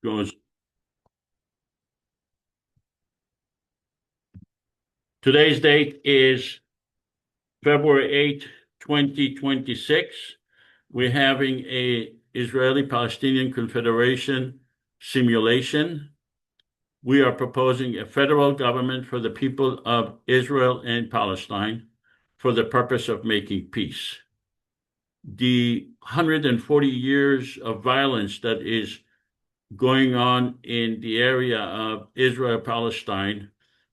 goes. Today's date is February 8th, 2026. We're having a Israeli Palestinian Confederation simulation. We are proposing a federal government for the people of Israel and Palestine for the purpose of making peace. The 140 years of violence that is going on in the area of Israel, Palestine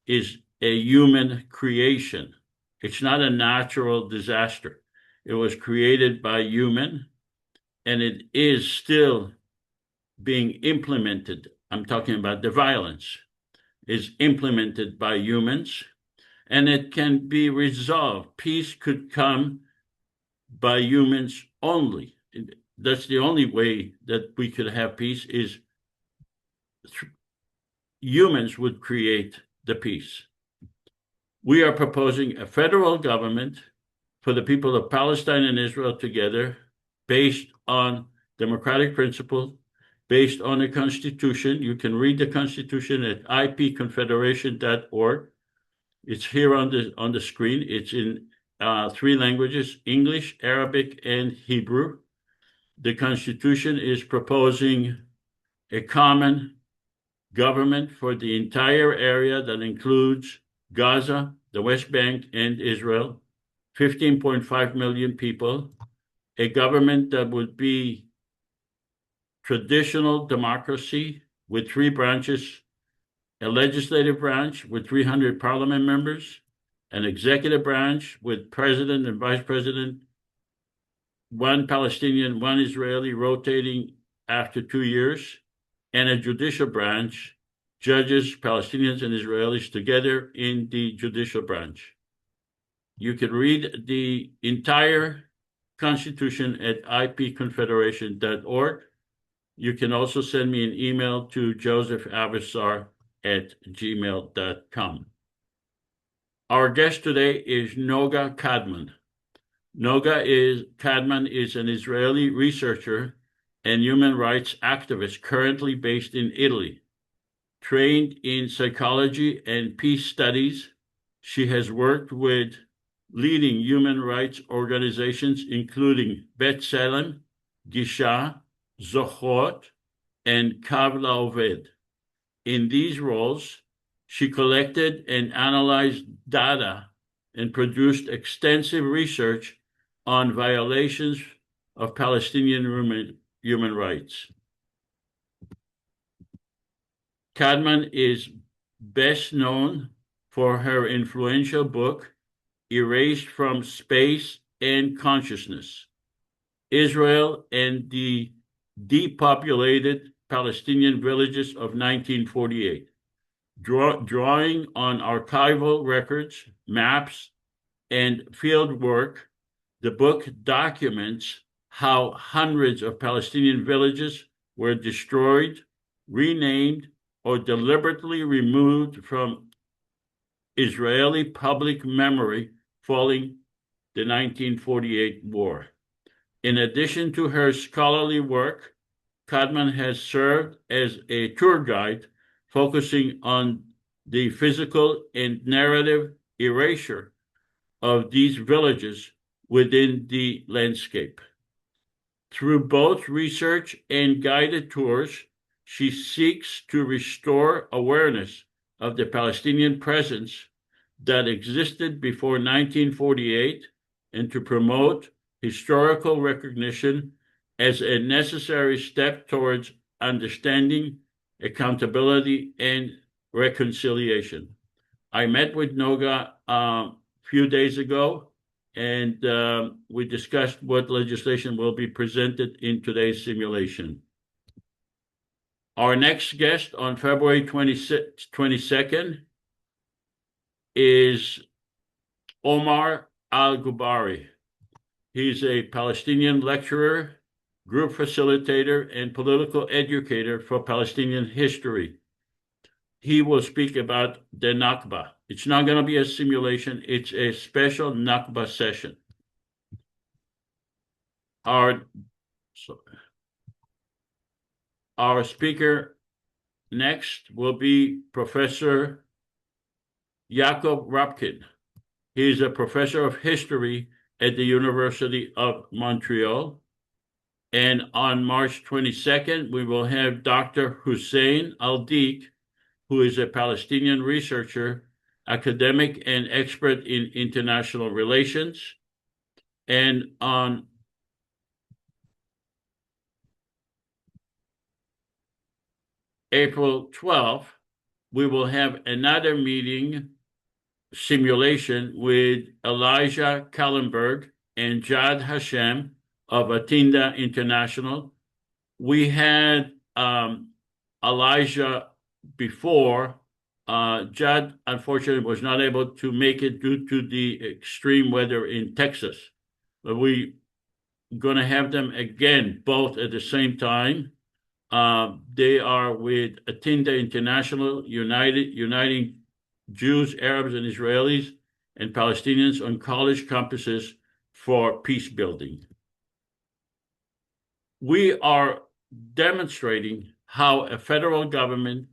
is a human creation. It's not a natural disaster. It was created by human, and it is still being implemented. I'm talking about the violence is implemented by humans, and it can be resolved. Peace could come by humans only. That's the only way that we could have peace is humans would create the peace. We are proposing a federal government for the people of Palestine and Israel together, based on democratic principles, based on the Constitution. You can read the Constitution at ipconfederation.org. It's here on the screen. It's in 3 languages: English, Arabic, and Hebrew. The Constitution is proposing a common government for the entire area that includes Gaza, the West Bank, and Israel, 15.5 million people, a government that would be traditional democracy with 3 branches, a legislative branch with 300 parliament members, an executive branch with president and vice president, 1 Palestinian, 1 Israeli, rotating after 2 years, and a judicial branch, judges, Palestinians and Israelis together in the judicial branch. You can read the entire Constitution at ipconfederation.org. You can also send me an email to josephavassar@gmail.com. Our guest today is Noga Kadman. Noga Kadman is an Israeli researcher and human rights activist currently based in Italy. Trained in psychology and peace studies, she has worked with leading human rights organizations, including B'Tselem, Gisha, Zochot, and Kav La'Oved. In these roles, she collected and analyzed data and produced extensive research on violations of Palestinian human rights. Kadman is best known for her influential book, Erased from Space and Consciousness: Israel and the Depopulated Palestinian Villages of 1948. Drawing on archival records, maps, and field work, the book documents how hundreds of Palestinian villages were destroyed, renamed, or deliberately removed from Israeli public memory following the 1948 war. In addition to her scholarly work, Kadman has served as a tour guide focusing on the physical and narrative erasure of these villages within the landscape. Through both research and guided tours, she seeks to restore awareness of the Palestinian presence that existed before 1948 and to promote historical recognition as a necessary step towards understanding, accountability, and reconciliation. I met with Noga a few days ago, and we discussed what legislation will be presented in today's simulation. Our next guest on February 22nd is Omar Al-Gubari. He's a Palestinian lecturer, group facilitator, and political educator for Palestinian history. He will speak about the Nakba. It's not going to be a simulation. It's a special Nakba session. Our speaker next will be Professor Jacob Rapkin. He is a professor of history at the University of Montreal. And on March 22nd, we will have Dr. Hussein Al-Deek, who is a Palestinian researcher, academic, and expert in international relations. And on April 12th, we will have another meeting simulation with Elijah Kallenberg and Jad Hashem of Atinda International. We had Elijah before. Jad, unfortunately, was not able to make it due to the extreme weather in Texas. But we're going to have them again, both at the same time. They are with Atinda International, uniting Jews, Arabs, and Israelis and Palestinians on college campuses for peace building. We are demonstrating how a federal government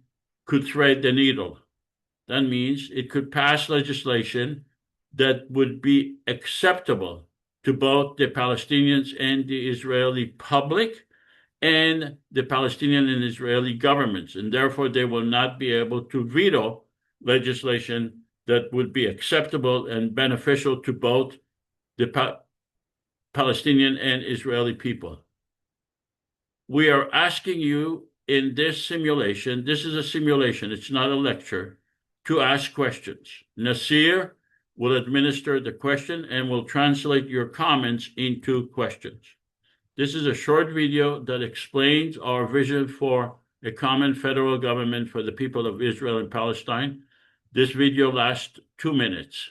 could thread the needle. That means it could pass legislation that would be acceptable to both the Palestinians and the Israeli public and the Palestinian and Israeli governments, and therefore they will not be able to veto legislation that would be acceptable and beneficial to both the Palestinian and Israeli people. We are asking you in this simulation, this is a simulation, it's not a lecture, to ask questions. Nasir will administer the question and will translate your comments into questions. This is a short video that explains our vision for a common federal government for the people of Israel and Palestine. This video lasts 2 minutes.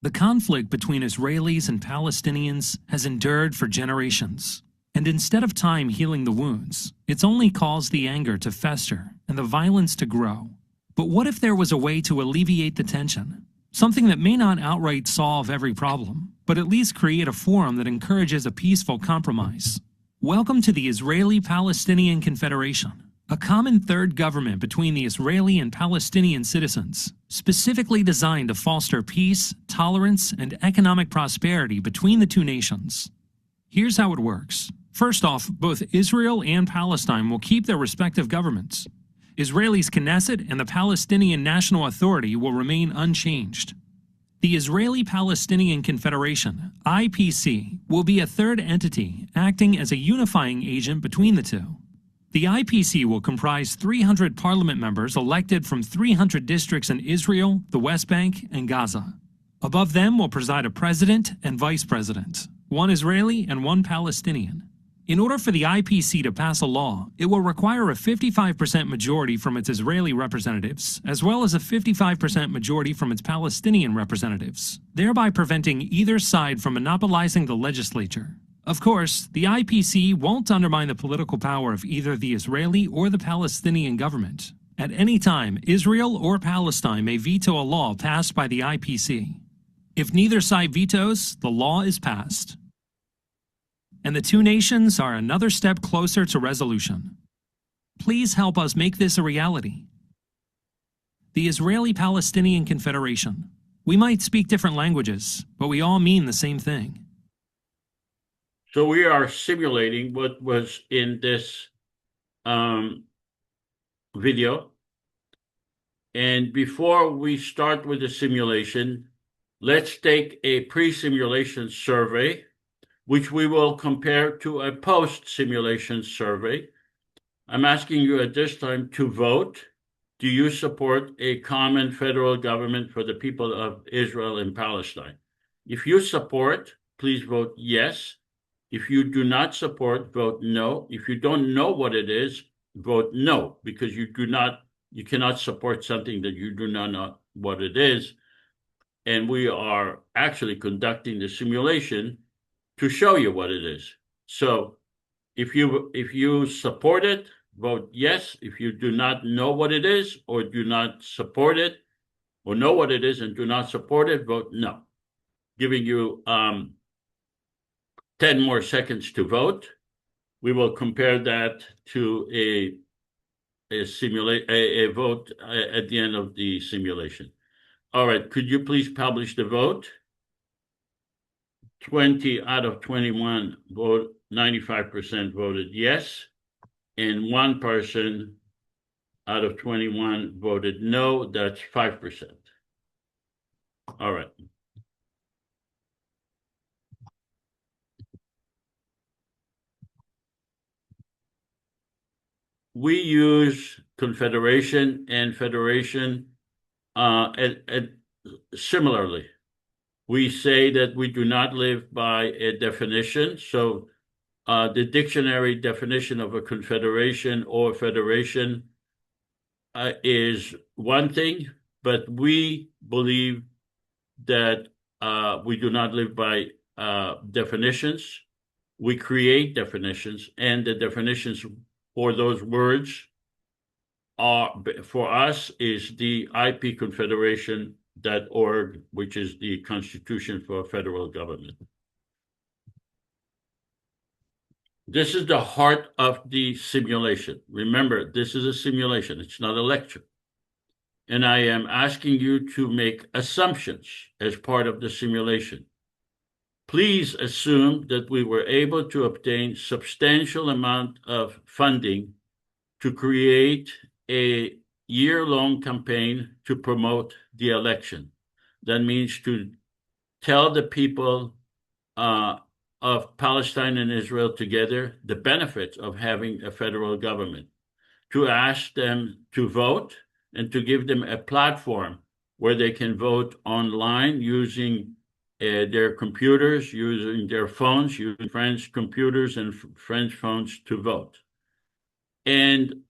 The conflict between Israelis and Palestinians has endured for generations. And instead of time healing the wounds, it's only caused the anger to fester and the violence to grow. But what if there was a way to alleviate the tension? Something that may not outright solve every problem, but at least create a forum that encourages a peaceful compromise. Welcome to the Israeli Palestinian Confederation, a common third government between the Israeli and Palestinian citizens, specifically designed to foster peace, tolerance, and economic prosperity between the two nations. Here's how it works. First off, both Israel and Palestine will keep their respective governments. Israel's Knesset and the Palestinian National Authority will remain unchanged. The Israeli Palestinian Confederation, IPC, will be a third entity acting as a unifying agent between the two. The IPC will comprise 300 parliament members elected from 300 districts in Israel, the West Bank, and Gaza. Above them will preside a president and vice president, one Israeli and one Palestinian. In order for the IPC to pass a law, it will require a 55% majority from its Israeli representatives, as well as a 55% majority from its Palestinian representatives, thereby preventing either side from monopolizing the legislature. Of course, the IPC won't undermine the political power of either the Israeli or the Palestinian government. At any time, Israel or Palestine may veto a law passed by the IPC. If neither side vetoes, the law is passed. And the two nations are another step closer to resolution. Please help us make this a reality. The Israeli Palestinian Confederation. We might speak different languages, but we all mean the same thing. So we are simulating what was in this video. And before we start with the simulation, let's take a pre-simulation survey, which we will compare to a post-simulation survey. I'm asking you at this time to vote. Do you support a common federal government for the people of Israel and Palestine? If you support, please vote yes. If you do not support, vote no. If you don't know what it is, vote no, because you cannot support something that you do not know what it is. And we are actually conducting the simulation to show you what it is. So if you support it, vote yes. If you do not know what it is or do not support it, or know what it is and do not support it, vote no. Giving you 10 more seconds to vote. We will compare that to a a vote at the end of the simulation. All right, could you please publish the vote? 20 out of 21 vote, 95% voted yes, and one person out of 21 voted no. That's 5%. All right. We use confederation and federation similarly. We say that we do not live by a definition. So the dictionary definition of a confederation or federation is one thing, but we believe that we do not live by definitions. We create definitions, and the definitions for those words are, for us, is the ipconfederation.org, which is the Constitution for federal government. This is the heart of the simulation. Remember, this is a simulation. It's not a lecture. And I am asking you to make assumptions as part of the simulation. Please assume that we were able to obtain substantial amount of funding to create a year-long campaign to promote the election. That means to tell the people of Palestine and Israel together the benefits of having a federal government, to ask them to vote and to give them a platform where they can vote online using their computers, using their phones, using friends' computers and friends' phones to vote. And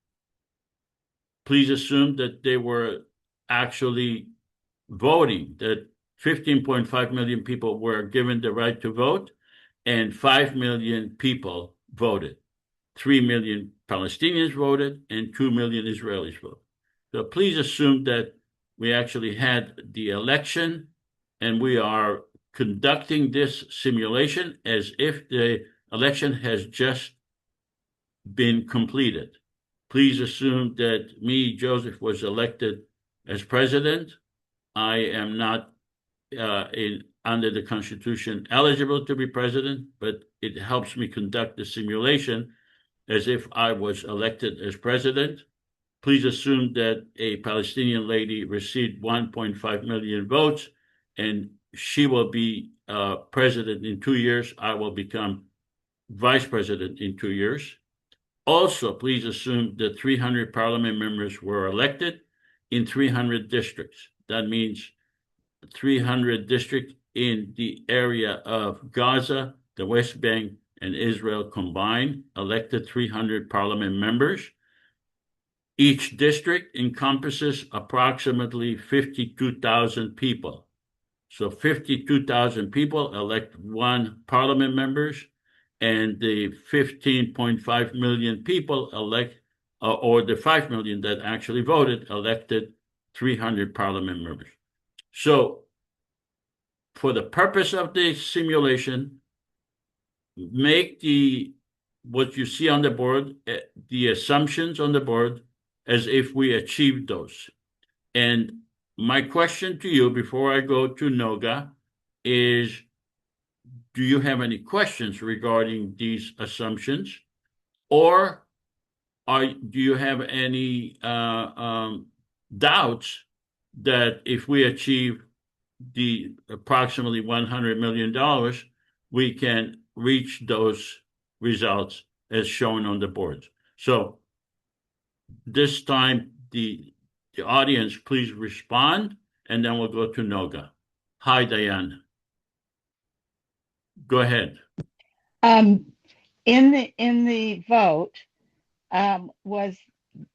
please assume that they were actually voting, that 15.5 million people were given the right to vote, and 5 million people voted. 3 million Palestinians voted, and 2 million Israelis voted. So please assume that we actually had the election, and we are conducting this simulation as if the election has just been completed. Please assume that me, Joseph, was elected as president. I am not under the Constitution eligible to be president, but it helps me conduct the simulation as if I was elected as president. Please assume that a Palestinian lady received 1.5 million votes, and she will be president in 2 years. I will become vice president in 2 years. Also, please assume that 300 parliament members were elected in 300 districts. That means 300 districts in the area of Gaza, the West Bank, and Israel combined elected 300 parliament members. Each district encompasses approximately 52,000 people. So 52,000 people elect one parliament members, and the 15.5 million people elect, or the 5 million that actually voted, elected 300 parliament members. So for the purpose of the simulation, make what you see on the board, the assumptions on the board, as if we achieved those. And my question to you before I go to Noga is, do you have any questions regarding these assumptions? Or do you have any doubts that if we achieve the approximately $100 million, we can reach those results as shown on the board? So this time, the audience, please respond, and then we'll go to Noga. Hi, Diane. Go ahead. In the vote, was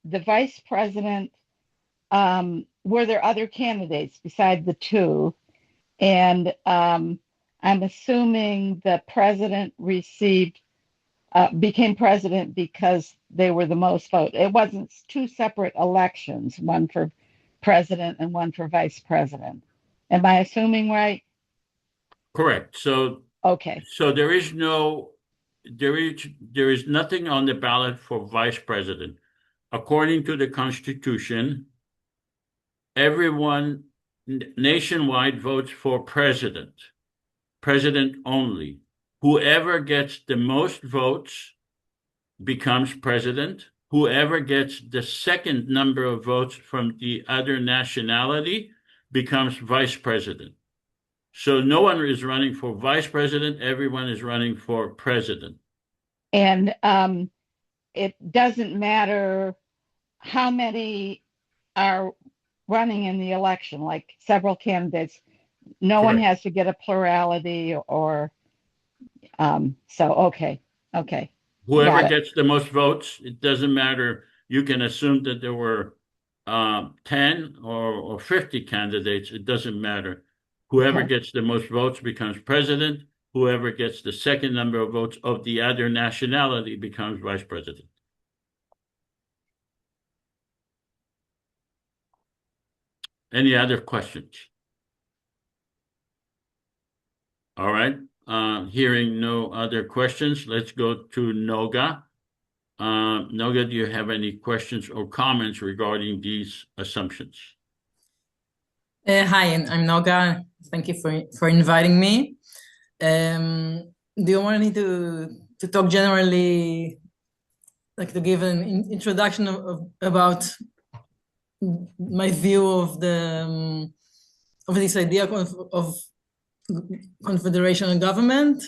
the vice president, were there other candidates beside the two? And I'm assuming the president became president because they were the most voted. It wasn't two separate elections, one for president and one for vice president. Am I assuming right? Correct. So okay. So there is nothing on the ballot for vice president. according to the Constitution, everyone nationwide votes for president only. Whoever gets the most votes becomes president. Whoever gets the second number of votes from the other nationality becomes vice president. So no one is running for vice president. Everyone is running for president. And it doesn't matter how many are running in the election, like several candidates. No one Correct. has to get a plurality or so okay. Whoever Got it. gets the most votes, it doesn't matter. You can assume that there were 10 or 50 candidates. It doesn't matter. Whoever Okay. gets the most votes becomes president. Whoever gets the second number of votes of the other nationality becomes vice president. Any other questions? All right. Hearing no other questions, let's go to Noga. Noga, do you have any questions or comments regarding these assumptions? Hi, I'm Noga. Thank you for inviting me. Do you want me to talk generally, like to give an introduction about my view of this idea of confederation and government?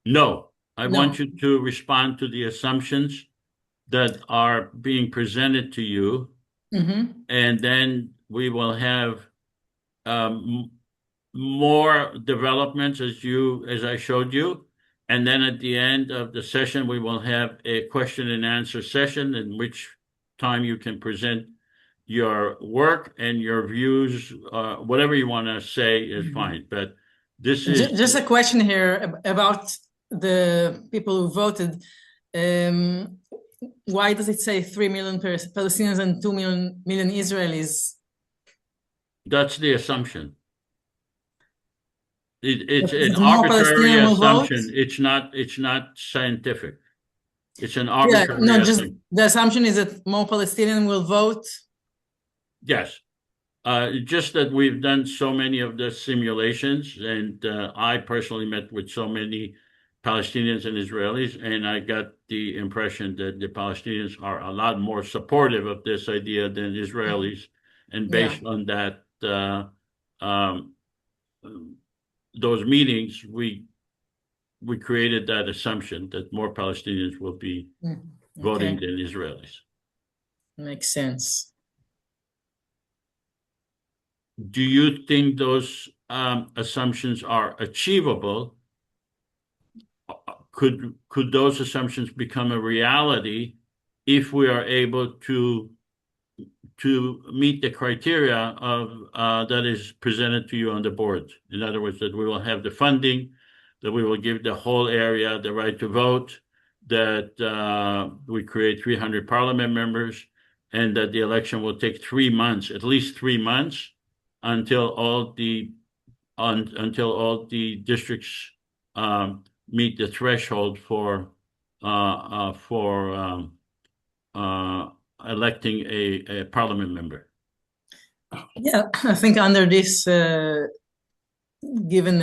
No, I No. want you to respond to the assumptions that are being presented to you, and then we will have more developments as I showed you. And then at the end of the session, we will have a question and answer session in which time you can present your work and your views. Whatever you want to say is fine, but this is Just a question here about the people who voted. Why does it say 3 million Palestinians and 2 million Israelis? that's the assumption. It's But an more arbitrary Palestinian will vote? assumption. It's not scientific. It's an arbitrary Yeah, no, just assumption. the assumption is that more Palestinians will vote. Yes. Just that we've done so many of the simulations, and I personally met with so many Palestinians and Israelis, and I got the impression that the Palestinians are a lot more supportive of this idea than Israelis. And based on that, those meetings, we created that assumption that more Palestinians will be voting than Israelis. Makes sense. Do you think those assumptions are achievable? Could those assumptions become a reality if we are able to meet the criteria of that is presented to you on the board? In other words, that we will have the funding, that we will give the whole area the right to vote, that we create 300 parliament members, and that the election will take 3 months, at least 3 months, until all the districts meet the threshold for electing a parliament member. Yeah, I think under this given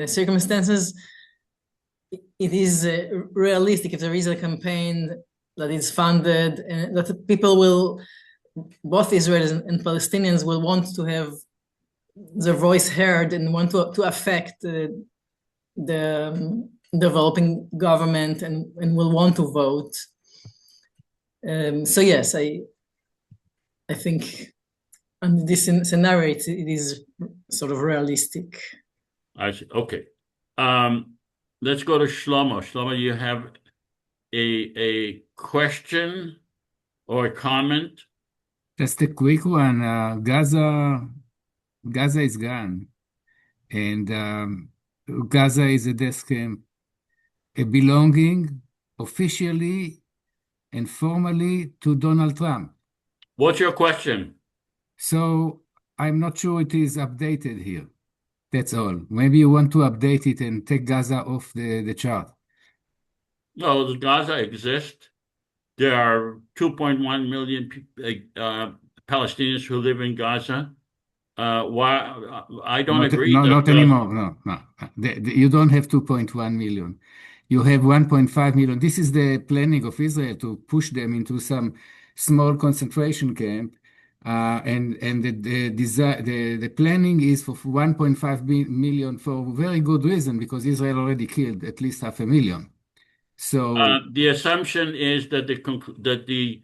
circumstances, it is realistic if there is a campaign that is funded and that people will, both Israelis and Palestinians, will want to have their voice heard and want to affect the developing government and will want to vote. So yes, I think under this scenario it is sort of realistic. I see. Okay. Let's go to Shlomo. Shlomo, you have a question or a comment? Just a quick one. Gaza is gone, and Gaza is a death camp, belonging officially and formally to Donald Trump. What's your question? So I'm not sure it is updated here. That's all. Maybe you want to update it and take Gaza off the chart. No, does Gaza exist? There are 2.1 million Palestinians who live in Gaza. Why I don't agree that not anymore. No. You don't have 2.1 million. You have 1.5 million. This is the planning of Israel to push them into some small concentration camp. And the planning is for 1.5 million for very good reason, because Israel already killed at least 500,000. So the assumption is that the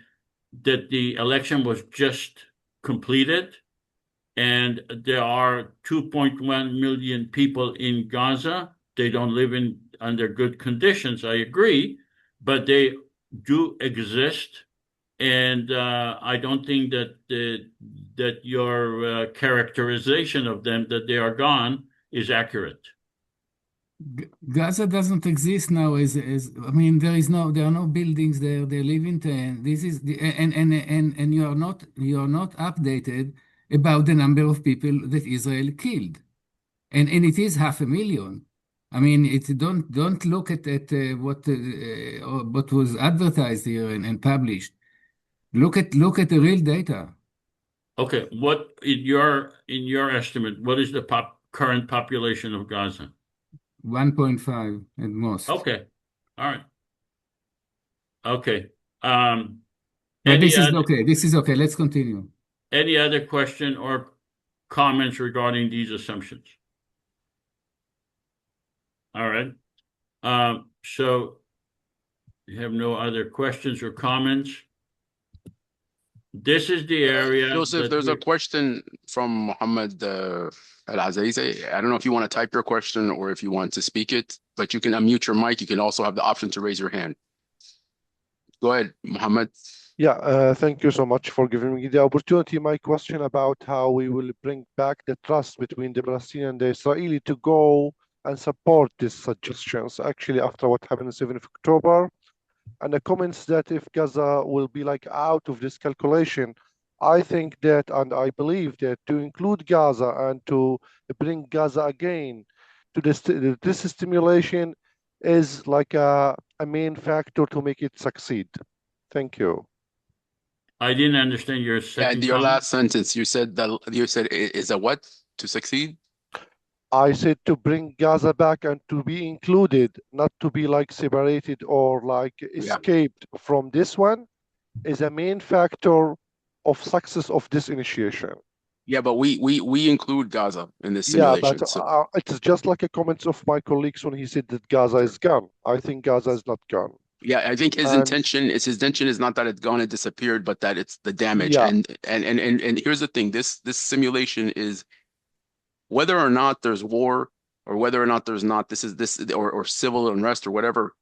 election was just completed, and there are 2.1 million people in Gaza. They don't live under good conditions, I agree, but they do exist. And I don't think that your characterization of them, that they are gone, is accurate. Gaza doesn't exist now I mean, there are no buildings there. They live in tent. This is the and you are not updated about the number of people that Israel killed, and it is 500,000. I mean, don't look at what was advertised here and published. Look at the real data. Okay, what in your estimate, what is the current population of Gaza? 1.5 at most. Okay, all right. Okay. But this is okay. This is okay. Let's continue. Any other question or comments regarding these assumptions? All right. So you have no other questions or comments? This is the area. Joseph, there's a question from Mohammed Al-Azizi. I don't know if you want to type your question or if you want to speak it, but you can unmute your mic. You can also have the option to raise your hand. Go ahead, Mohammed. Yeah, thank you so much for giving me the opportunity. My question about how we will bring back the trust between the Palestinian and the Israeli to go and support these suggestions. Actually, after what happened on 7th of October, and the comments that if Gaza will be like out of this calculation, I think that, and I believe that to include Gaza and to bring Gaza again to this stimulation is like a main factor to make it succeed. Thank you. I didn't understand your second And your comment. last sentence, you said is a what to succeed? I said to bring Gaza back and to be included, not to be like separated or like escaped from this one, is a main factor of success of this initiation. Yeah, but we include Gaza in this simulation. Yeah, but it's just like a comment of my colleagues when he said that Gaza is gone. I think Gaza is not gone. Yeah, I think his intention is not that it's gone and disappeared, but that it's the damage. Yeah. And here's the thing: this simulation is whether or not there's war or whether or not there's not or civil unrest or whatever.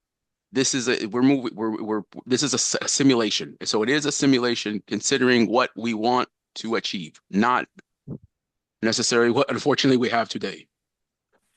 This is this is a simulation. So it is a simulation considering what we want to achieve, not necessarily what unfortunately we have today.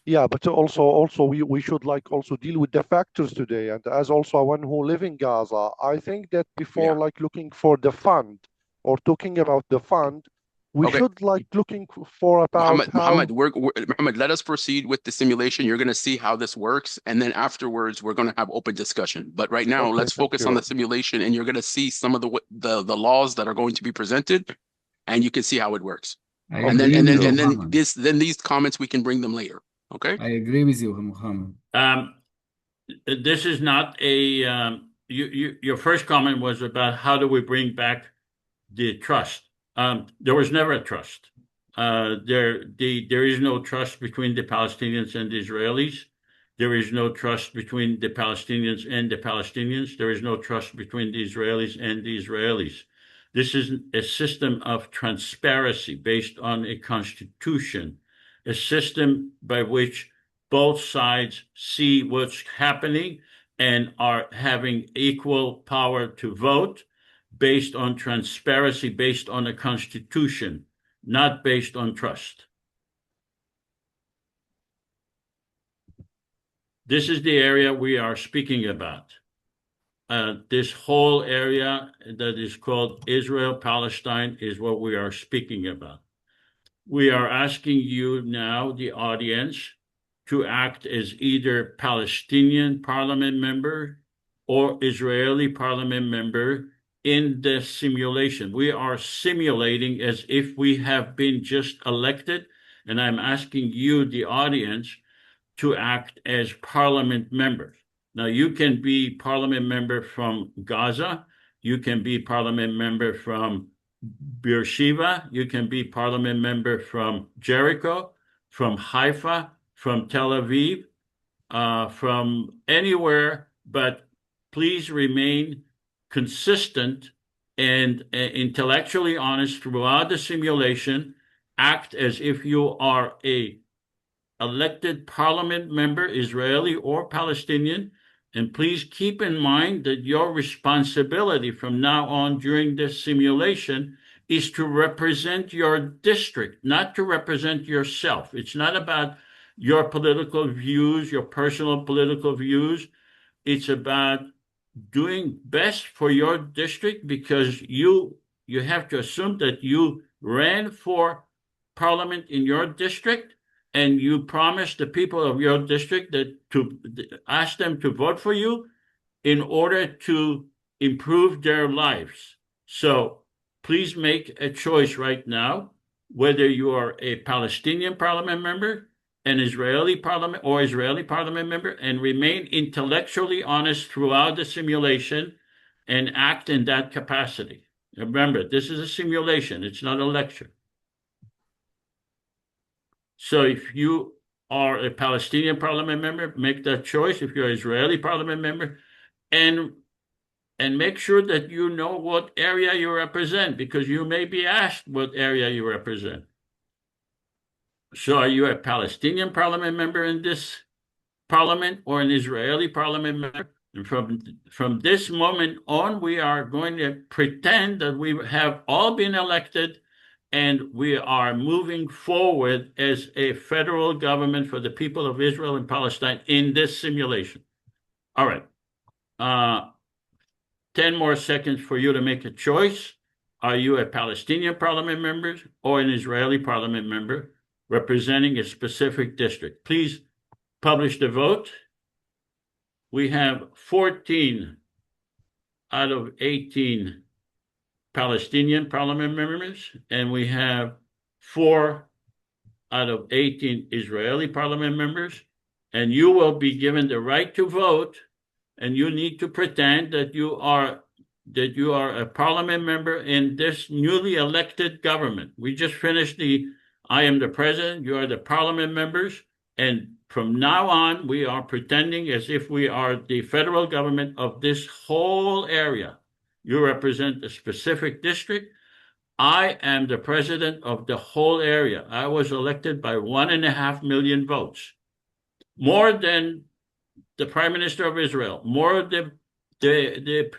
Yeah, but also we should like also deal with the factors today. And as also one who live in Gaza, I think that before like looking for the fund or talking about the fund, we should like looking for about Mohammed, let us proceed with the simulation. You're going to see how this works, and then afterwards we're going to have open discussion. But right now, let's focus on the simulation, and you're going to see some of the laws that are going to be presented, and you can see how it works. And then these comments we can bring them later. Okay. I agree with you, Mohammed. This is not a your first comment was about how do we bring back the trust. There was never a trust. There is no trust between the Palestinians and the Israelis. There is no trust between the Palestinians and the Palestinians. There is no trust between the Israelis and the Israelis. This is a system of transparency based on a constitution, a system by which both sides see what's happening and are having equal power to vote, based on transparency, based on a constitution, not based on trust. This is the area we are speaking about. This whole area that is called Israel, Palestine, is what we are speaking about. We are asking you now, the audience, to act as either Palestinian parliament member or Israeli parliament member in the simulation. We are simulating as if we have been just elected, and I'm asking you, the audience, to act as parliament members. Now, you can be parliament member from Gaza, you can be parliament member from Beersheba, you can be parliament member from Jericho, from Haifa, from Tel Aviv, from anywhere, but please remain consistent and intellectually honest throughout the simulation. Act as if you are a elected parliament member, Israeli or Palestinian, and please keep in mind that your responsibility from now on during this simulation is to represent your district, not to represent yourself. It's not about your political views, your personal political views. It's about doing best for your district, because you have to assume that you ran for parliament in your district, and you promised the people of your district that to ask them to vote for you in order to improve their lives. So please make a choice right now, whether you are a Palestinian parliament member, an Israeli parliament member, and remain intellectually honest throughout the simulation and act in that capacity. Remember, this is a simulation, it's not a lecture. So if you are a Palestinian parliament member, make that choice. If you're an Israeli parliament member, and make sure that you know what area you represent, because you may be asked what area you represent. So are you a Palestinian parliament member in this parliament, or an Israeli parliament member? And from this moment on, we are going to pretend that we have all been elected and we are moving forward as a federal government for the people of Israel and Palestine in this simulation. All right. 10 more seconds for you to make a choice. Are you a Palestinian parliament member or an Israeli parliament member representing a specific district? Please publish the vote. We have 14 out of 18 Palestinian parliament members, and we have 4 out of 18 Israeli parliament members, and you will be given the right to vote, and you need to pretend that you are a parliament member in this newly elected government. We just finished I am the president, you are the parliament members, and from now on, we are pretending as if we are the federal government of this whole area. You represent a specific district. I am the president of the whole area. I was elected by 1.5 million votes, more than the Prime Minister of Israel, more than the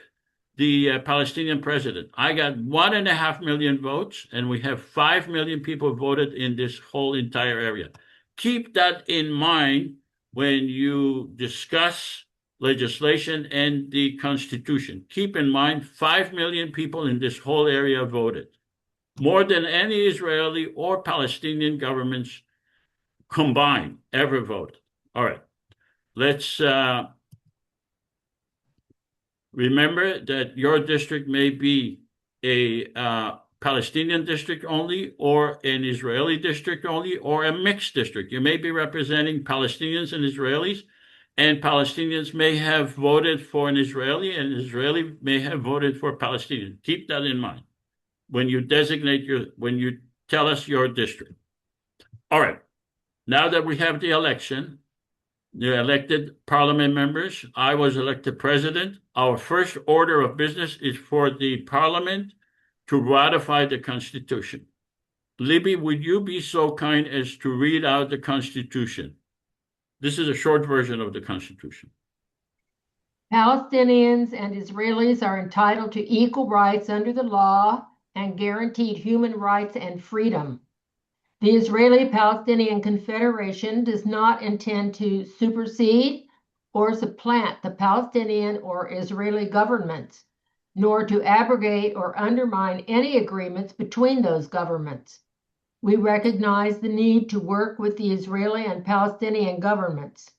Palestinian president. I got 1.5 million votes, and we have 5 million people voted in this whole entire area. Keep that in mind when you discuss legislation and the Constitution. Keep in mind, 5 million people in this whole area voted, more than any Israeli or Palestinian governments combined ever voted. All right, let's remember that your district may be a Palestinian district only, or an Israeli district only, or a mixed district. You may be representing Palestinians and Israelis, and Palestinians may have voted for an Israeli, and Israeli may have voted for Palestinian. Keep that in mind when you when you tell us your district. All right, now that we have the election, the elected parliament members, I was elected president. Our first order of business is for the parliament to ratify the Constitution. Libby, would you be so kind as to read out the Constitution? This is a short version of the Constitution. Palestinians and Israelis are entitled to equal rights under the law and guaranteed human rights and freedom. The Israeli Palestinian Confederation does not intend to supersede or supplant the Palestinian or Israeli governments, nor to abrogate or undermine any agreements between those governments. We recognize the need to work with the Israeli and Palestinian governments.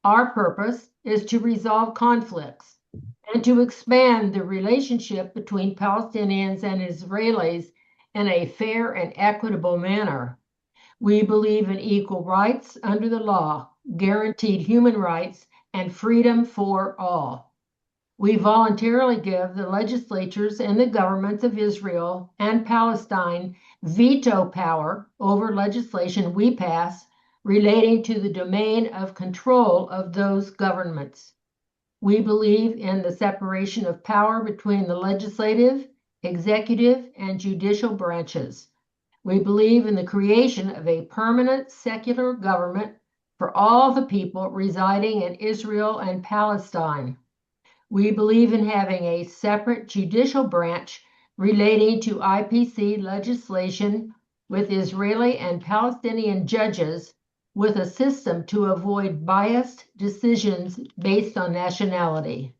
Our purpose is to resolve conflicts, and to expand the relationship between Palestinians and Israelis in a fair and equitable manner. We believe in equal rights under the law, guaranteed human rights, and freedom for all. We voluntarily give the legislatures and the governments of Israel and Palestine veto power over legislation we pass relating to the domain of control of those governments. We believe in the separation of power between the legislative, executive, and judicial branches. We believe in the creation of a permanent secular government for all the people residing in Israel and Palestine. We believe in having a separate judicial branch relating to IPC legislation with Israeli and Palestinian judges with a system to avoid biased decisions based on nationality.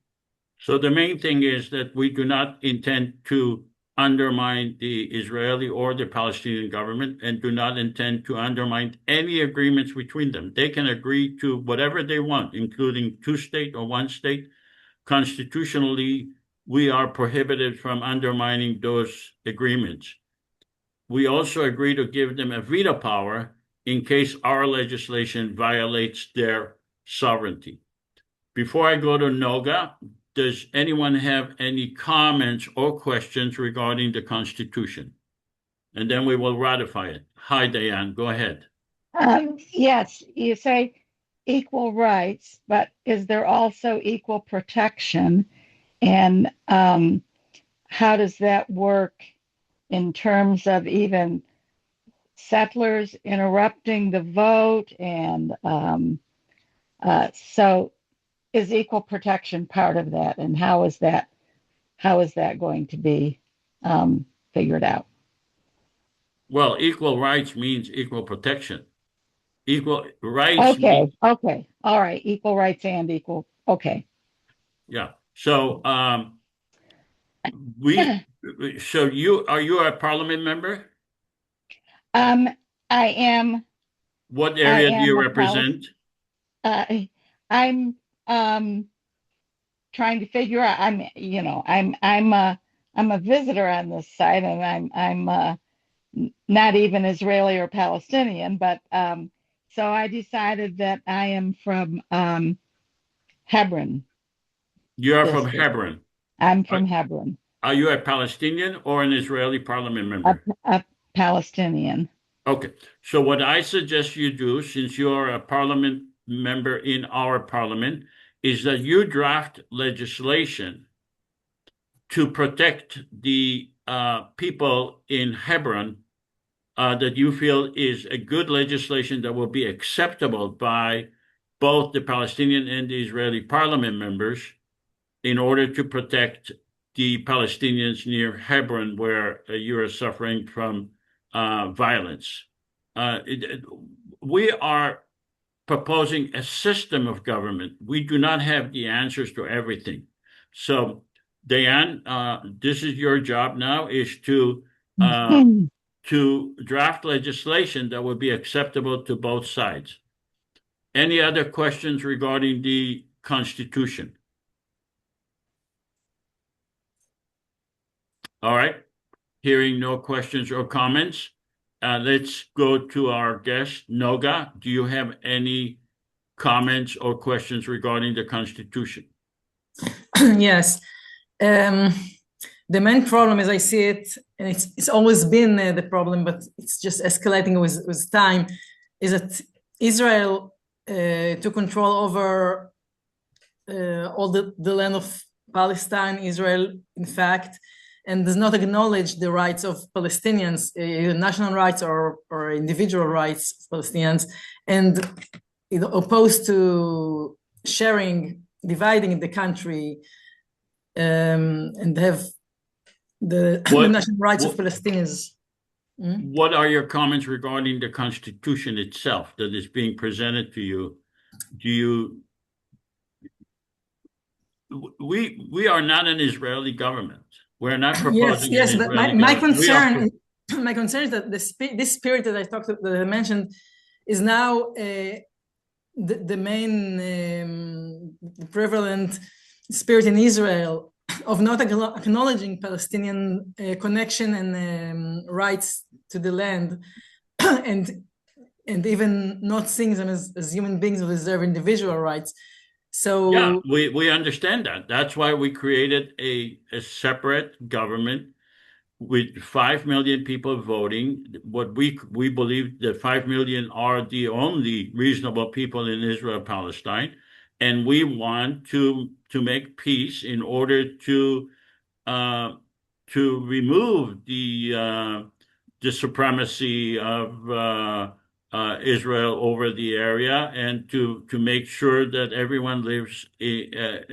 So the main thing is that we do not intend to undermine the Israeli or the Palestinian government and do not intend to undermine any agreements between them. They can agree to whatever they want, including two-state or one-state. Constitutionally, we are prohibited from undermining those agreements. We also agree to give them a veto power in case our legislation violates their sovereignty. Before I go to Noga, does anyone have any comments or questions regarding the Constitution? And then we will ratify it. Hi, Diane, go ahead. Yes, you say equal rights, but is there also equal protection? And how does that work in terms of even settlers interrupting the vote? And so is equal protection part of that? And how is that going to be figured out? Well, equal rights means equal protection. Equal rights. Okay. All right. Equal rights and equal. Okay. Yeah. So are you a parliament member? I am. What area do you represent? I'm trying to figure out. I'm a visitor on this side, and I'm not even Israeli or Palestinian, but so I decided that I am from Hebron. You're from Hebron. I'm from Hebron. Are you a Palestinian or an Israeli parliament member? A Palestinian. Okay. So what I suggest you do, since you're a parliament member in our parliament, is that you draft legislation to protect the people in Hebron that you feel is a good legislation that will be acceptable by both the Palestinian and the Israeli parliament members in order to protect the Palestinians near Hebron where you are suffering from violence. We are proposing a system of government. We do not have the answers to everything. So, Diane, this is your job now, is to draft legislation that will be acceptable to both sides. Any other questions regarding the Constitution? All right. Hearing no questions or comments, let's go to our guest, Noga. Do you have any comments or questions regarding the Constitution? Yes. The main problem, as I see it, and it's always been the problem, but it's just escalating with time, is that Israel took control over all the land of Palestine, Israel, in fact, and does not acknowledge the rights of Palestinians, national rights or individual rights of Palestinians, and opposed to dividing the country, and have the national rights of Palestinians. What are your comments regarding the Constitution itself that is being presented to you? We are not an Israeli government. We're not proposing. Yes, but my concern is that this spirit that I mentioned is now the main prevalent spirit in Israel of not acknowledging Palestinian connection and rights to the land, and even not seeing them as human beings who deserve individual rights. So yeah, we understand that. That's why we created a separate government with 5 million people voting. What we believe that 5 million are the only reasonable people in Israel Palestine, and we want to make peace in order to remove the supremacy of Israel over the area, and to make sure that everyone lives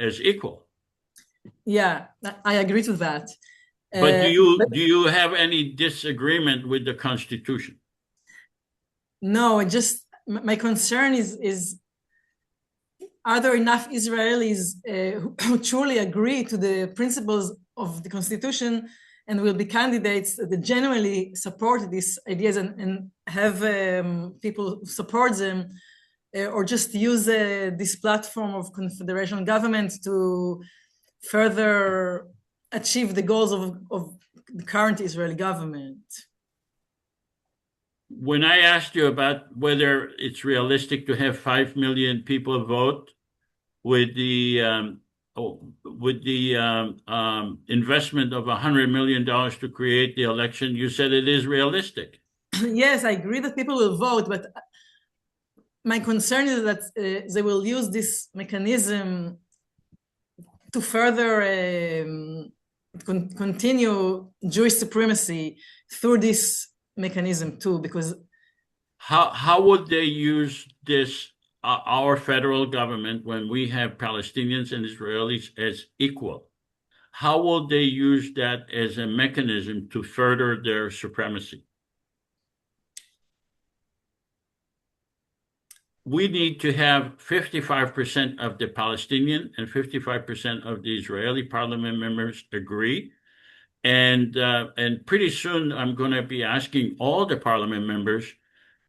as equal. Yeah, I agree to that. But do you have any disagreement with the Constitution? No, my concern is are there enough Israelis who truly agree to the principles of the Constitution and will be candidates that genuinely support these ideas and have people support them, or just use this platform of confederation government to further achieve the goals of the current Israeli government? When I asked you about whether it's realistic to have 5 million people vote with the investment of $100 million to create the election, you said it is realistic. Yes, I agree that people will vote, but my concern is that they will use this mechanism to further continue Jewish supremacy through this mechanism too, because how would they use this, our federal government, when we have Palestinians and Israelis as equal? How will they use that as a mechanism to further their supremacy? We need to have 55% of the Palestinian and 55% of the Israeli parliament members agree. And pretty soon I'm going to be asking all the parliament members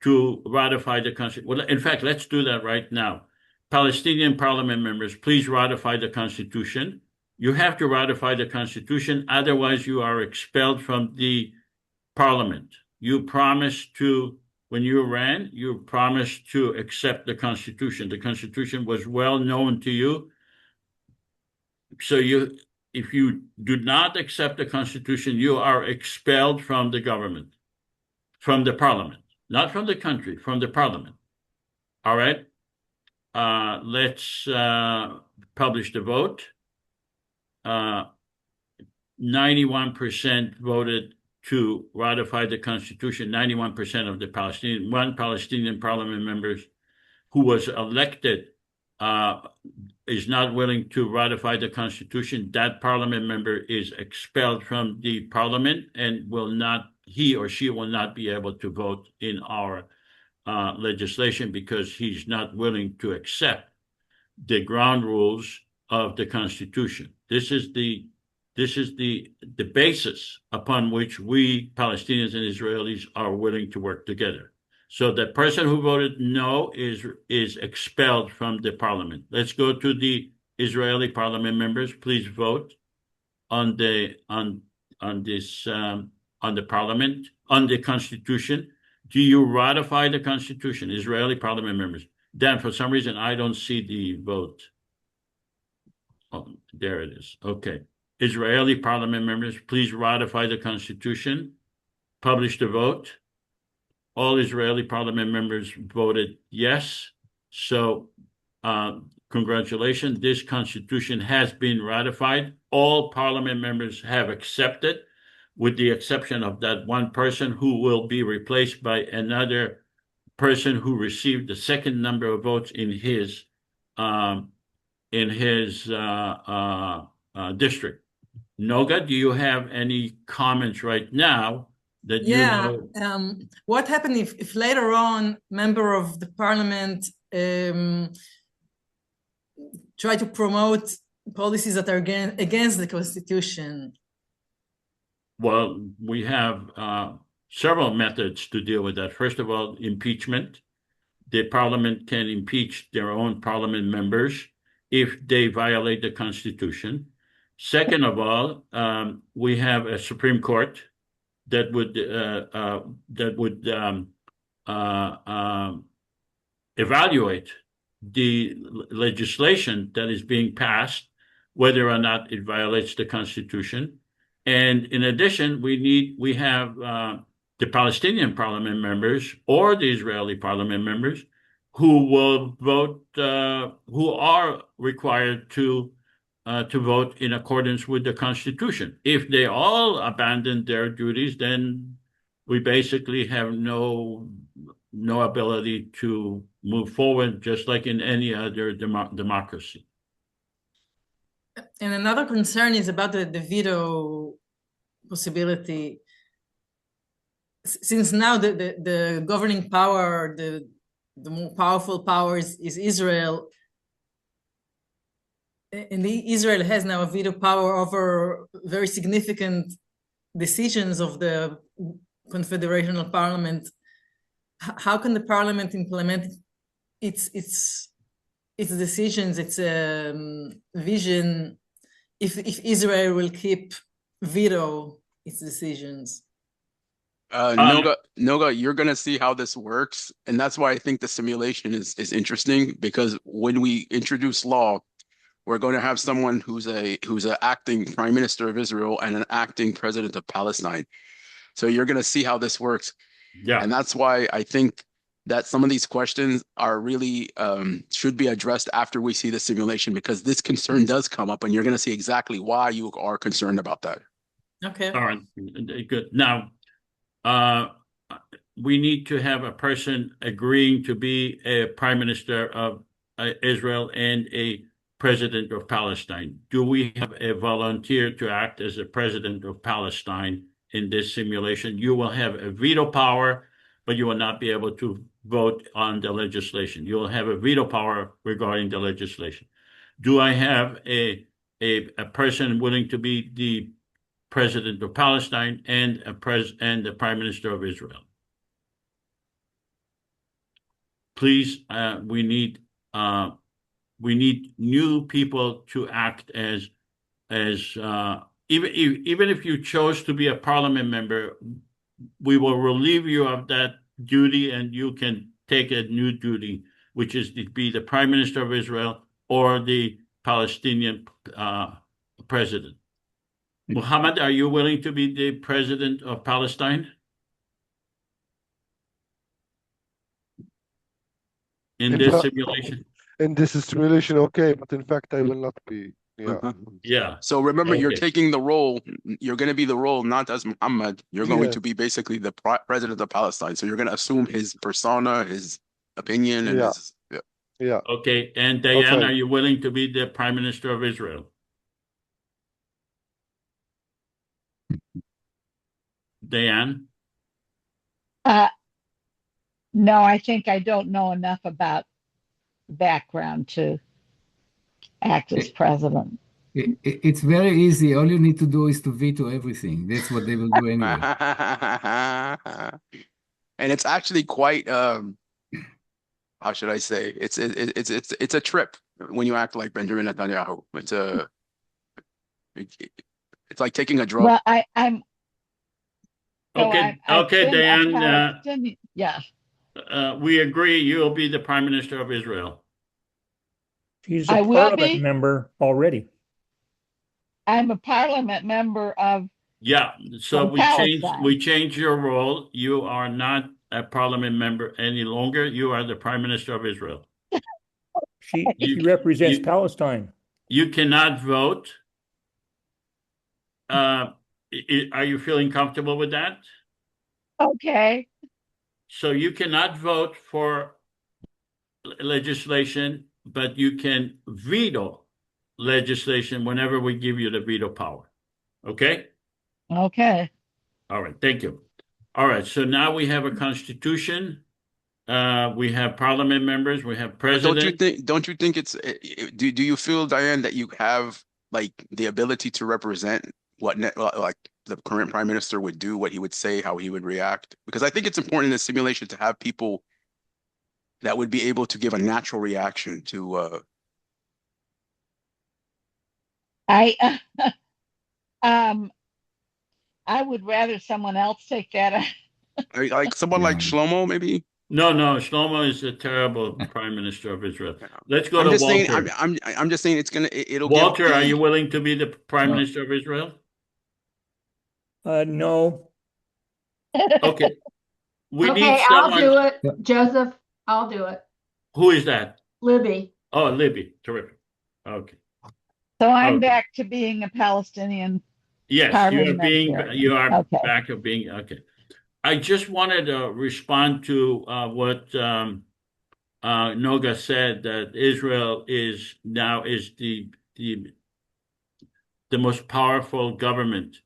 to ratify the Constitution. Well, in fact, let's do that right now. Palestinian parliament members, please ratify the Constitution. You have to ratify the Constitution, otherwise you are expelled from the parliament. You promised to, when you ran, you promised to accept the Constitution. The Constitution was well known to you. So if you do not accept the Constitution, you are expelled from the government, from the parliament, not from the country, from the parliament. All right. Let's publish the vote. 91% voted to ratify the Constitution. 91% of the one Palestinian parliament members who was elected is not willing to ratify the Constitution. That parliament member is expelled from the parliament and he or she will not be able to vote in our legislation, because he's not willing to accept the ground rules of the Constitution. This is the basis upon which we Palestinians and Israelis are willing to work together. So the person who voted no is expelled from the parliament. Let's go to the Israeli parliament members. Please vote on the parliament, on the Constitution. Do you ratify the Constitution, Israeli parliament members? Dan, for some reason, I don't see the vote. Oh, there it is. Okay. Israeli parliament members, please ratify the Constitution. Publish the vote. All Israeli parliament members voted yes. So congratulations. This Constitution has been ratified. All parliament members have accepted, with the exception of that one person who will be replaced by another person who received the second number of votes in his district. Noga, do you have any comments right now that you know? What happened if later on member of the parliament try to promote policies that are against the Constitution? Well, we have several methods to deal with that. First of all, impeachment. The parliament can impeach their own parliament members if they violate the Constitution. Second of all, we have a Supreme Court that would evaluate the legislation that is being passed, whether or not it violates the Constitution. And in addition, we have the Palestinian parliament members or the Israeli parliament members who will vote, who are required to vote in accordance with the Constitution. If they all abandon their duties, then we basically have no ability to move forward, just like in any other democracy. And another concern is about the veto possibility. Since now the governing power, the more powerful power is Israel, and Israel has now a veto power over very significant decisions of the confederational parliament. How can the parliament implement its decisions, its vision, if Israel will keep veto its decisions? Noga, you're gonna see how this works, and that's why I think the simulation is interesting, because when we introduce law, we're going to have someone who's an acting prime minister of Israel and an acting president of Palestine. So you're going to see how this works. Yeah. And that's why I think that some of these questions are really should be addressed after we see the simulation, because this concern does come up, and you're going to see exactly why you are concerned about that. Okay. All right. Good. Now, we need to have a person agreeing to be a prime minister of Israel and a president of Palestine. Do we have a volunteer to act as a president of Palestine in this simulation? You will have a veto power, but you will not be able to vote on the legislation. You will have a veto power regarding the legislation. Do I have a person willing to be the president of Palestine and the prime minister of Israel? Please, we need new people to act as even if you chose to be a parliament member, we will relieve you of that duty, and you can take a new duty, which is to be the prime minister of Israel or the Palestinian president. Muhammad, are you willing to be the president of Palestine in this simulation? In this simulation, okay, but in fact, I will not be. Yeah. Yeah. So remember, you're Okay. taking the role. You're going to be the role not as Muhammad. You're going to be basically the president of Palestine. So you're going to assume his persona, his opinion, and his. Yeah. Okay. And Diane, Okay. are you willing to be the prime minister of Israel? Diane? No, I think I don't know enough about background to act as president. It's very easy. All you need to do is to veto everything. That's what they will do anyway. And it's actually quite how should I say? It's a trip when you act like Benjamin Netanyahu. It's like taking a drug. Well, I'm so Okay. I've Okay, been a Diane. Palestinian. Yeah. We agree you will be the prime minister of Israel. She's I a will parliament be. member already. I'm a parliament member of. Yeah. So From Palestine. we changed your role. You are not a parliament member any longer. You are the prime minister of Israel. She represents Palestine. You cannot vote. Are you feeling comfortable with that? Okay. So you cannot vote for legislation, but you can veto legislation whenever we give you the veto power. Okay? Okay. All right. Thank you. All right. So now we have a constitution. We have parliament members. We have president. Don't you think it's do you feel, Diane, that you have like the ability to represent what like the current prime minister would do, what he would say, how he would react? Because I think it's important in this simulation to have people that would be able to give a natural reaction to I I would rather someone else take that. Like someone like Yeah. Shlomo, maybe. No, Shlomo is a terrible prime minister of Israel. Yeah. Let's go I'm to just saying. Walter. I'm just saying it's it'll give Walter, are you willing to be the prime No. minister of Israel? No. Okay. We need Okay, I'll someone. do it. Yeah. Joseph, I'll do it. Who is that? Libby. Oh, Libby. Terrific. Okay. So I'm Okay. back to being a Palestinian Yes, you are parliamentarian. Okay. back of being okay. I just wanted to respond to what Noga said, that Israel is the most powerful government.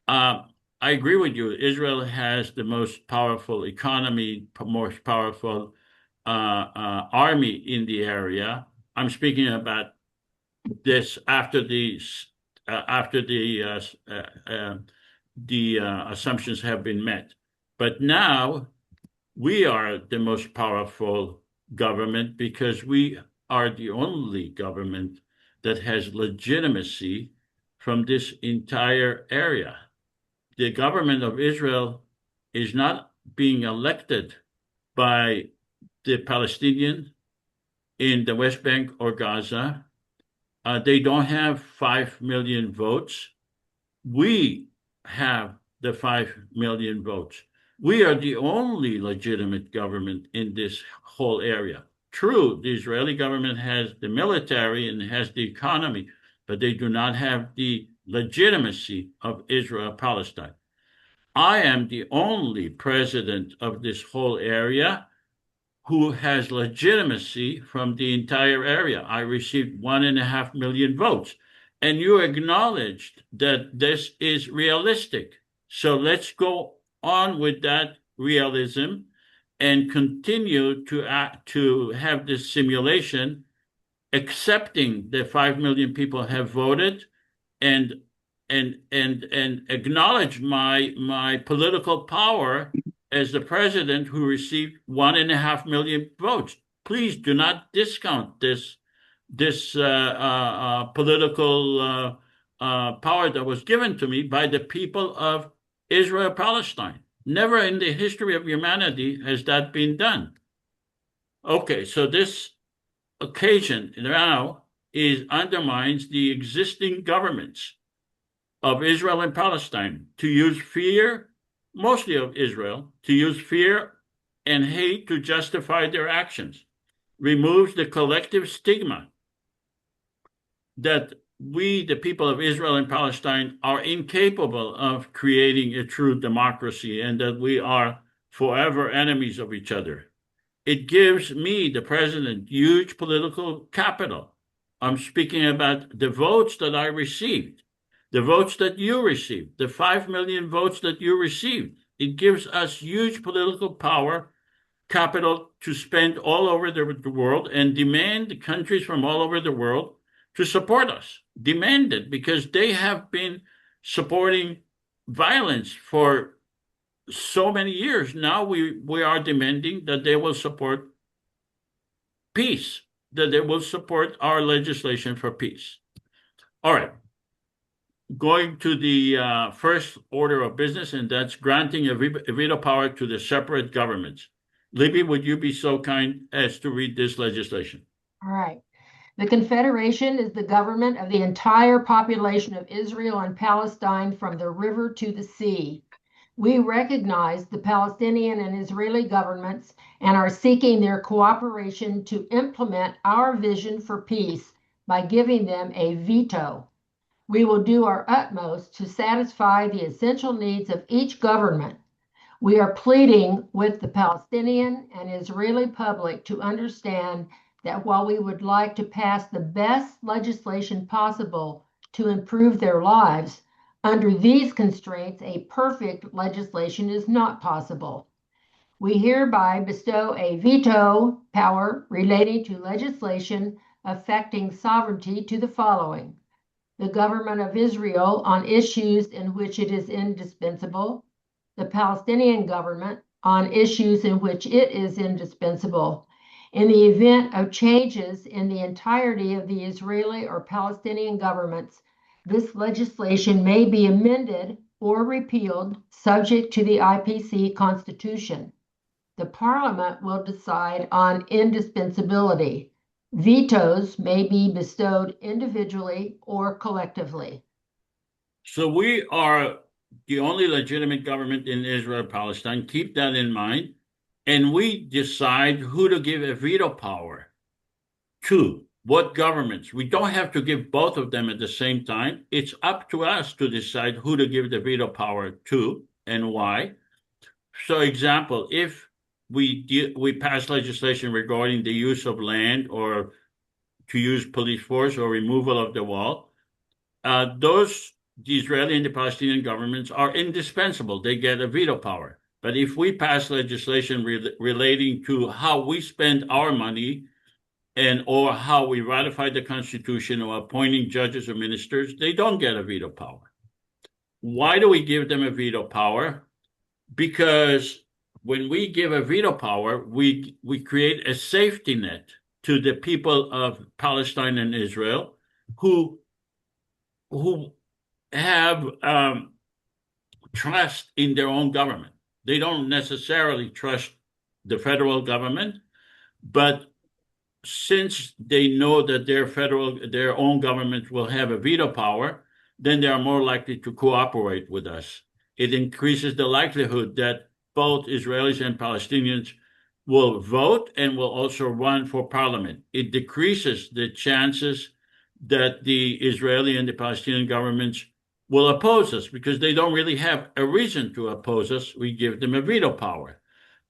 I agree with you. Israel has the most powerful economy, most powerful army in the area. I'm speaking about this after the assumptions have been met. But now we are the most powerful government because we are the only government that has legitimacy from this entire area. The government of Israel is not being elected by the Palestinians in the West Bank or Gaza. They don't have 5 million votes. We have the 5 million votes. We are the only legitimate government in this whole area. True, the Israeli government has the military and has the economy, but they do not have the legitimacy of Israel Palestine. I am the only president of this whole area who has legitimacy from the entire area. I received 1.5 million votes. And you acknowledged that this is realistic. So let's go on with that realism and continue to have this simulation, accepting that 5 million people have voted and acknowledge my political power as the president who received 1.5 million votes. Please do not discount this political power that was given to me by the people of Israel Palestine. Never in the history of humanity has that been done. Okay, so this occasion now undermines the existing governments of Israel and Palestine to use fear, mostly of Israel, to use fear and hate to justify their actions, removes the collective stigma that we, the people of Israel and Palestine, are incapable of creating a true democracy and that we are forever enemies of each other. It gives me, the president, huge political capital. I'm speaking about the votes that I received, the votes that you received, the 5 million votes that you received. It gives us huge political power, capital to spend all over the world and demand countries from all over the world to support us. Demand it because they have been supporting violence for so many years. Now we are demanding that they will support peace, that they will support our legislation for peace. All right. Going to the first order of business, and that's granting a veto power to the separate governments. Libby, would you be so kind as to read this legislation? All right. The Confederation is the government of the entire population of Israel and Palestine from the river to the sea. We recognize the Palestinian and Israeli governments and are seeking their cooperation to implement our vision for peace by giving them a veto. We will do our utmost to satisfy the essential needs of each government. We are pleading with the Palestinian and Israeli public to understand that while we would like to pass the best legislation possible to improve their lives, under these constraints, a perfect legislation is not possible. We hereby bestow a veto power relating to legislation affecting sovereignty to the following: the government of Israel on issues in which it is indispensable, the Palestinian government on issues in which it is indispensable. In the event of changes in the entirety of the Israeli or Palestinian governments, This legislation may be amended or repealed subject to the IPC Constitution. The Parliament will decide on indispensability. Vetoes may be bestowed individually or collectively. So we are the only legitimate government in Israel, Palestine. Keep that in mind. And we decide who to give a veto power to, what governments. We don't have to give both of them at the same time. It's up to us to decide who to give the veto power to and why. So, example, if we pass legislation regarding the use of land or to use police force or removal of the wall, the Israeli and the Palestinian governments are indispensable. They get a veto power. But if we pass legislation relating to how we spend our money and or how we ratify the Constitution or appointing judges or ministers, they don't get a veto power. Why do we give them a veto power? Because when we give a veto power, we create a safety net to the people of Palestine and Israel who have trust in their own government. They don't necessarily trust the federal government, but since they know that their own government will have a veto power, then they are more likely to cooperate with us. It increases the likelihood that both Israelis and Palestinians will vote and will also run for parliament. It decreases the chances that the Israeli and the Palestinian governments will oppose us because they don't really have a reason to oppose us. We give them a veto power.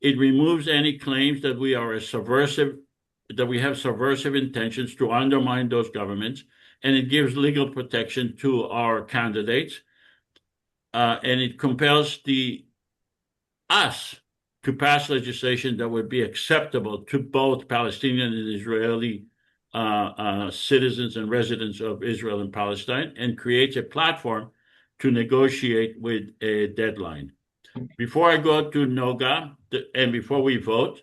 It removes any claims that we are that we have subversive intentions to undermine those governments, and it gives legal protection to our candidates, and it compels us to pass legislation that would be acceptable to both Palestinian and Israeli citizens and residents of Israel and Palestine, and creates a platform to negotiate with a deadline. Before I go to Noga, and before we vote,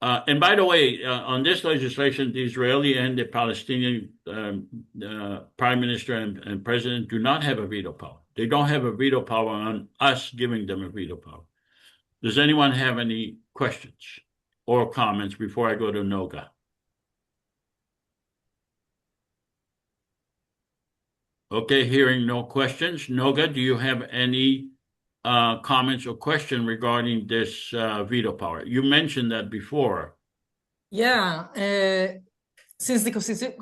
and by the way, on this legislation, the Israeli and the Palestinian prime minister and president do not have a veto power. They don't have a veto power on us giving them a veto power. Does anyone have any questions or comments before I go to Noga? Okay, hearing no questions. Noga, do you have any comments or question regarding this veto power? You mentioned that before. Yeah, since the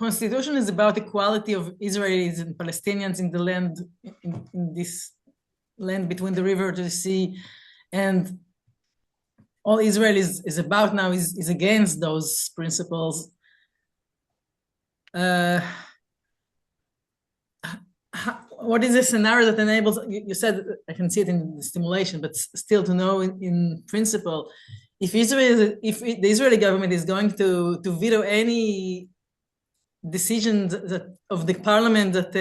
Constitution is about equality of Israelis and Palestinians in the land, in this land between the river to the sea, and all Israel is about now is against those principles. What is the scenario that enables, you said, I can see it in the stimulation, but still to know in principle, if the Israeli government is going to veto any decisions of the parliament that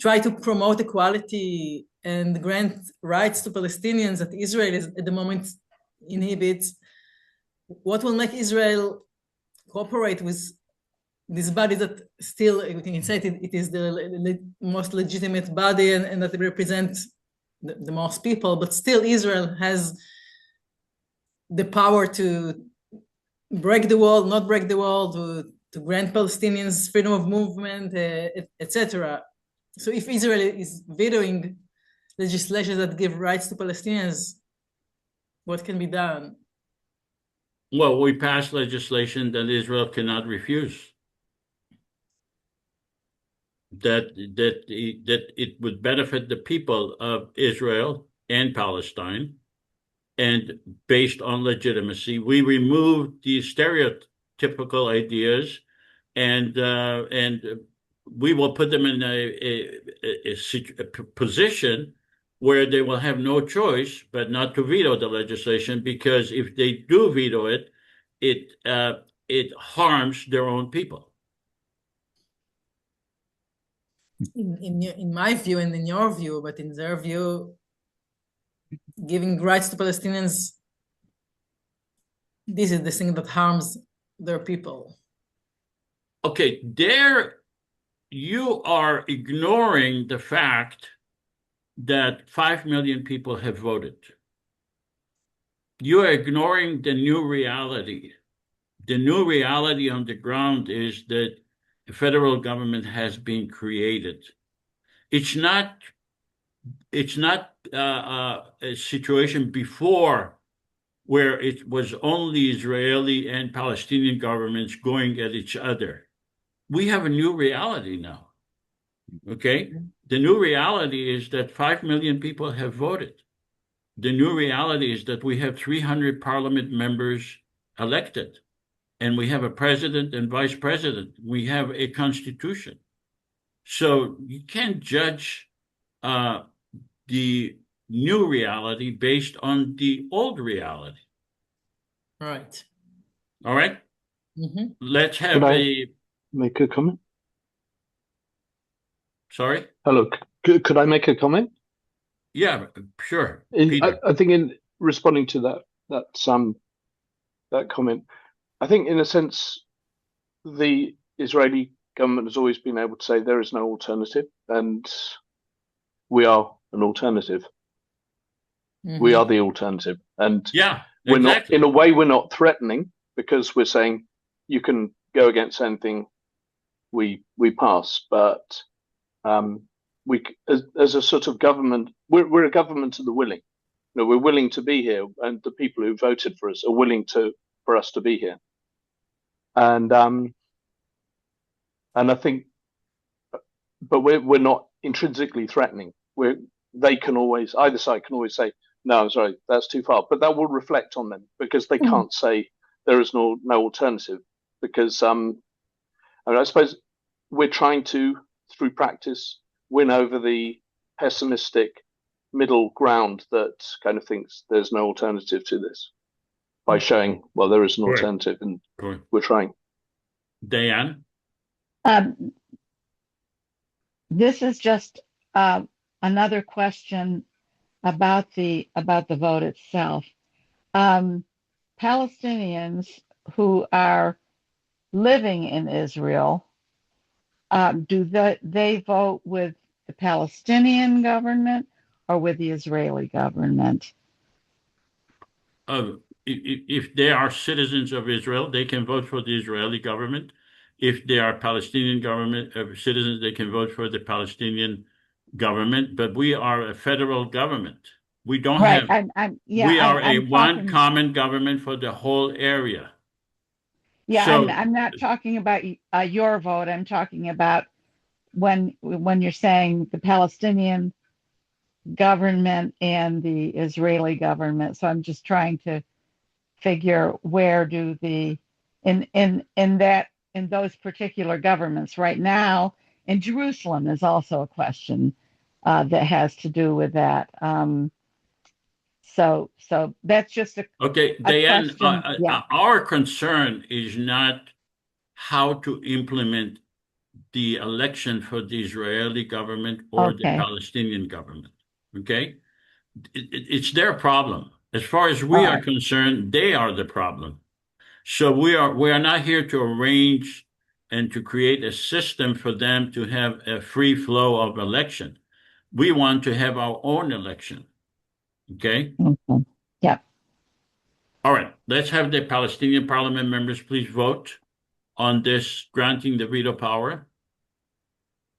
try to promote equality and grant rights to Palestinians that Israel is at the moment inhibits, what will make Israel cooperate with this body that still, we can say it is the most legitimate body and that it represents the most people, but still Israel has the power to break the wall, not break the wall, to grant Palestinians freedom of movement, etc. So if Israel is vetoing legislation that give rights to Palestinians, what can be done? Well, we passed legislation that Israel cannot refuse. That it would benefit the people of Israel and Palestine, and based on legitimacy, we removed the stereotypical ideas, and we will put them in a position where they will have no choice but not to veto the legislation, because if they do veto it, it harms their own people. In my view and in your view, but in their view, giving rights to Palestinians, this is the thing that harms their people. Okay, you are ignoring the fact that 5 million people have voted. You are ignoring the new reality. The new reality on the ground is that the federal government has been created. It's not a situation before where it was only Israeli and Palestinian governments going at each other. We have a new reality now. Okay? The new reality is that 5 million people have voted. The new reality is that we have 300 parliament members elected, and we have a president and vice president. We have a constitution. So you can't judge the new reality based on the old reality. Right. All right? Mm-hmm. Let's have make a comment? Sorry? Hello. Could I make a comment? Yeah, sure. Peter. I think in responding to that comment, I think in a sense, the Israeli government has always been able to say there is no alternative, and we are an alternative. Mm-hmm. We are the alternative, and yeah, we're exactly. not, in a way, we're not threatening because we're saying you can go against anything we pass, but we, as a sort of government, we're a government of the willing. You know, we're willing to be here, and the people who voted for us are willing for us to be here. And I think, but we're not intrinsically threatening. They can always, either side can always say, no, I'm sorry, that's too far. But that will reflect on them because they can't say there is no alternative. Because I mean, I suppose we're trying to, through practice, win over the pessimistic middle ground that kind of thinks there's no alternative to this by showing, well, there is an alternative, and we're trying. Diane? This is just another question about the vote itself. Palestinians who are living in Israel, do they vote with the Palestinian government or with the Israeli government? If they are citizens of Israel, they can vote for the Israeli government. If they are Palestinian government citizens, they can vote for the Palestinian government. But we are a federal government. We don't have. We are one common government for the whole area. Yeah, so, I'm not talking about your vote. I'm talking about when you're saying the Palestinian government and the Israeli government. So I'm just trying to figure where do the in those particular governments right now, and Jerusalem is also a question that has to do with that. So that's just a Diane, question. our concern is not how to implement the election for the Israeli government or the Palestinian government. Okay? It's their problem. As far as we are concerned, they are the problem. So we are not here to arrange and to create a system for them to have a free flow of election. We want to have our own election. Okay? Mm-hmm. Yeah. All right. Let's have the Palestinian parliament members please vote on this granting the veto power.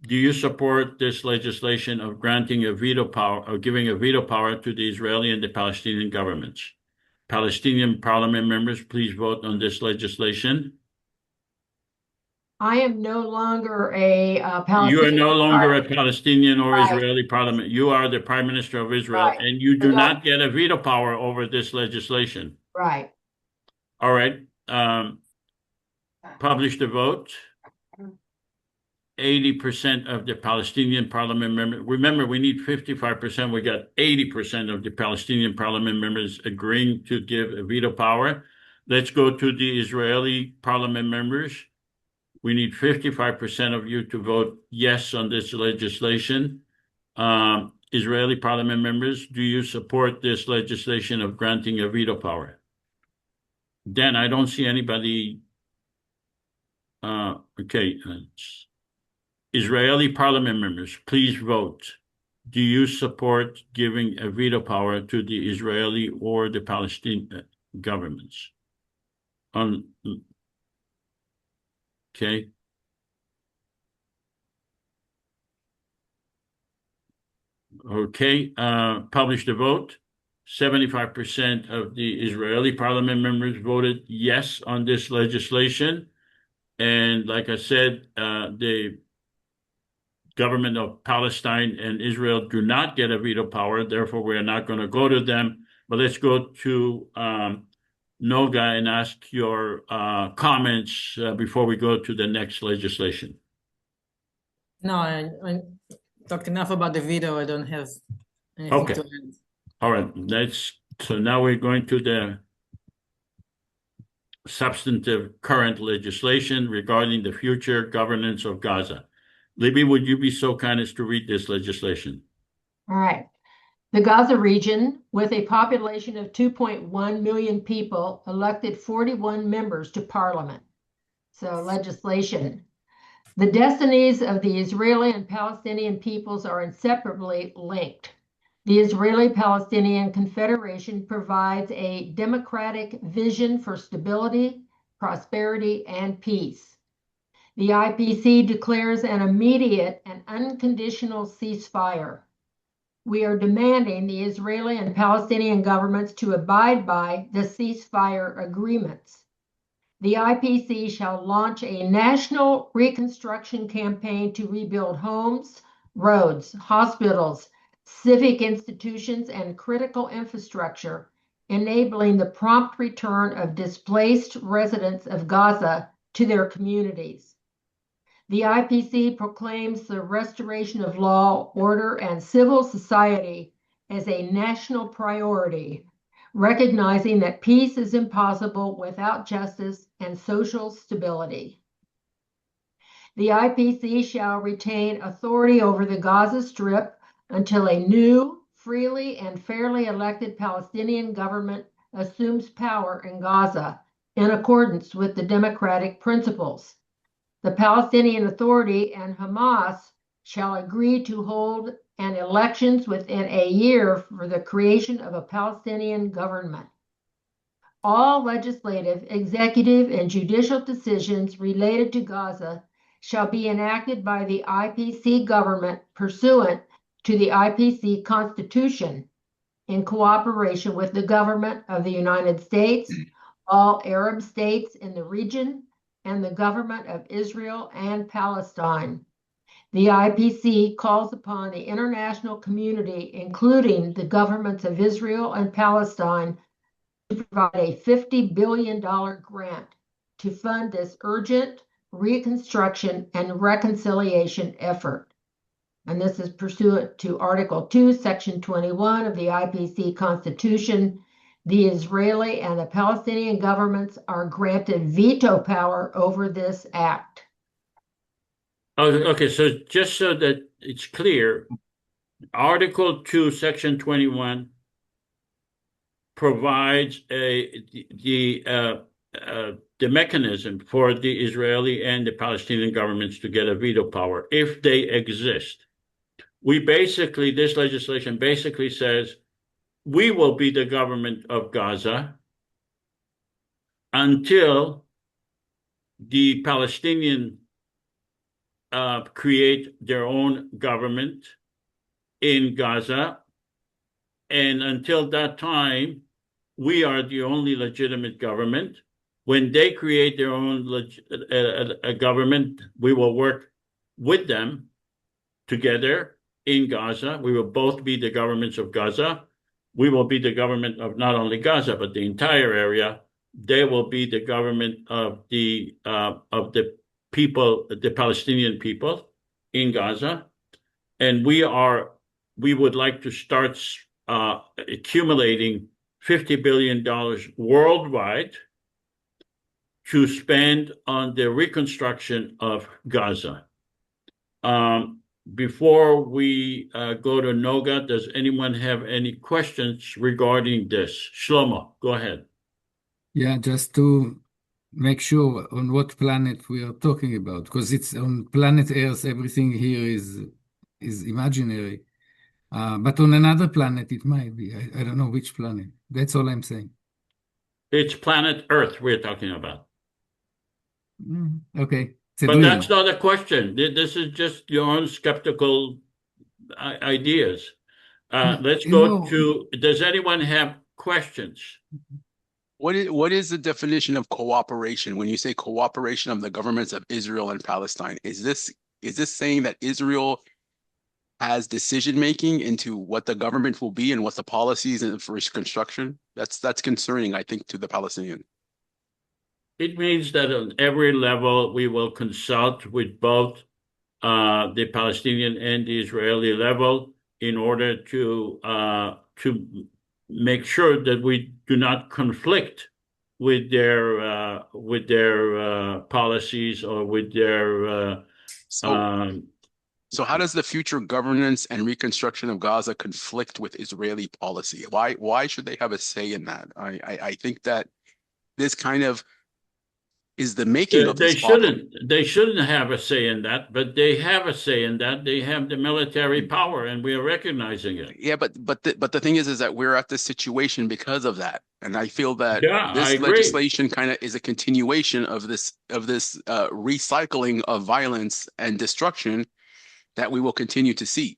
Do you support this legislation of granting a veto power or giving a veto power to the Israeli and the Palestinian governments? Palestinian parliament members, please vote on this legislation. I am no longer a Palestinian. You are no longer a Palestinian or Israeli parliament. You are the Prime Minister of Israel, and you do not get a veto power over this legislation. Right. All right. Publish the vote. 80% of the Palestinian parliament members. Remember, we need 55%. We got 80% of the Palestinian parliament members agreeing to give a veto power. Let's go to the Israeli parliament members. We need 55% of you to vote yes on this legislation. Israeli parliament members, do you support this legislation of granting a veto power? Dan, I don't see anybody. Okay. Israeli parliament members, please vote. Do you support giving a veto power to the Israeli or the Palestinian governments? Okay. Okay, publish the vote. 75% of the Israeli parliament members voted yes on this legislation. And like I said, the government of Palestine and Israel do not get a veto power. Therefore, we are not going to go to them. But let's go to Noga and ask your comments before we go to the next legislation. No, I talked enough about the veto. I don't have anything Okay. to add. All right. So now we're going to the substantive current legislation regarding the future governance of Gaza. Libby, would you be so kind as to read this legislation? All right. The Gaza region, with a population of 2.1 million people, elected 41 members to parliament. So legislation. The destinies of the Israeli and Palestinian peoples are inseparably linked. The Israeli Palestinian Confederation provides a democratic vision for stability, prosperity, and peace. The IPC declares an immediate and unconditional ceasefire. We are demanding the Israeli and Palestinian governments to abide by the ceasefire agreements. The IPC shall launch a national reconstruction campaign to rebuild homes, roads, hospitals, civic institutions, and critical infrastructure, enabling the prompt return of displaced residents of Gaza to their communities. The IPC proclaims the restoration of law, order, and civil society as a national priority, recognizing that peace is impossible without justice and social stability. The IPC shall retain authority over the Gaza Strip until a new, freely and fairly elected Palestinian government assumes power in Gaza in accordance with the democratic principles. The Palestinian Authority and Hamas shall agree to hold an elections within a year for the creation of a Palestinian government. All legislative, executive, and judicial decisions related to Gaza shall be enacted by the IPC government pursuant to the IPC Constitution in cooperation with the government of the United States, all Arab states in the region, and the government of Israel and Palestine. The IPC calls upon the international community, including the governments of Israel and Palestine, to provide a $50 billion grant to fund this urgent reconstruction and reconciliation effort. And this is pursuant to Article 2, Section 21 of the IPC Constitution. The Israeli and the Palestinian governments are granted veto power over this act. Oh, okay, so just so that it's clear, Article 2, Section 21 provides the mechanism for the Israeli and the Palestinian governments to get a veto power if they exist. This legislation basically says, we will be the government of Gaza until the Palestinian create their own government in Gaza. And until that time, we are the only legitimate government. When they create their own government, we will work with them together in Gaza. We will both be the governments of Gaza. We will be the government of not only Gaza, but the entire area. They will be the government of the people, the Palestinian people in Gaza. And we would like to start accumulating $50 billion worldwide to spend on the reconstruction of Gaza. Before we go to Noga, does anyone have any questions regarding this? Shlomo, go ahead. Yeah, just to make sure on what planet we are talking about, because it's on planet Earth, everything here is imaginary. But on another planet, it might be. I don't know which planet. That's all I'm saying. It's planet Earth we're talking about. Okay. It's a But dream. that's not a question. This is just your own skeptical ideas. Let's go to, does anyone have questions? What is the definition of cooperation when you say cooperation of the governments of Israel and Palestine? Is this saying that Israel has decision making into what the government will be and what the policies and for construction? That's concerning, I think, to the Palestinian. It means that on every level we will consult with both the Palestinian and the Israeli level in order to make sure that we do not conflict with their policies or with their So how does the future governance and reconstruction of Gaza conflict with Israeli policy? Why should they have a say in that? I think that this kind of is the making of this problem. They shouldn't have a say in that, but they have a say in that. They have the military power, and we are recognizing it. Yeah, but the thing is that we're at this situation because of that, and I feel that I this agree. legislation kind of is a continuation of this recycling of violence and destruction that we will continue to see.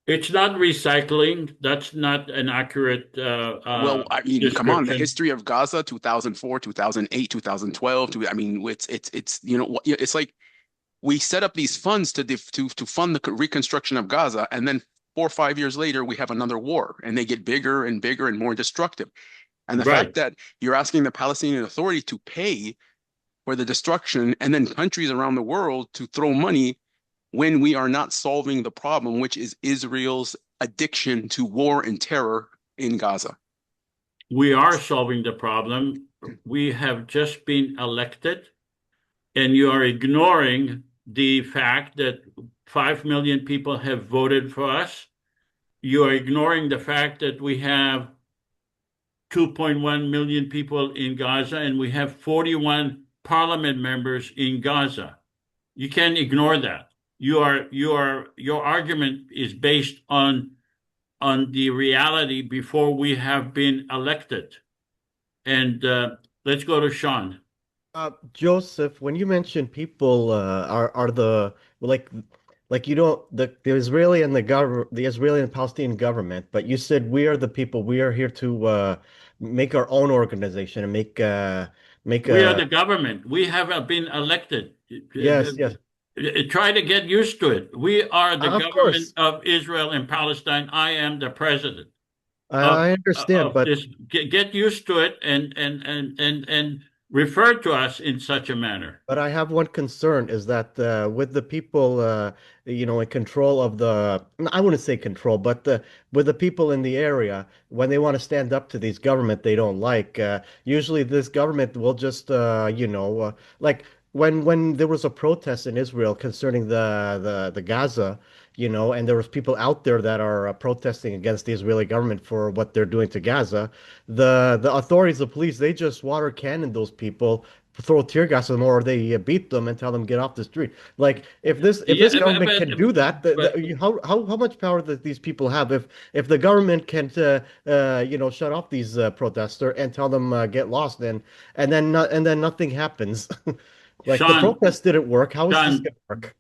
It's not recycling. That's not an accurate well, I mean, come on, the description. history of Gaza, 2004, 2008, 2012. I mean, it's you know, it's like we set up these funds to fund the reconstruction of Gaza, and then 4 or 5 years later, we have another war, and they get bigger and bigger and more destructive. And the fact that you're asking the Palestinian Authority to pay for the destruction, and then countries around the world to throw money when we are not solving the problem, which is Israel's addiction to war and terror in Gaza. We are solving the problem. We have just been elected, and you are ignoring the fact that 5 million people have voted for us. You are ignoring the fact that we have 2.1 million people in Gaza, and we have 41 parliament members in Gaza. You can't ignore that. Your argument is based on the reality before we have been elected. And let's go to Sean. Joseph, when you mention people are the like you don't the Israeli and the Israeli and Palestinian government, but you said we are the people. We are here to make our own organization and make we are the government. We have been elected. Yes. Try to get used to it. We are the Of government course. of Israel and Palestine. I am the president. I understand, but get used to it and refer to us in such a manner. But I have one concern is that with the people, in control of I wouldn't say control, but with the people in the area, when they want to stand up to these government they don't like, usually this government will just, like when there was a protest in Israel concerning the Gaza, and there was people out there that are protesting against the Israeli government for what they're doing to Gaza, the authorities, the police, they just water cannon those people, throw tear gas at them, or they beat them and tell them get off the street. Like if this government can do that, how much power do these people have? If the government can shut off these protesters and tell them get lost, and then nothing happens. Like Sean, the protest didn't work. How is this going to work?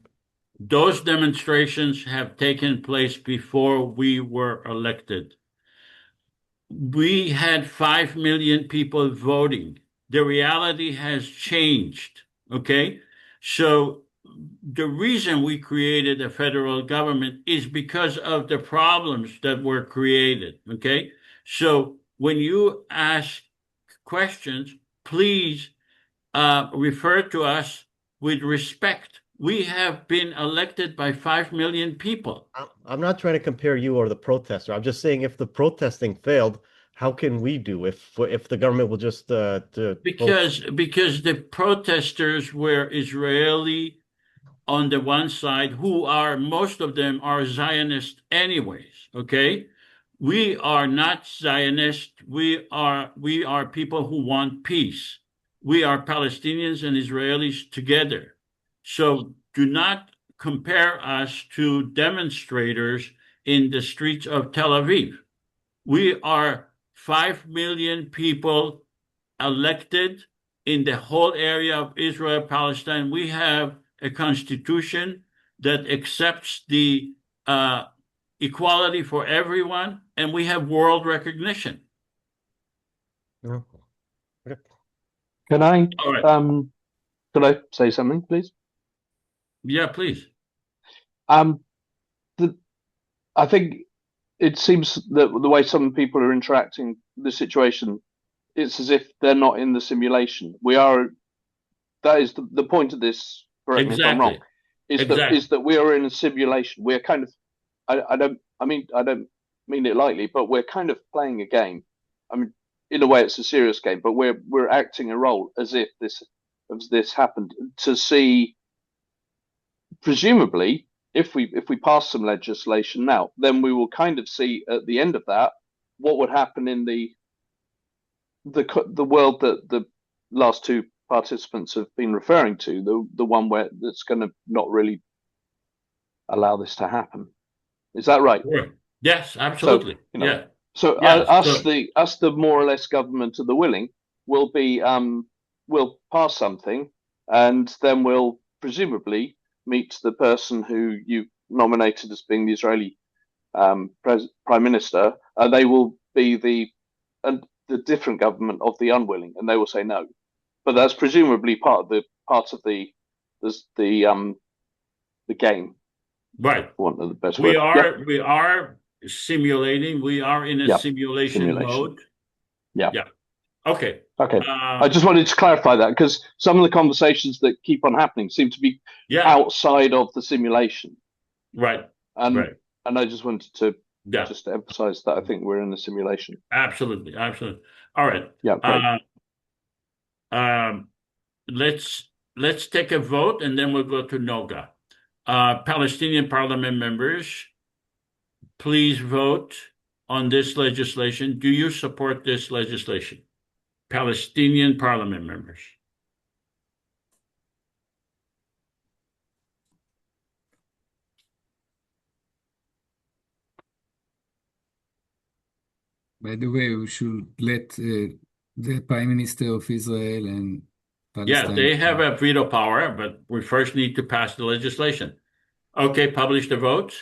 Those demonstrations have taken place before we were elected. We had 5 million people voting. The reality has changed, okay? So the reason we created a federal government is because of the problems that were created, okay? So when you ask questions, please refer to us with respect. We have been elected by 5 million people. I'm not trying to compare you or the protester. I'm just saying if the protesting failed, how can we do if the government will just because the protesters were Israeli on the one side, who are most of them are Zionists anyways, okay? We are not Zionists. We are people who want peace. We are Palestinians and Israelis together. So do not compare us to demonstrators in the streets of Tel Aviv. We are 5 million people elected in the whole area of Israel, Palestine. We have a constitution that accepts the equality for everyone, and we have world recognition. No. Can I All right. could I say something, please? Yeah, please. I think it seems that the way some people are interacting the situation, it's as if they're not in the simulation. We are. That is the point of this. Correct me if I'm wrong. Exactly. Is that we are in a simulation. We're kind of. I don't mean it lightly, but we're kind of playing a game. I mean, in a way, it's a serious game, but we're acting a role as if this happened to see. Presumably, if we pass some legislation now, then we will kind of see at the end of that what would happen in the world that the last two participants have been referring to, the one where that's going to not really allow this to happen. Is that right? Sure. Yes, absolutely. So, yeah. So Yes, us the more or less government of the willing will be will pass something, and then we'll presumably meet the person who you nominated as being the Israeli prime minister. They will be the different government of the unwilling, and they will say no. But that's presumably part of the game. Right. For want of the best We word. we are simulating. We are in a simulation mode. Yeah. Yeah. Okay. Okay. I just wanted to clarify that because some of the conversations that keep on happening seem to be outside of the simulation. Right. And I just wanted to just to emphasize that I think we're in a simulation. Absolutely. Absolutely. All right. Yeah. Great. Let's take a vote and then we'll go to Noga. Palestinian parliament members, please vote on this legislation. Do you support this legislation? Palestinian parliament members. By the way, we should let the Prime Minister of Israel and Palestine. Yeah, they have a veto power, but we first need to pass the legislation. Okay, publish the votes.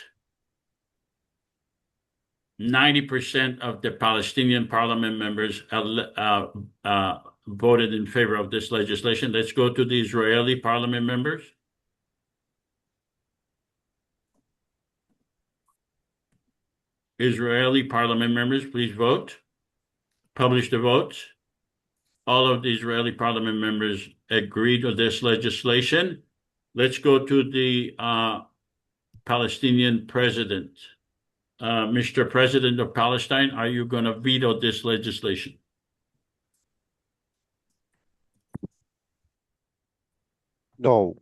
90% of the Palestinian parliament members voted in favor of this legislation. Let's go to the Israeli parliament members. Israeli parliament members, please vote. Publish the votes. All of the Israeli parliament members agreed with this legislation. Let's go to the Palestinian president. Mr. President of Palestine, are you going to veto this legislation? No.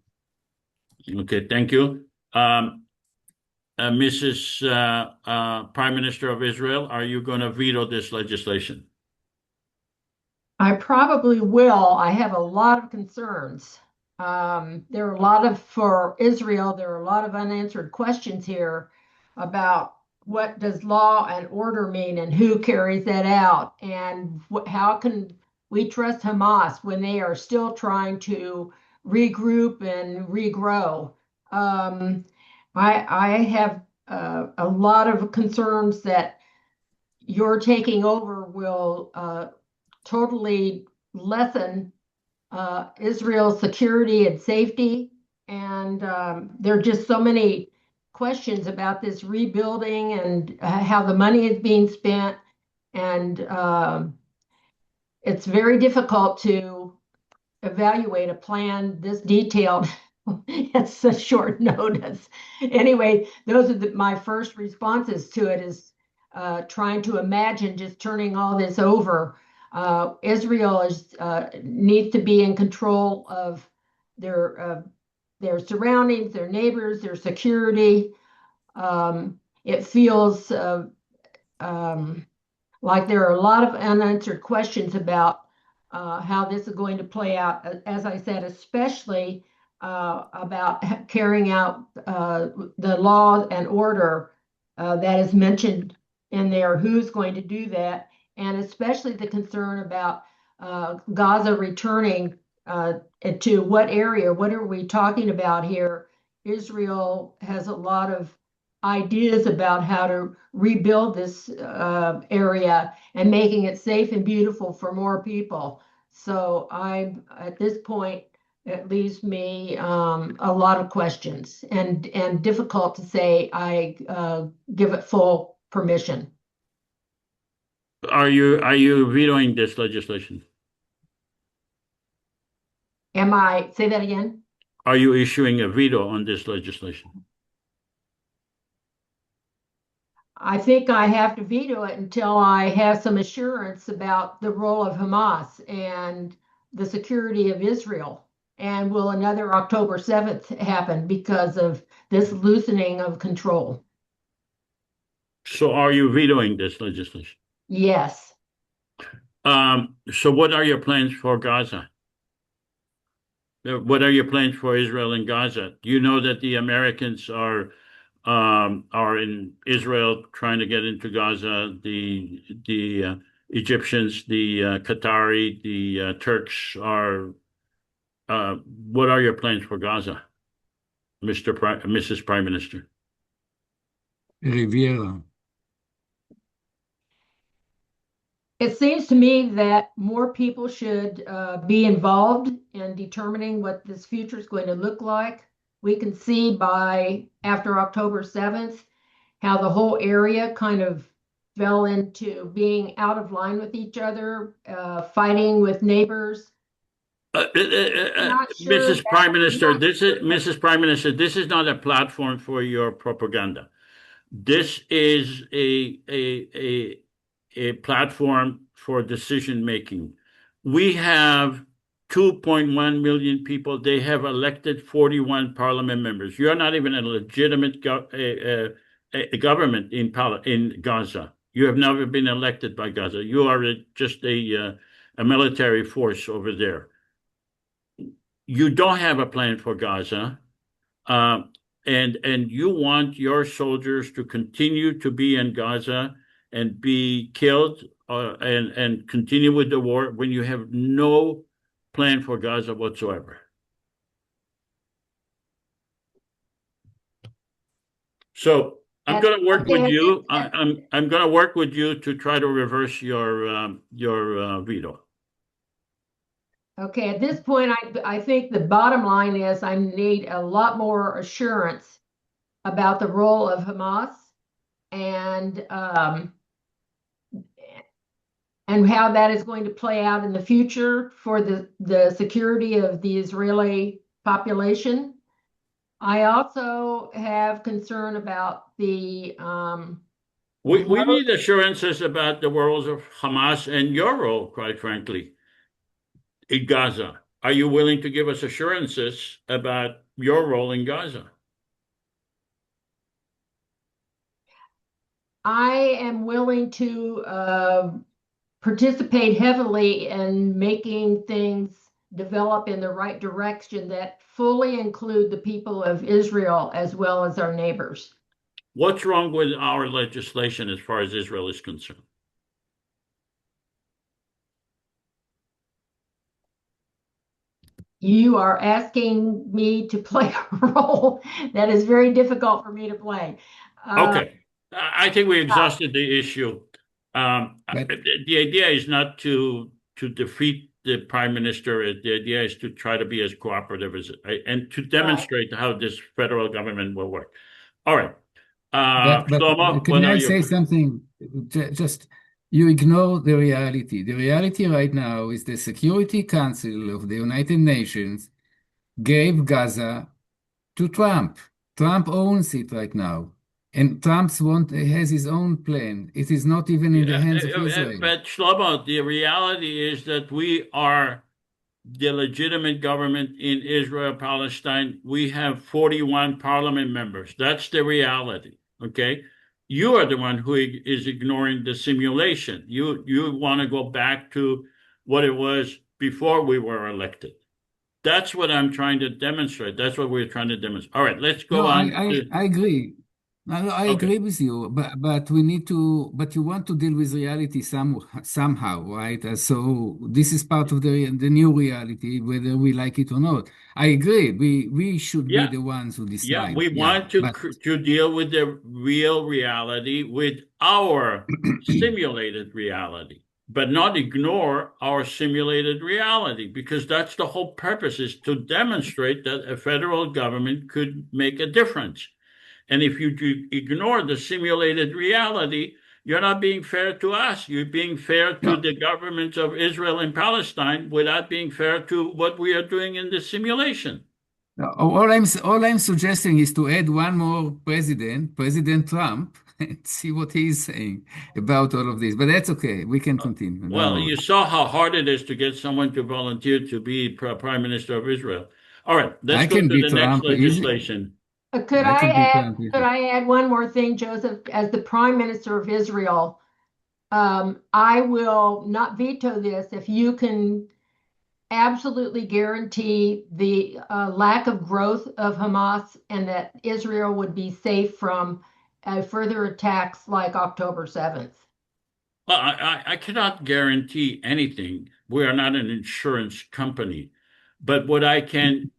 Okay, thank you. Mrs. Prime Minister of Israel, are you going to veto this legislation? I probably will. I have a lot of concerns. There are a lot of, for Israel, there are a lot of unanswered questions here about what does law and order mean and who carries that out, and how can we trust Hamas when they are still trying to regroup and regrow. I have a lot of concerns that your taking over will totally lessen Israel's security and safety. And there are just so many questions about this rebuilding and how the money is being spent. And it's very difficult to evaluate a plan this detailed at such short notice. Anyway, those are my first responses to it, is trying to imagine just turning all this over. Israel needs to be in control of their surroundings, their neighbors, their security. It feels like there are a lot of unanswered questions about how this is going to play out, as I said, especially about carrying out the law and order that is mentioned in there, who's going to do that, and especially the concern about Gaza returning to what area, what are we talking about here? Israel has a lot of ideas about how to rebuild this area and making it safe and beautiful for more people. So at this point, it leaves me a lot of questions and difficult to say I give it full permission. Are you vetoing this legislation? Say that again? Are you issuing a veto on this legislation? I think I have to veto it until I have some assurance about the role of Hamas and the security of Israel. And will another October 7th happen because of this loosening of control? So are you vetoing this legislation? Yes. So what are your plans for Gaza? What are your plans for Israel and Gaza? You know that the Americans are in Israel trying to get into Gaza. The Egyptians, the Qatari, the Turks are. What are your plans for Gaza, Mrs. Prime Minister? Riviera. It seems to me that more people should be involved in determining what this future is going to look like. We can see by after October 7th how the whole area kind of fell into being out of line with each other, fighting with neighbors. Mrs. Prime Minister, Mrs. Prime Minister, this is not a platform for your propaganda. This is a platform for decision making. We have 2.1 million people. They have elected 41 parliament members. You're not even a legitimate government in Gaza. You have never been elected by Gaza. You are just a military force over there. You don't have a plan for Gaza. And you want your soldiers to continue to be in Gaza and be killed and continue with the war when you have no plan for Gaza whatsoever. So I'm going to work with you. I'm going to work with you to try to reverse your veto. Okay, at this point, I think the bottom line is I need a lot more assurance about the role of Hamas and how that is going to play out in the future for the security of the Israeli population. I also have concern about the we need assurances about the roles of Hamas and your role, quite frankly, in Gaza. Are you willing to give us assurances about your role in Gaza? I am willing to participate heavily in making things develop in the right direction that fully include the people of Israel as well as our neighbors. What's wrong with our legislation as far as Israel is concerned? You are asking me to play a role that is very difficult for me to play. Okay. I think we exhausted the issue. The idea is not to defeat the prime minister. The idea is to try to be as cooperative as and to demonstrate how this federal government will work. All right. Shlomo, can I say something? Just you ignore the reality. The reality right now is the Security Council of the United Nations gave Gaza to Trump. Trump owns it right now. And Trump has his own plan. It is not even in the hands of Israel. But Shlomo, the reality is that we are the legitimate government in Israel, Palestine. We have 41 parliament members. That's the reality. Okay. You are the one who is ignoring the simulation. You want to go back to what it was before we were elected. That's what I'm trying to demonstrate. That's what we're trying to demonstrate. All right, let's go No, on. I agree. No, I Okay. agree with you, but we need to. But you want to deal with reality somehow, right? So this is part of the new reality, whether we like it or not. I agree. We should be Yeah. the ones who Yeah, decide. we want But to deal with the real reality with our simulated reality, but not ignore our simulated reality, because that's the whole purpose, is to demonstrate that a federal government could make a difference. And if you do ignore the simulated reality, you're not being fair to us. You're being fair to no, the governments of Israel and Palestine without being fair to what we are doing in the simulation. no, all I'm suggesting is to add one more president, President Trump, and see what he's saying about all of this. But that's okay. We can continue. Don't Well, worry. you saw how hard it is to get someone to volunteer to be Prime Minister of Israel. All right, let's I go can to be the next Trump easy. legislation. Could I I can be add, Trump easy. could I add one more thing, Joseph? As the Prime Minister of Israel, I will not veto this if you can absolutely guarantee the lack of growth of Hamas and that Israel would be safe from further attacks like October 7th. Well, I cannot guarantee anything. We are not an insurance company. But what I can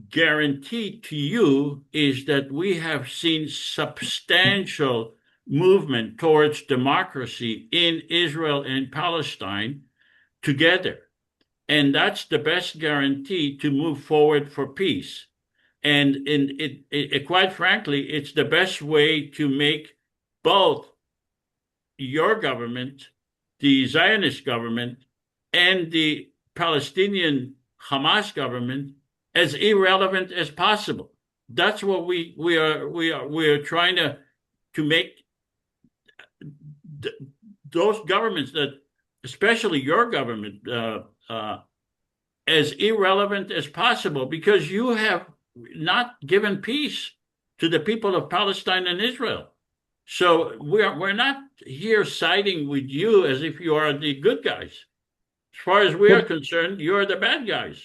guarantee to you is that we have seen substantial movement towards democracy in Israel and Palestine together. And that's the best guarantee to move forward for peace. And quite frankly, it's the best way to make both your government, the Zionist government, and the Palestinian Hamas government as irrelevant as possible. That's what we are trying to make those governments, that especially your government, as irrelevant as possible, because you have not given peace to the people of Palestine and Israel. So we're not here siding with you as if you are the good guys. As far as we are concerned, you're the bad guys.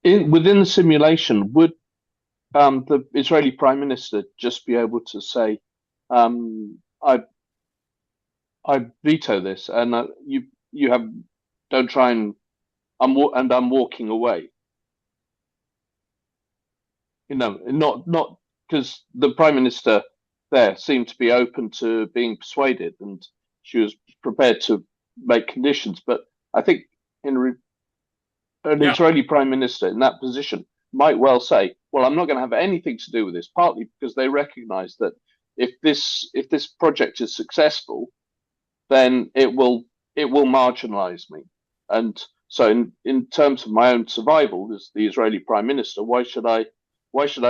Within the simulation, would the Israeli Prime Minister just be able to say, "I veto this," and you have don't try and I'm walking away. Not because the Prime Minister there seemed to be open to being persuaded, and she was prepared to make conditions. But I think an Israeli Prime Minister in that position might well say, "Well, I'm not going to have anything to do with this," partly because they recognise that if this project is successful, then it will marginalise me. And so in terms of my own survival as the Israeli Prime Minister, why should I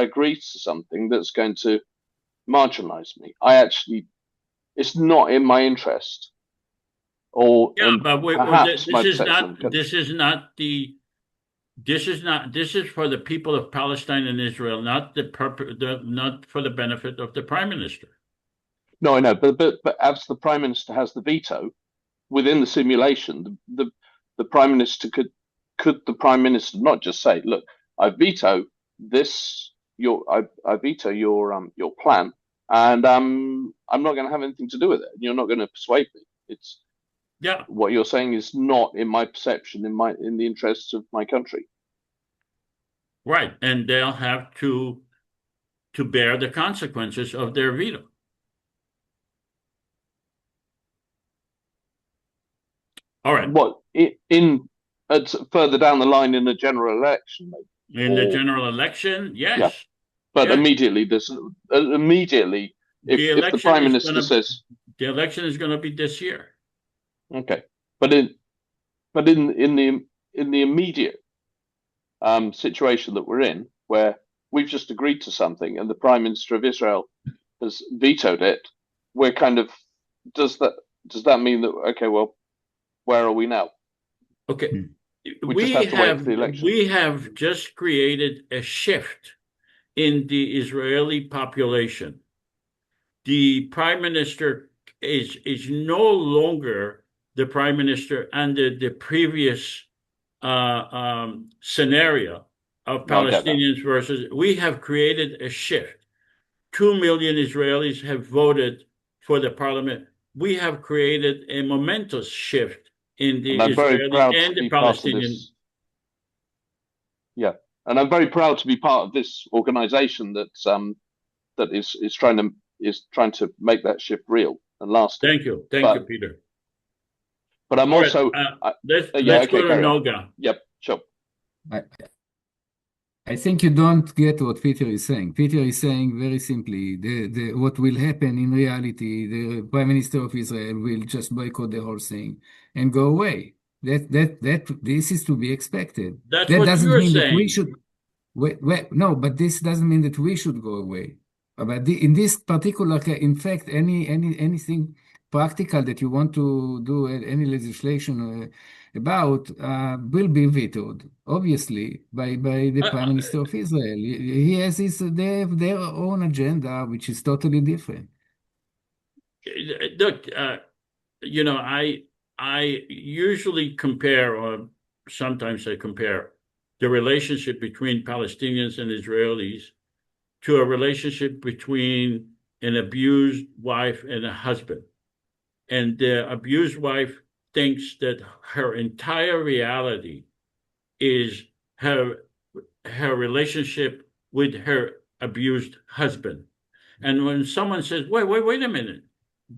agree to something that's going to marginalise me? It's not in my interest. Or but perhaps my this is for the people of Palestine and Israel, not not for the benefit of the Prime Minister. No, I know, but as the Prime Minister has the veto within the simulation, the Prime Minister could the Prime Minister not just say, "Look, I veto this, I veto your plan, and I'm not going to have anything to do with it. You're not going to persuade me. It's what you're saying is not in my perception, in the interests of my country." Right, and they'll have to bear the consequences of their veto. All right. What further down the line in the general election? Maybe? In the general election, yes. Yeah. But yes. immediately, if the Prime Minister says the election is going to be this year. Okay, but in the immediate situation that we're in, where we've just agreed to something and the Prime Minister of Israel has vetoed it, we're kind of does that mean that okay, well, where are we now? Okay, we just have to wait for the election. We have just created a shift in the Israeli population. The Prime Minister is no longer the prime minister under the previous scenario of Palestinians versus. We have created a shift. 2 million Israelis have voted for the parliament. We have created a momentous shift in the Israeli and the Palestinian. Yeah, and I'm very proud to be part of this organization that is trying to make that shift real and lasting. Thank you, Peter. But I'm also let's go to Noga. Yep, sure. I think you don't get what Peter is saying. Peter is saying very simply, what will happen in reality, the Prime Minister of Israel will just boycott the whole thing and go away. This is to be expected. That's that what doesn't you're mean saying. That we should. No, but this doesn't mean that we should go away. But in this particular case, in fact, anything practical that you want to do, any legislation about, will be vetoed, obviously, by the Prime Minister of Israel. He has they have their own agenda, which is totally different. Look, I usually compare, or sometimes I compare, the relationship between Palestinians and Israelis to a relationship between an abused wife and a husband. And the abused wife thinks that her entire reality is her relationship with her abused husband. And when someone says, wait a minute,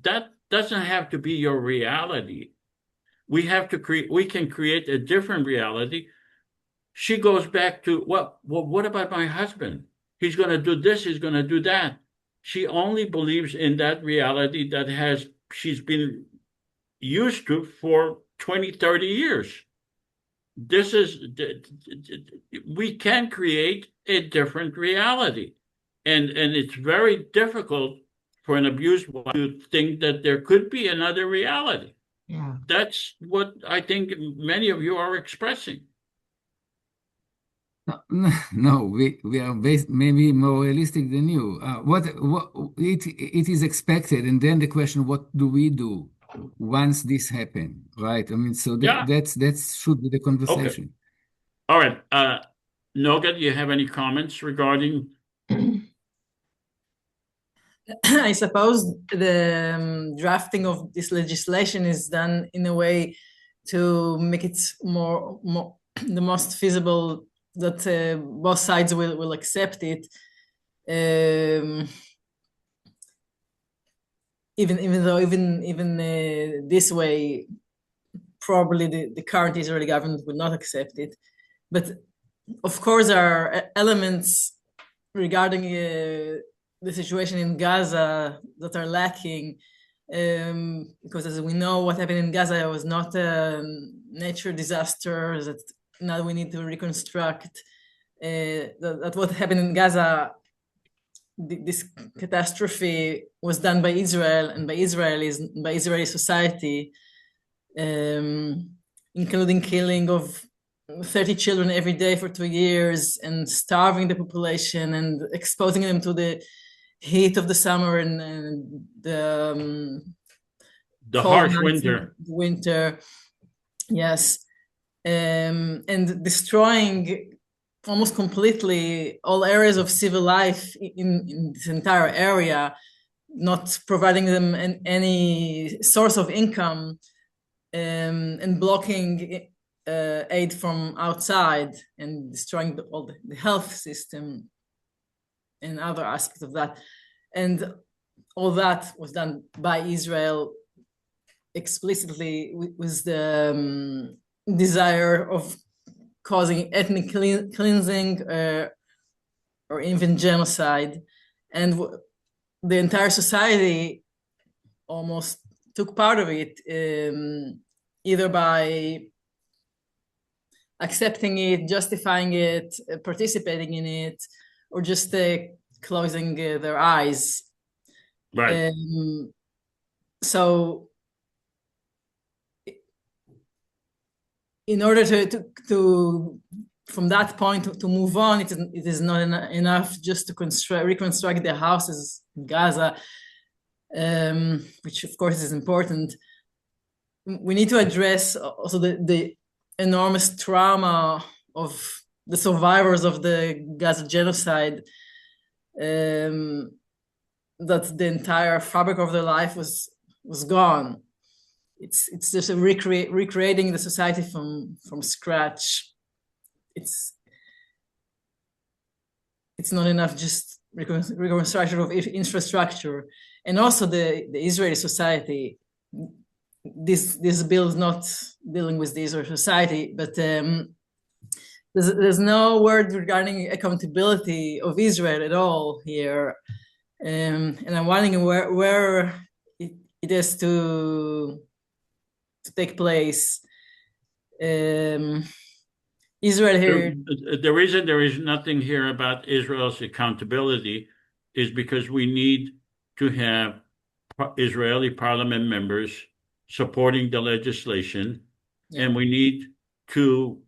that doesn't have to be your reality. We can create a different reality. She goes back to, well, what about my husband? He's going to do this, he's going to do that. She only believes in that reality that she's been used to for 20, 30 years. We can create a different reality. And it's very difficult for an abused wife to think that there could be another reality. Yeah. That's what I think many of you are expressing. No, we are maybe more realistic than you. What it is expected, and then the question: what do we do once this happens? Right? I mean, so that should be the conversation. Okay. All right, Noga, do you have any comments regarding? I suppose the drafting of this legislation is done in a way to make it more the most feasible that both sides will accept it. Even this way, probably the current Israeli government will not accept it. But of course, there are elements regarding the situation in Gaza that are lacking, because as we know, what happened in Gaza was not a natural disaster that now we need to reconstruct. That what happened in Gaza, this catastrophe was done by Israel and by Israelis, by Israeli society, including killing of 30 children every day for 2 years and starving the population and exposing them to the heat of the summer and the harsh winter. Yes. And destroying almost completely all areas of civil life in this entire area, not providing them any source of income, and blocking aid from outside and destroying all the health system and other aspects of that. And all that was done by Israel explicitly with the desire of causing ethnic cleansing or even genocide. And the entire society almost took part of it, either by accepting it, justifying it, participating in it, or just closing their eyes. Right. So in order to from that point to move on, it is not enough just to reconstruct the houses in Gaza. which of course is important. We need to address also the enormous trauma of the survivors of the Gaza genocide, that the entire fabric of their life was gone. It's just recreating the society from scratch. It's not enough just reconstruction of infrastructure, and also the Israeli society. This bill is not dealing with the Israeli society, but there's no word regarding accountability of Israel at all here, and I'm wondering where it is to take place. Israel here. The reason there is nothing here about Israel's accountability is because we need to have Israeli parliament members supporting the legislation, and we need to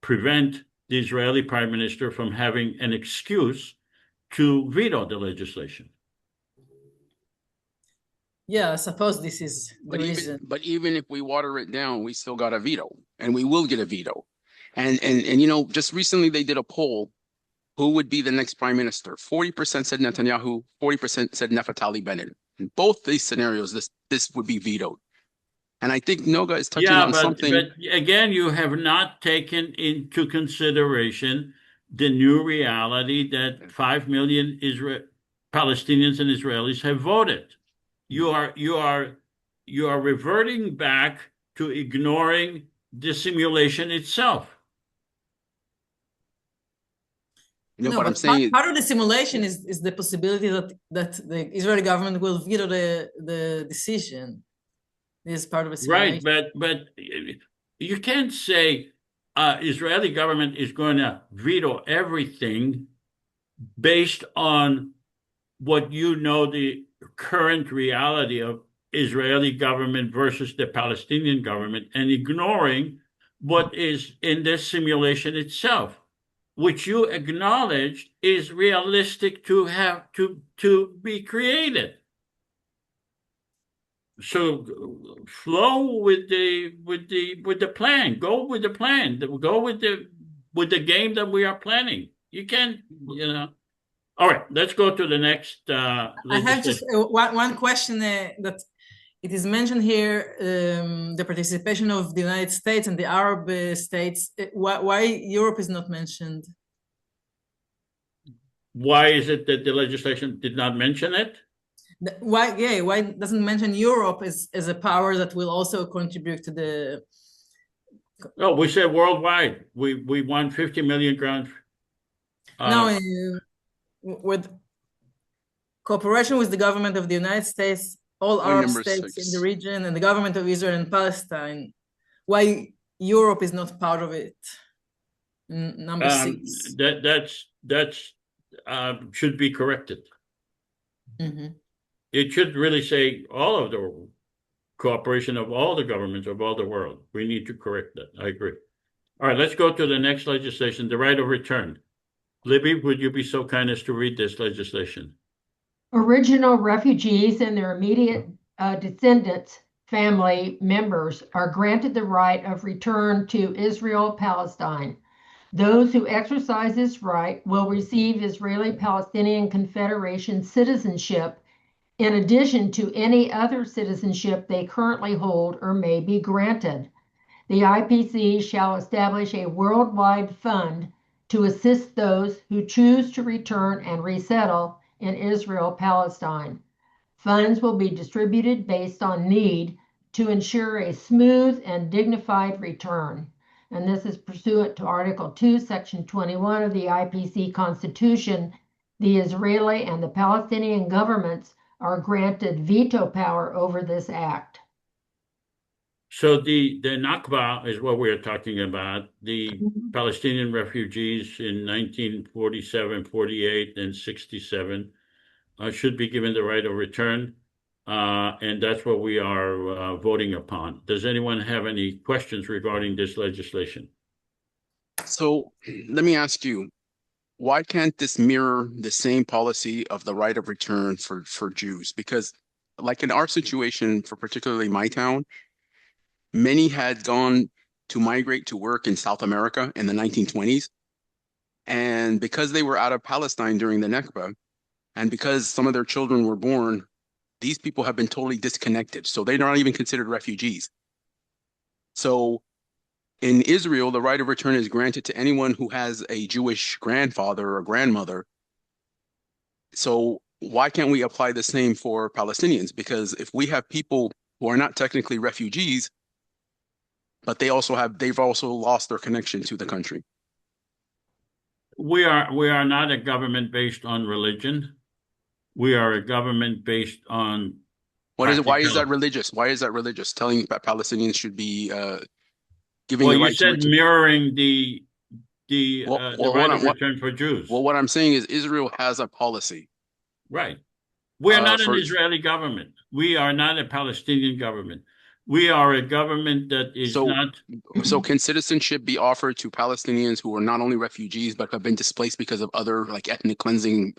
prevent the Israeli prime minister from having an excuse to veto the legislation. Yeah, I suppose this is the reason. But even if we water it down, we still got a veto, and we will get a veto. And you know, just recently they did a poll. Who would be the next prime minister? 40% said Netanyahu, 40% said Naftali Bennett. In both these scenarios, this would be vetoed. And I think Noga is touching on something. But again, you have not taken into consideration the new reality that 5 million Palestinians and Israelis have voted. You are reverting back to ignoring the simulation itself. You know, but I'm saying part of the simulation is the possibility that the Israeli government will veto the decision. This is part of a simulation. Right, but you can't say Israeli government is going to veto everything based on what you know the current reality of Israeli government versus the Palestinian government, and ignoring what is in this simulation itself, which you acknowledged is realistic to have to be created. So flow with the plan. Go with the plan. Go with the game that we are planning. You can't, you know. All right, let's go to the next. I have just one question that it is mentioned here, the participation of the United States and the Arab states. Why Europe is not mentioned? Why is it that the legislation did not mention it? Why doesn't mention Europe as a power that will also contribute to the? No, we said worldwide. We won 50 million grants. No, with cooperation with the government of the United States, all Arab states in the region, and the government of Israel and Palestine. Why Europe is not part of it? Number 6. That's should be corrected. Mm-hmm. It should really say all of the cooperation of all the governments of all the world. We need to correct that. I agree. All right, let's go to the next legislation, the right of return. Libby, would you be so kind as to read this legislation? Original refugees and their immediate descendants, family members are granted the right of return to Israel, Palestine. Those who exercise this right will receive Israeli Palestinian Confederation citizenship in addition to any other citizenship they currently hold or may be granted. The IPC shall establish a worldwide fund to assist those who choose to return and resettle in Israel, Palestine. Funds will be distributed based on need to ensure a smooth and dignified return. And this is pursuant to Article 2, Section 21 of the IPC Constitution. The Israeli and the Palestinian governments are granted veto power over this act. So the Nakba is what we're talking about. The Palestinian refugees in 1947, 48, and 67 should be given the right of return. And that's what we are voting upon. Does anyone have any questions regarding this legislation? So let me ask you, why can't this mirror the same policy of the right of return for Jews? Because like in our situation, for particularly my town, many had gone to migrate to work in South America in the 1920s. And because they were out of Palestine during the Nakba, and because some of their children were born, these people have been totally disconnected. So they're not even considered refugees. So in Israel, the right of return is granted to anyone who has a Jewish grandfather or grandmother. So why can't we apply the same for Palestinians? Because if we have people who are not technically refugees, but they've also lost their connection to the country. We are not a government based on religion. We are a government based on Why is that religious? Why is that religious? Telling that Palestinians should be giving the right to return. Well, you said mirroring the right of return for Jews. Well, what I'm saying is Israel has a policy. Right. We are not an Israeli government. We are not a Palestinian government. We are a government that is not. So can citizenship be offered to Palestinians who are not only refugees but have been displaced because of other like ethnic cleansing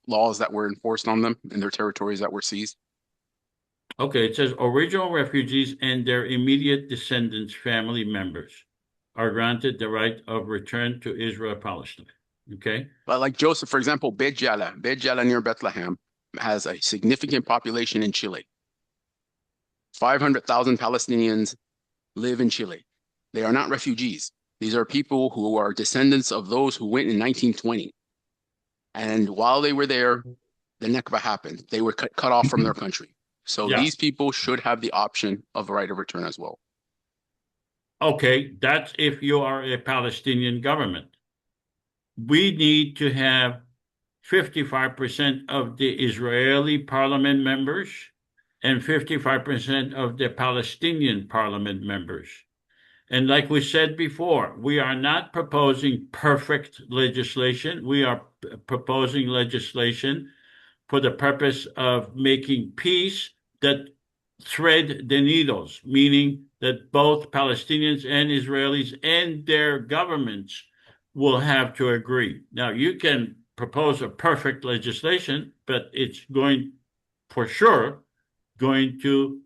laws that were enforced on them in their territories that were seized? Okay, it says original refugees and their immediate descendants, family members, are granted the right of return to Israel, Palestine. Okay. But like Joseph, for example, Beit Jala near Bethlehem has a significant population in Chile. 500,000 Palestinians live in Chile. They are not refugees. These are people who are descendants of those who went in 1920. And while they were there, the Nakba happened. They were cut off from their country. So these people should have the option of a right of return as well. Okay, that's if you are a Palestinian government. We need to have 55% of the Israeli parliament members and 55% of the Palestinian parliament members. And like we said before, we are not proposing perfect legislation. We are proposing legislation for the purpose of making peace that thread the needles, meaning that both Palestinians and Israelis and their governments will have to agree. Now, you can propose a perfect legislation, but it's going, for sure, going to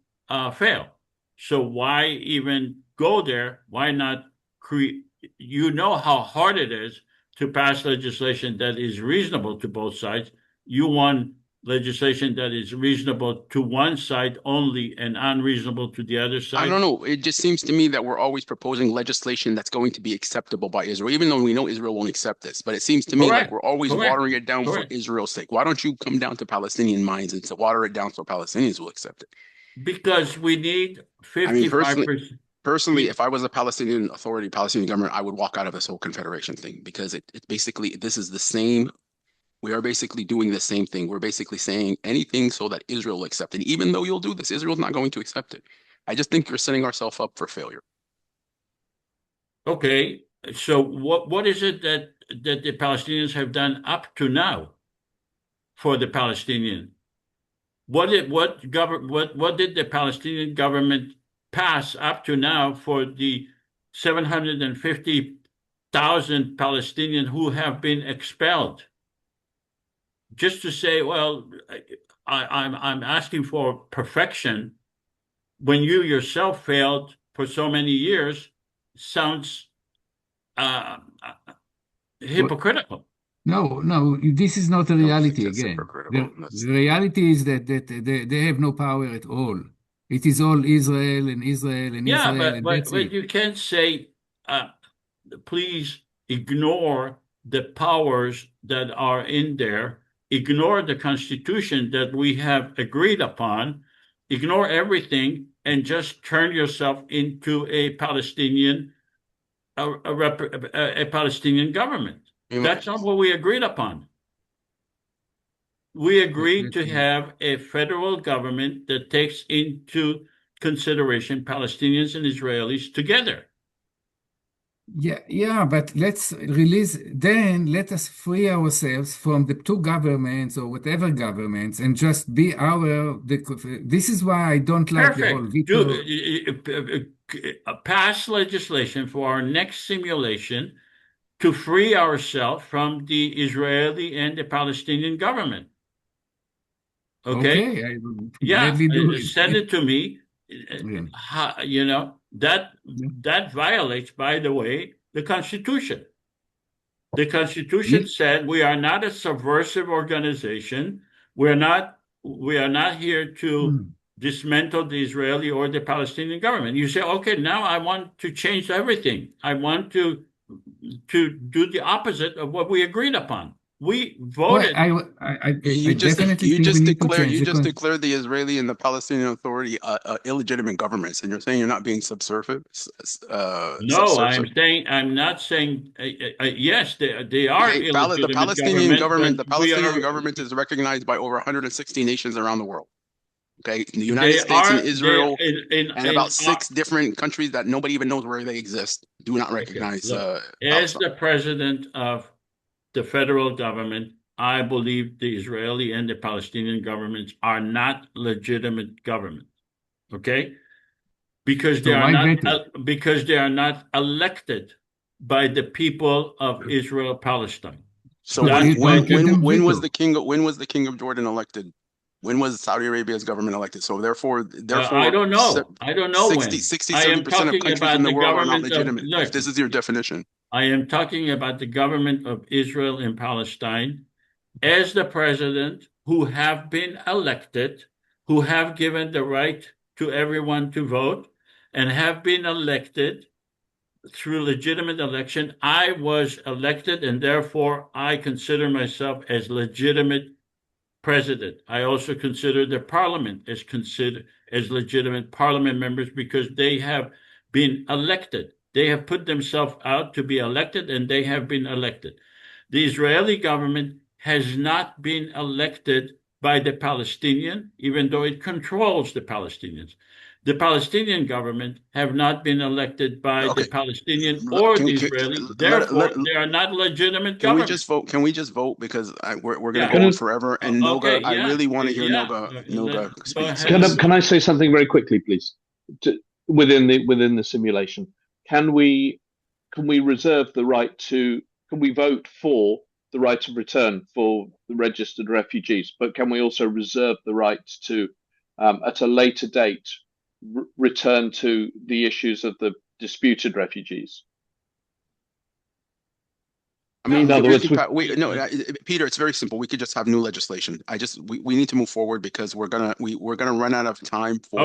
fail. So why even go there? Why not create? You know how hard it is to pass legislation that is reasonable to both sides. You want legislation that is reasonable to one side only and unreasonable to the other side? I don't know. It just seems to me that we're always proposing legislation that's going to be acceptable by Israel, even though we know Israel won't accept this. But it seems to me like we're always watering it down for Israel's sake. Why don't you come down to Palestinian minds and water it down so Palestinians will accept it? Because we need 55%. Personally, if I was a Palestinian authority, Palestinian government, I would walk out of this whole confederation thing because it basically, this is the same. We are basically doing the same thing. We're basically saying anything so that Israel will accept it. Even though you'll do this, Israel's not going to accept it. I just think you're setting ourselves up for failure. Okay, so what is it that the Palestinians have done up to now for the Palestinian? What did the Palestinian government pass up to now for the 750,000 Palestinians who have been expelled? Just to say, well, I'm asking for perfection when you yourself failed for so many years sounds hypocritical. No, this is not a reality again. The reality is that they have no power at all. It is all Israel and Israel and Israel. Yeah, but you can't say, please ignore the powers that are in there. Ignore the Constitution that we have agreed upon, ignore everything, and just turn yourself into a Palestinian government. That's not what we agreed upon. We agreed to have a federal government that takes into consideration Palestinians and Israelis together. Yeah, but let's release, then let us free ourselves from the two governments or whatever governments and just be this is why I don't like the whole veto. Pass legislation for our next simulation to free ourselves from the Israeli and the Palestinian government. Okay? I will Yeah, gladly do it. send it to me. Yeah. You know, that Yeah. violates, by the way, the Constitution. The Constitution said we are not a subversive organization. We are not here to dismantle the Israeli or the Palestinian government. You say, okay, now I want to change everything. I want to do the opposite of what we agreed upon. We voted. You just definitely think we need to change you just the declared the Israeli and the Palestinian Authority illegitimate governments, and you're saying you're not being subservient. No, I'm not saying. Yes, they are Okay, illegitimate the Palestinian government, but we are. is recognized by over 160 nations around the world. Okay, the They United States and are Israel and about in 6 different countries that nobody even knows where they exist do not recognize Look, as Palestine. the president of the federal government, I believe the Israeli and the Palestinian governments are not legitimate governments. Okay, because So why veto? because they are not elected by the people of Israel Palestine. So But when was the king of Jordan elected? When was Saudi Arabia's government elected? So therefore, I don't know. I don't know 60, when. I am 70% of talking countries about in the the world are not government of, legitimate. look, If this is your definition. I am talking about the government of Israel and Palestine as the president who have been elected, who have given the right to everyone to vote, and have been elected through legitimate election. I was elected, and therefore I consider myself as legitimate president. I also consider the parliament as legitimate parliament members because they have been elected. They have put themselves out to be elected, and they have been elected. The Israeli government has not been elected by the Palestinian, even though it controls the Palestinians. The Palestinian government have not been elected by the Palestinian or the Israeli. Therefore, they are not legitimate government. Can we just vote? Because we're going to go on forever. And Noga, I really want to hear Noga speak. Can I say something very quickly, please? Within the simulation, can we reserve the right to? Can we vote for the right of return for the registered refugees? But can we also reserve the right to, at a later date, return to the issues of the disputed refugees? I mean, in other words, Peter, it's very simple. We could just have new legislation. We need to move forward because we're gonna run out of time for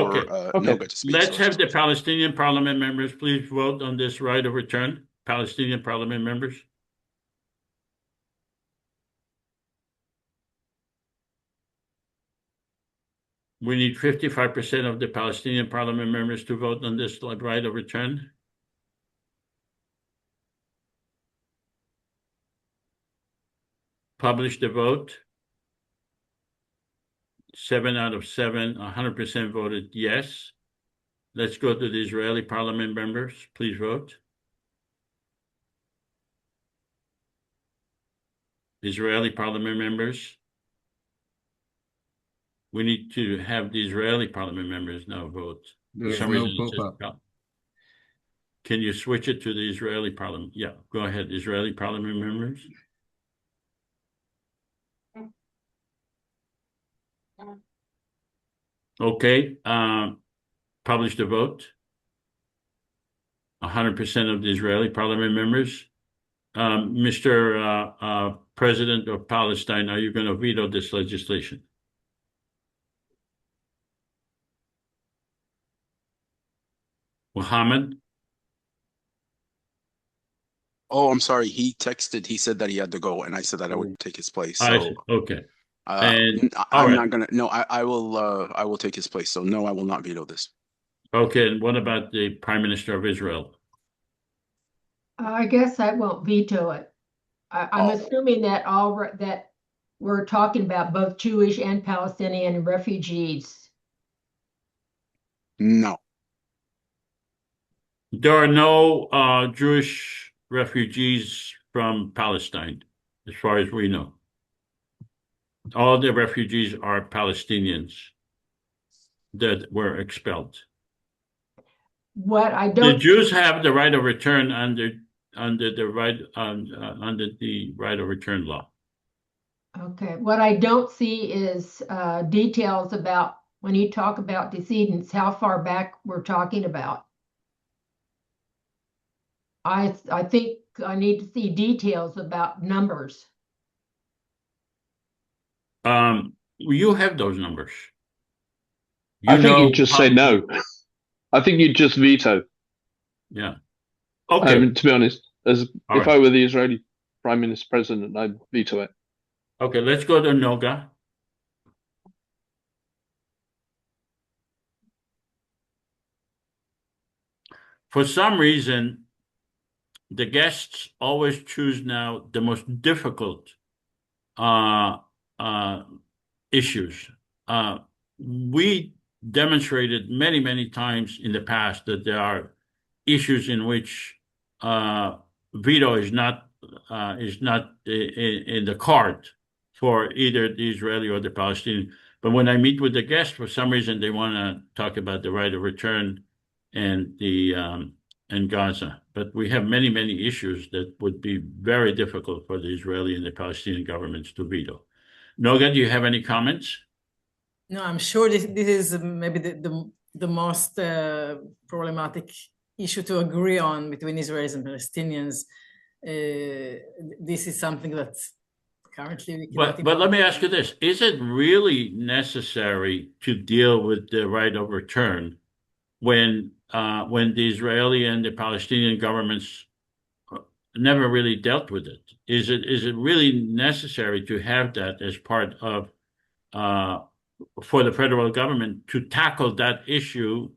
Noga to speak. Let's have the Palestinian parliament members please vote on this right of return. Palestinian parliament members. We need 55% of the Palestinian parliament members to vote on this right of return. Publish the vote. 7 out of 7, 100% voted yes. Let's go to the Israeli parliament members. Please vote. Israeli parliament members. We need to have the Israeli parliament members now vote. There's no pop-up. Can you switch it to the Israeli parliament? Yeah, go ahead. Israeli parliament members. Okay, publish the vote. 100% of the Israeli parliament members. Mr. President of Palestine, are you going to veto this legislation? Mohammed? Oh, I'm sorry. He texted. He said that he had to go, and I said that I would take his place. So okay. I'm not gonna. No, I will. I will take his place. So no, I will not veto this. Okay. And what about the Prime Minister of Israel? I guess I won't veto it. I'm assuming that that we're talking about both Jewish and Palestinian refugees. No. There are no Jewish refugees from Palestine, as far as we know. All the refugees are Palestinians that were expelled. What I don't. The Jews have the right of return under under the right of return law. Okay. What I don't see is details about when you talk about decedents, how far back we're talking about. I think I need to see details about numbers. You have those numbers. I think you'd just say no. I think you'd just veto. Yeah. Okay. To be honest, if right. I were the Israeli Prime Minister President, I'd veto it. Okay, let's go to Noga. For some reason, the guests always choose now the most difficult issues. We demonstrated many, many times in the past that there are issues in which veto is not in the card for either the Israeli or the Palestinian. But when I meet with the guests, for some reason they want to talk about the right of return and and Gaza. But we have many, many issues that would be very difficult for the Israeli and the Palestinian governments to veto. Noga, do you have any comments? No, I'm sure this is maybe the most problematic issue to agree on between Israelis and Palestinians. This is something that currently we cannot. But let me ask you this: is it really necessary to deal with the right of return when the Israeli and the Palestinian governments never really dealt with it? Is it really necessary to have that as part of for the federal government to tackle that issue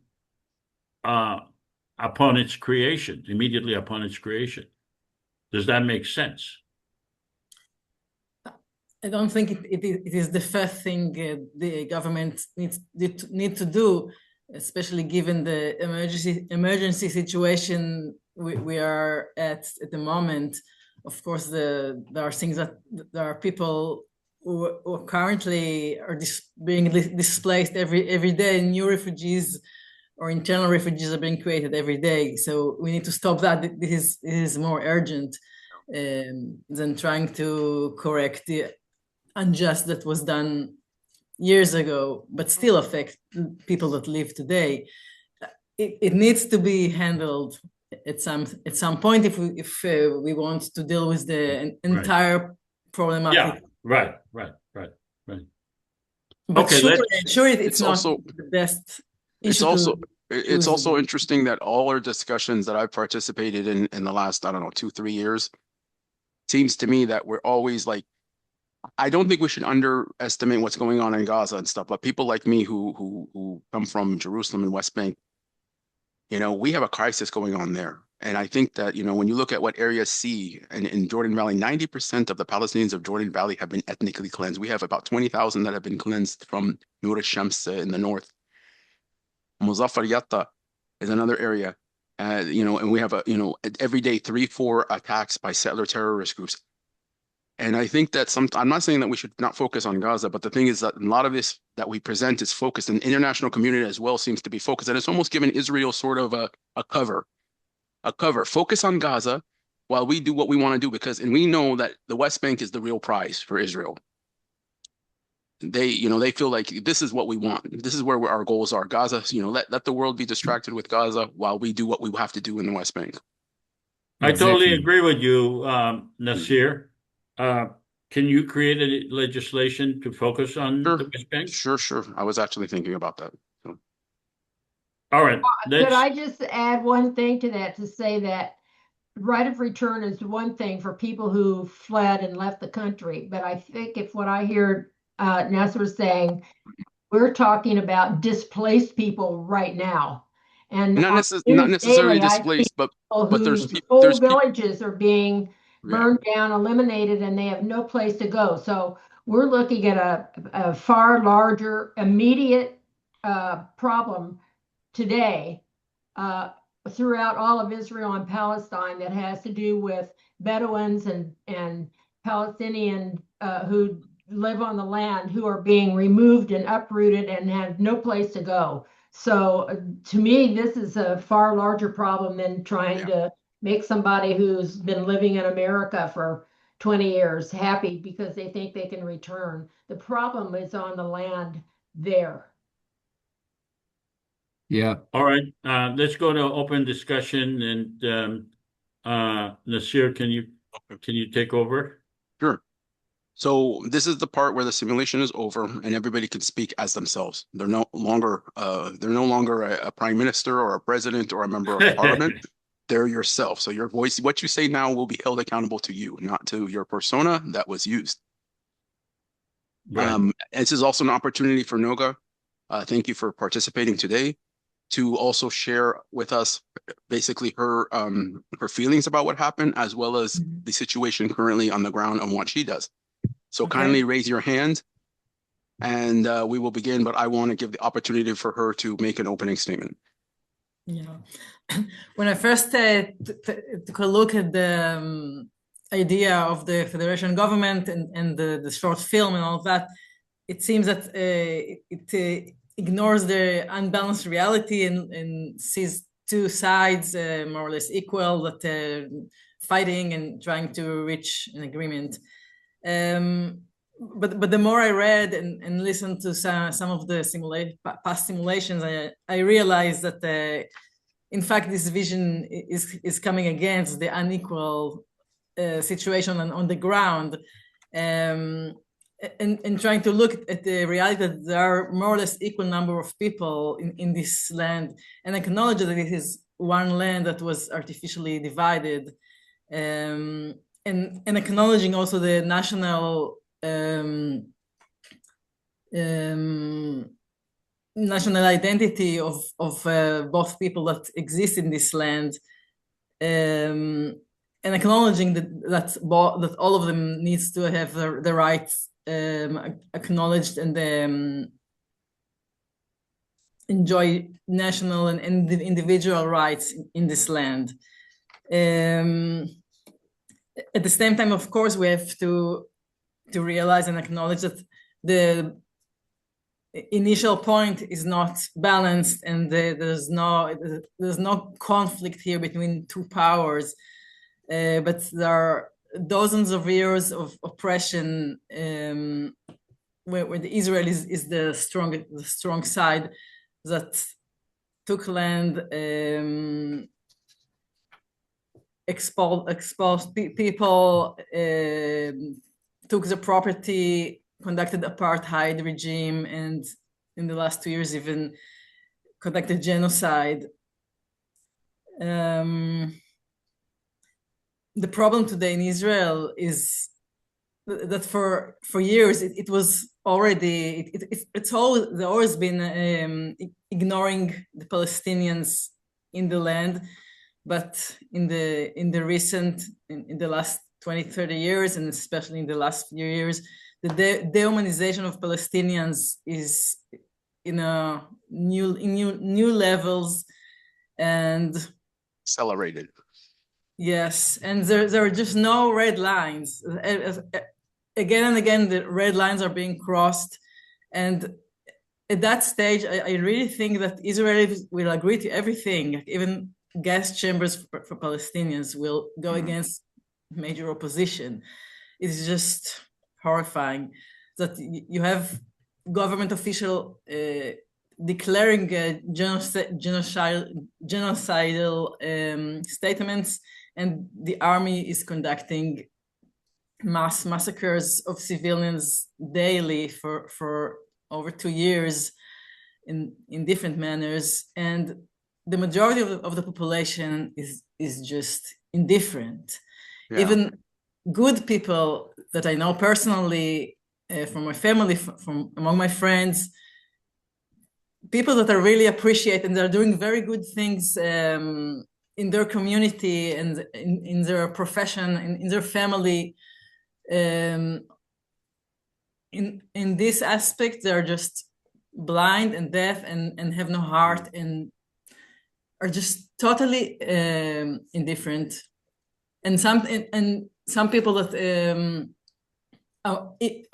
upon its creation, immediately upon its creation? Does that make sense? I don't think it is the first thing the government need to do, especially given the emergency situation we are at the moment. Of course, there are things that there are people who currently are being displaced every day. New refugees or internal refugees are being created every day. So we need to stop that. This is more urgent than trying to correct the unjust that was done years ago, but still affect people that live today. It needs to be handled at some point if we want to deal with the entire problematic. Yeah, right. But okay, sure, it's not also the best. It's also interesting that all our discussions that I've participated in the last, 2-3 years, seems to me that we're always like, I don't think we should underestimate what's going on in Gaza and stuff, but people like me who come from Jerusalem and West Bank, we have a crisis going on there. And I think that, when you look at what Area C in Jordan Valley, 90% of the Palestinians of Jordan Valley have been ethnically cleansed. We have about 20,000 that have been cleansed from Nur al-Shams in the north. Muzaffar Yatta is another area, and we have every day 3-4 attacks by settler terrorist groups. And I think that I'm not saying that we should not focus on Gaza, but the thing is that a lot of this that we present is focused, and the international community as well seems to be focused, and it's almost given Israel sort of a cover. Focus on Gaza while we do what we want to do, and we know that the West Bank is the real prize for Israel. They feel like this is what we want. This is where our goals are. Gaza, let the world be distracted with Gaza while we do what we have to do in the West Bank. I totally agree with you, Nasir. Can you create a legislation to focus on the West Bank? Sure. I was actually thinking about that. So. All right. Could I just add one thing to that, to say that right of return is one thing for people who fled and left the country. But I think if what I hear Nasser saying, we're talking about displaced people right now. And not necessarily displaced, but there's whole villages are being burned down, eliminated, and they have no place to go. So we're looking at a far larger immediate problem today throughout all of Israel and Palestine that has to do with Bedouins and Palestinian who live on the land, who are being removed and uprooted and have no place to go. So to me, this is a far larger problem than trying to make somebody who's been living in America for 20 years happy because they think they can return. The problem is on the land there. Yeah. All right, let's go to open discussion, and Nasir, can you take over? Sure. So this is the part where the simulation is over and everybody can speak as themselves. They're no longer a prime minister or a president or a member of parliament. They're yourself. So your voice, what you say now, will be held accountable to you, not to your persona that was used. Right. This is also an opportunity for Noga. Thank you for participating today, to also share with us basically her feelings about what happened, as well as the situation currently on the ground and what she does. So kindly raise your hand, and we will begin. But I want to give the opportunity for her to make an opening statement. Yeah. When I first took a look at the idea of the federation government and the short film and all of that, it seems that it ignores the unbalanced reality and sees two sides more or less equal, that fighting and trying to reach an agreement. But the more I read and listened to some of the past simulations, I realized that in fact this vision is coming against the unequal situation on the ground, and trying to look at the reality that there are more or less equal number of people in this land, and acknowledge that it is one land that was artificially divided, and acknowledging also the national national identity of both people that exist in this land, and acknowledging that all of them needs to have the rights acknowledged and enjoy national and individual rights in this land. At the same time, of course, we have to realize and acknowledge that the initial point is not balanced, and there's no conflict here between two powers, but there are dozens of years of oppression, where the Israel is the strong side that took land, expelled people, took the property, conducted apartheid regime, and in the last 2 years even conducted genocide. The problem today in Israel is that for years it was already it's always been ignoring the Palestinians in the land, but in the last 20-30 years, and especially in the last few years, the dehumanization of Palestinians is in new levels, and Accelerated. yes, and there are just no red lines. Again and again, the red lines are being crossed, and at that stage, I really think that Israelis will agree to everything, even gas chambers for Palestinians will go against major opposition. It's just horrifying that you have government official declaring genocidal statements, and the army is conducting mass massacres of civilians daily for over 2 years in different manners, and the majority of the population is just indifferent. Yeah. Even good people that I know personally, from my family, from among my friends, people that I really appreciate, and they're doing very good things in their community and in their profession, in their family. In this aspect, they're just blind and deaf and have no heart and are just totally indifferent. And some people that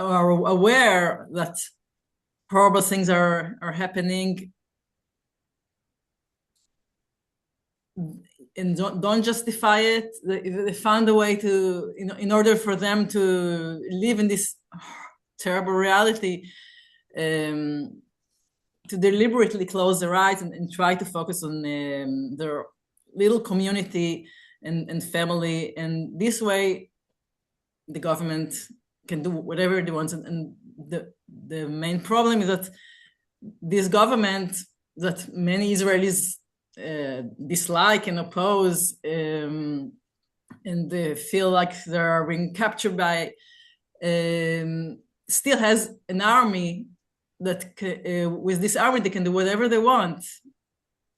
are aware that horrible things are happening, and don't justify it. They found a way to, in order for them to live in this terrible reality, to deliberately close their eyes and try to focus on their little community and family. And this way, the government can do whatever they want. And the main problem is that this government that many Israelis dislike and oppose, and they feel like they're being captured by, still has an army that with this army they can do whatever they want.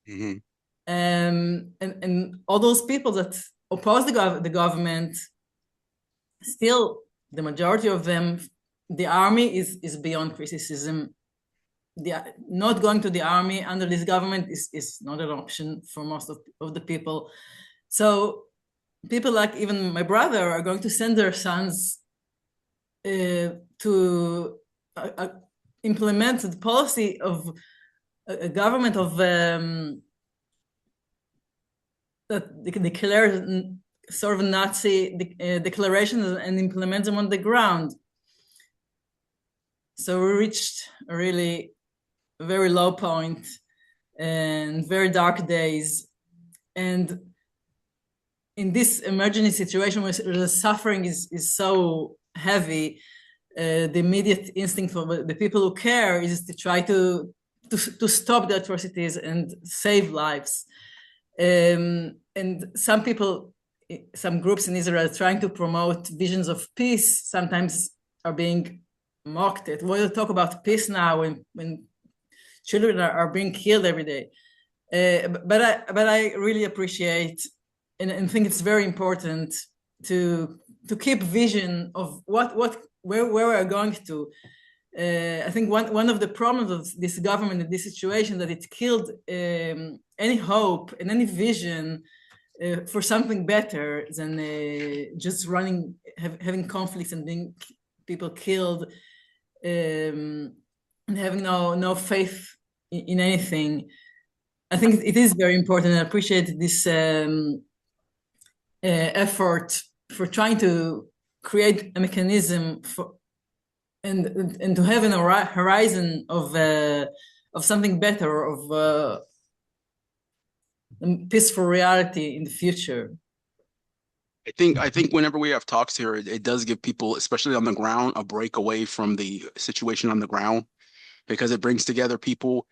Mm-hmm. And all those people that oppose the government, still the majority of them, the army is beyond criticism. Not going to the army under this government is not an option for most of the people. So people like even my brother are going to send their sons to implement the policy of a government of that declares sort of Nazi declarations and implement them on the ground. So we reached a really very low point and very dark days. And in this emergency situation where the suffering is so heavy, the immediate instinct for the people who care is to try to stop the atrocities and save lives. And some people, some groups in Israel trying to promote visions of peace sometimes are being mocked at. We'll talk about peace now when children are being killed every day. But I really appreciate and think it's very important to keep vision of where we're going to. I think one of the problems of this government in this situation that it killed any hope and any vision for something better than just having conflicts and being people killed and having no faith in anything. I think it is very important. I appreciate this effort for trying to create a mechanism for and to have a horizon of something better, of peaceful reality in the future. I think whenever we have talks here, it does give people, especially on the ground, a break away from the situation on the ground, because it brings together people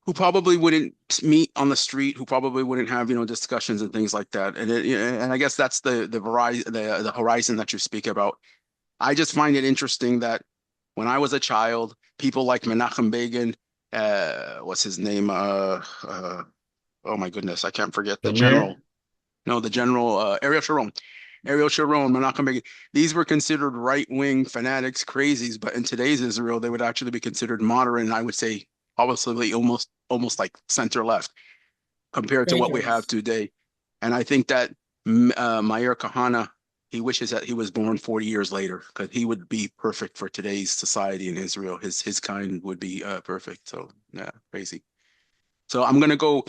who probably wouldn't meet on the street, who probably wouldn't have, discussions and things like that. And I guess that's the horizon that you speak about. I just find it interesting that when I was a child, people like Menachem Begin, what's his name? Oh my goodness, I can't forget the general. No, the general, Ariel Sharon, Menachem Begin. These were considered right-wing fanatics, crazies, but in today's Israel, they would actually be considered moderate, and I would say obviously almost like center-left compared to what we have today. And I think that Meir Kahane, he wishes that he was born 40 years later, because he would be perfect for today's society in Israel. His kind would be perfect. So yeah, crazy. So I'm gonna go,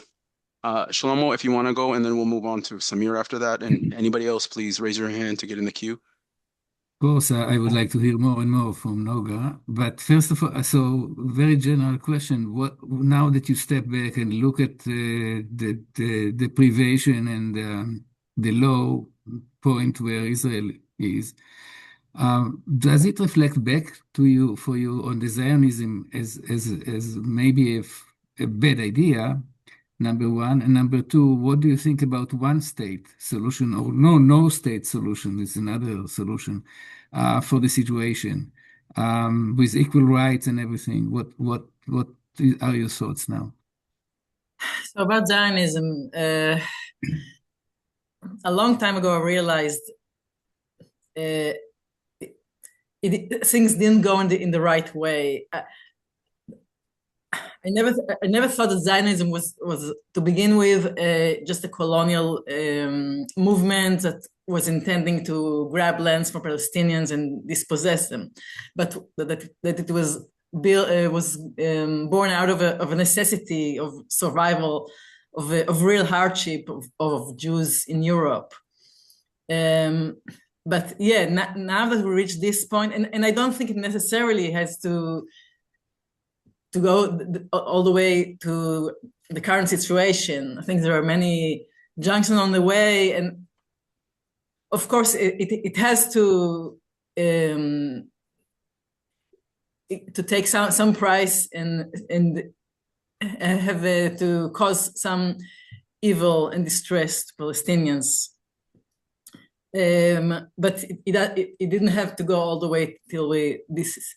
Shlomo, if you want to go, and then we'll move on to Samir after that. And anybody else, please raise your hand to get in the queue. Of course, I would like to hear more and more from Noga. But first of all, so very general question: what now that you step back and look at the deprivation and the low point where Israel is, does it reflect back to you on the Zionism as maybe a bad idea? Number one, and number two, what do you think about one state solution or no state solution is another solution for the situation with equal rights and everything? What are your thoughts now? So about Zionism, a long time ago, I realized things didn't go in the right way. I never thought that Zionism was to begin with just a colonial movement that was intending to grab lands from Palestinians and dispossess them, but that it was born out of a necessity of survival of real hardship of Jews in Europe. But yeah, now that we reach this point, and I don't think it necessarily has to go all the way to the current situation. I think there are many junctions on the way, and of course it has to take some price and have to cause some evil and distress to Palestinians. But it didn't have to go all the way till this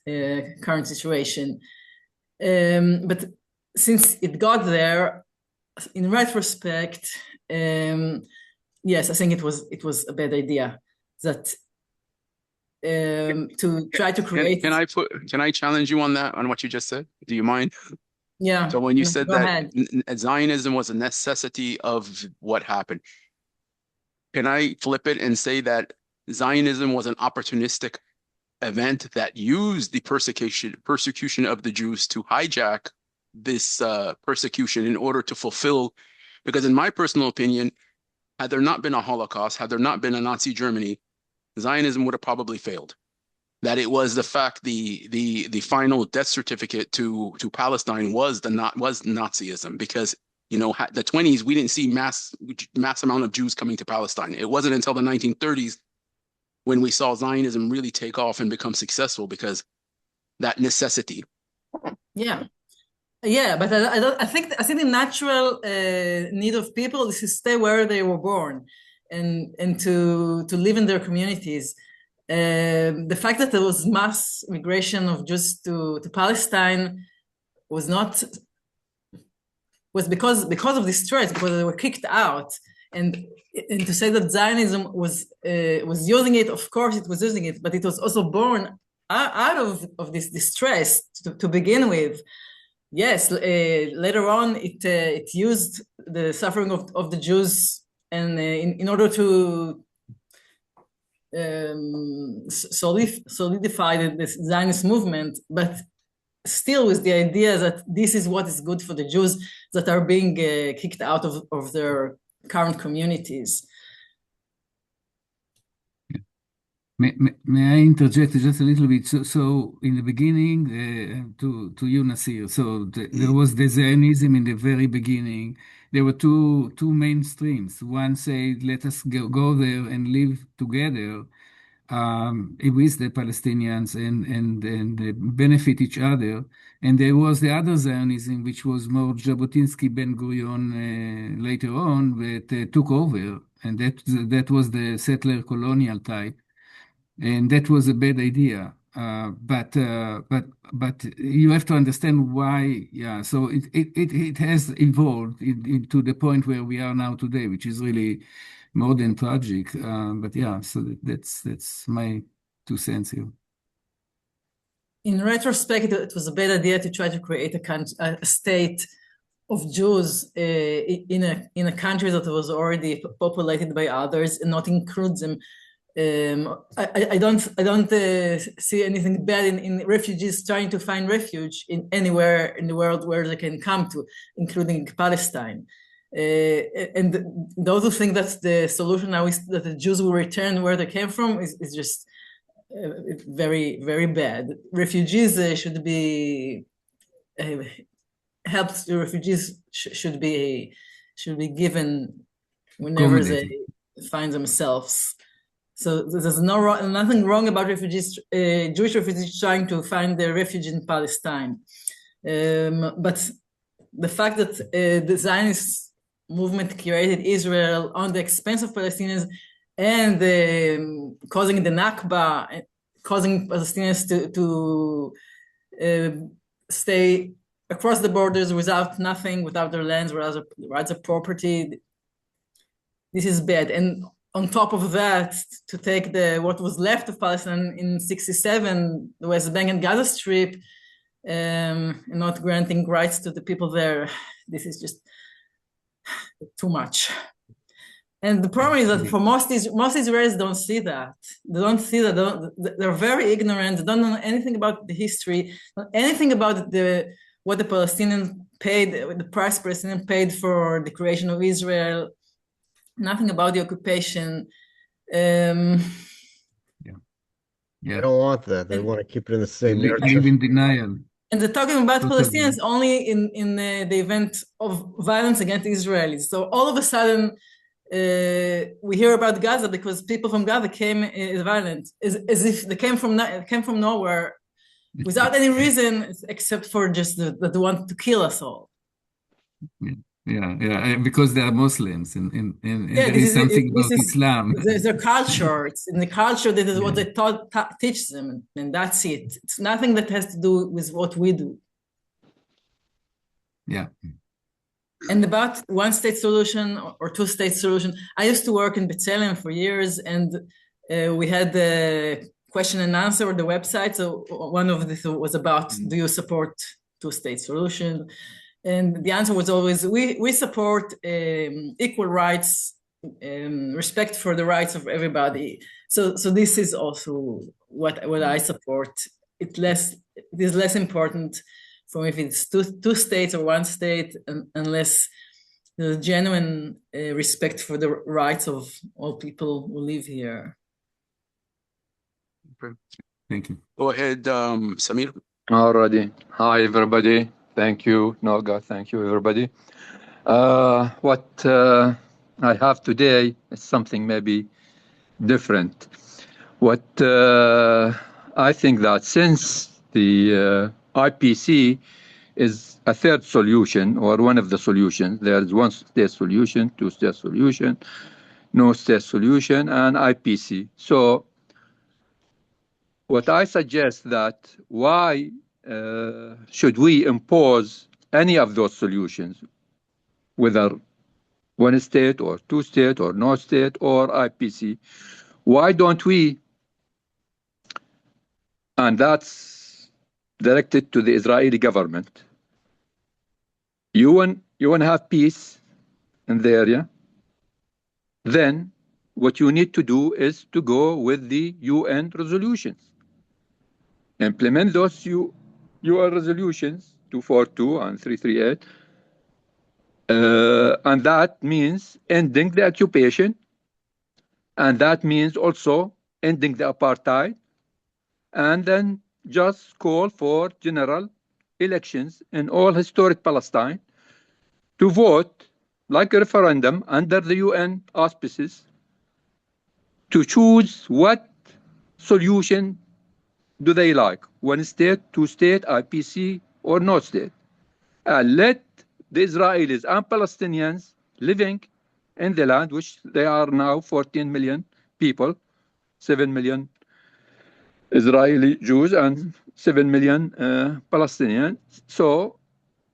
current situation. But since it got there, in retrospect, yes, I think it was a bad idea that to try to create. Can I challenge you on that, on what you just said? Do you mind? Yeah. So when you said that ahead. Zionism was a necessity of what happened, can I flip it and say that Zionism was an opportunistic event that used the persecution of the Jews to hijack this persecution in order to fulfill? Because in my personal opinion, had there not been a Holocaust, had there not been a Nazi Germany, Zionism would have probably failed. That it was the fact the final death certificate to Palestine was Nazism, because the 1920s we didn't see mass amount of Jews coming to Palestine. It wasn't until the 1930s when we saw Zionism really take off and become successful, because that necessity. Yeah, but I think the natural need of people is to stay where they were born and to live in their communities. The fact that there was mass migration of Jews to Palestine was because of this distress, because they were kicked out, and to say that Zionism was using it, of course it was using it, but it was also born out of this distress to begin with. Yes, later on it used the suffering of the Jews and in order to solidify this Zionist movement, but still with the idea that this is what is good for the Jews that are being kicked out of their current communities. May I interject just a little bit? So in the beginning, to you, Nasir, so there was the Zionism in the very beginning. There were two main streams. One said, let us go there and live together with the Palestinians and benefit each other. And there was the other Zionism, which was more Jabotinsky, Ben-Gurion later on, that took over. And that was the settler colonial type. And that was a bad idea. But you have to understand why. Yeah, so it has evolved to the point where we are now today, which is really more than tragic. But yeah, so that's my 2 cents here. In retrospect, it was a bad idea to try to create a state of Jews in a country that was already populated by others and not include them. I don't see anything bad in refugees trying to find refuge in anywhere in the world where they can come to, including Palestine. And those who think that the solution now is that the Jews will return where they came from is just very, very bad. Refugees should be help. The refugees should be given whenever they find themselves. So there's nothing wrong about refugees, Jewish refugees trying to find their refuge in Palestine. But the fact that the Zionist movement created Israel on the expense of Palestinians and causing the Nakba, causing Palestinians to stay across the borders without nothing, without their lands, without their property, this is bad. And on top of that, to take what was left of Palestine in 1967, the West Bank and Gaza Strip, and not granting rights to the people there, this is just too much. And the problem is that for most Israelis don't see that. They don't see that. They're very ignorant. They don't know anything about the history, anything about what the Palestinians paid, the price Palestinians paid for the creation of Israel, nothing about the occupation. Yeah. They don't want that. They want to keep it in the same They narrative. live in denial. And they're talking about Totally. Palestinians only in the event of violence against Israelis. So all of a sudden, we hear about Gaza because people from Gaza came violent, as if they came from nowhere, without any reason except for just that they want to kill us all. Yeah, because they are Muslims, and Yeah, there is something about Islam. There's their culture. It's in the culture that is what they teach them, and that's it. It's nothing that has to do with what we do. Yeah. And about one-state solution or two-state solution, I used to work in B'Tselem for years, and we had the question and answer on the website. So one of the was about, do you support two-state solution? And the answer was always, we support equal rights, respect for the rights of everybody. So this is also what I support. It is less important from if it's two states or one state, unless there's genuine respect for the rights of all people who live here. Thank you. Go ahead, Samir. Alrighty. Hi, everybody. Thank you, Noga. Thank you, everybody. What I have today is something maybe different. What I think that since the IPC is a third solution or one of the solutions, there's one state solution, two state solution, no state solution, and IPC. So what I suggest that why should we impose any of those solutions, whether one state or two state or no state or IPC? Why don't we, and that's directed to the Israeli government, you want to have peace in the area, then what you need to do is to go with the UN resolutions. Implement those UN resolutions, 242 and 338, and that means ending the occupation, and that means also ending the apartheid, and then just call for general elections in all historic Palestine to vote like a referendum under the UN auspices to choose what solution do they like, one state, two state, IPC, or no state. Let the Israelis and Palestinians living in the land, which they are now 14 million people, 7 million Israeli Jews and 7 million Palestinians. So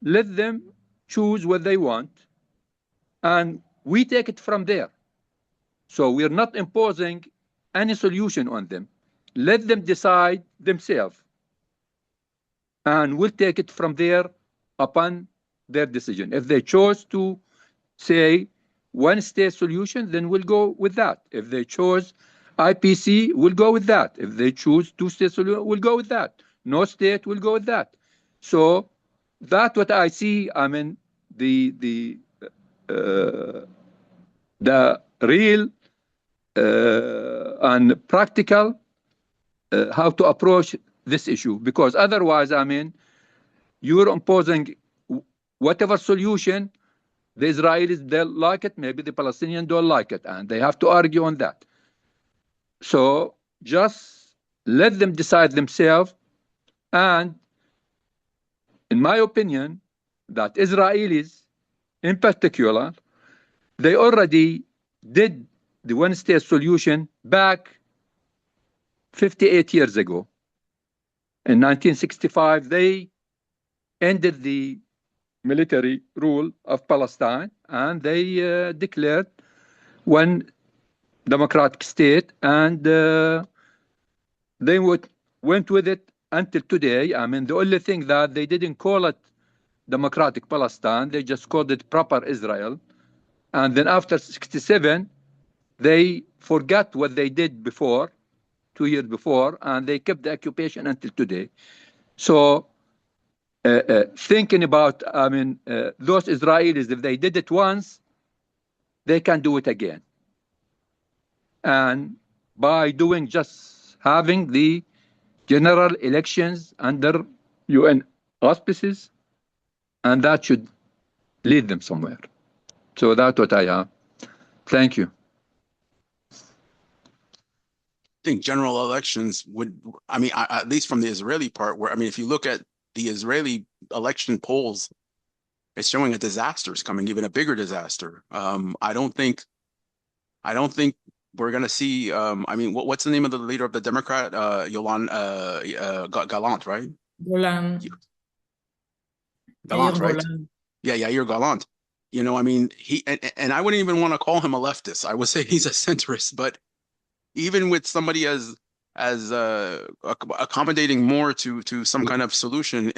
let them choose what they want, and we take it from there. So we're not imposing any solution on them. Let them decide themselves, and we'll take it from there upon their decision. If they chose to say one state solution, then we'll go with that. If they chose IPC, we'll go with that. If they choose two state solution, we'll go with that. No state, we'll go with that. So that's what I see. I mean, the real and practical how to approach this issue, because otherwise, I mean, you're imposing whatever solution. The Israelis, they'll like it, maybe the Palestinians don't like it, and they have to argue on that. So just let them decide themselves, and in my opinion, that Israelis in particular, they already did the one-state solution back 58 years ago. In 1965, they ended the military rule of Palestine, and they declared one democratic state, and they went with it until today. I mean, the only thing that they didn't call it democratic Palestine, they just called it proper Israel. And then after 67, they forgot what they did before, 2 years before, and they kept the occupation until today. So thinking about, I mean, those Israelis, if they did it once, they can do it again. And by doing just having the general elections under UN auspices, and that should lead them somewhere. So that's what I have. Thank you. I think general elections would, I mean, at least from the Israeli part, where, I mean, if you look at the Israeli election polls, it's showing a disaster is coming, even a bigger disaster. I don't think we're going to see, I mean, what's the name of the leader of the Democrat? Gallant, right? Golan. Gallant, Yair right? Golan. Yeah, Yair Gallant. You know, I mean, he, and I wouldn't even want to call him a leftist. I would say he's a centrist, but even with somebody as accommodating more to some kind of solution,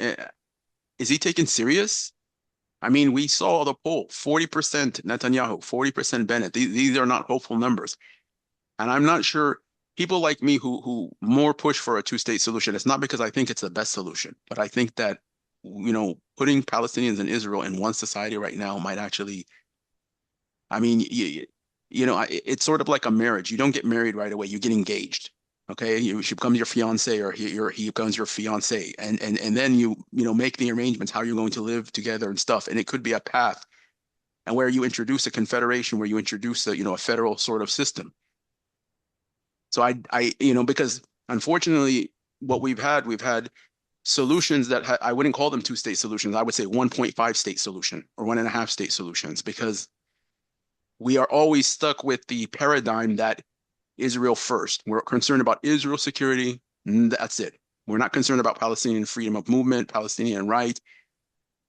is he taken serious? I mean, we saw the poll, 40% Netanyahu, 40% Bennett. These are not hopeful numbers. And I'm not sure people like me who more push for a two-state solution, it's not because I think it's the best solution, but I think that, you know, putting Palestinians and Israel in one society right now might actually, I mean, you know, it's sort of like a marriage. You don't get married right away. You get engaged. Okay, she becomes your fiance, or he becomes your fiance, and then you know, make the arrangements how you're going to live together and stuff. And it could be a path, and where you introduce a confederation, where you introduce a, you know, a federal sort of system. So I you know, because unfortunately, what we've had solutions that I wouldn't call them two-state solutions. I would say 1.5 state solution or 1.5 state solutions, because we are always stuck with the paradigm that Israel first. We're concerned about Israel security. That's it. We're not concerned about Palestinian freedom of movement, Palestinian right,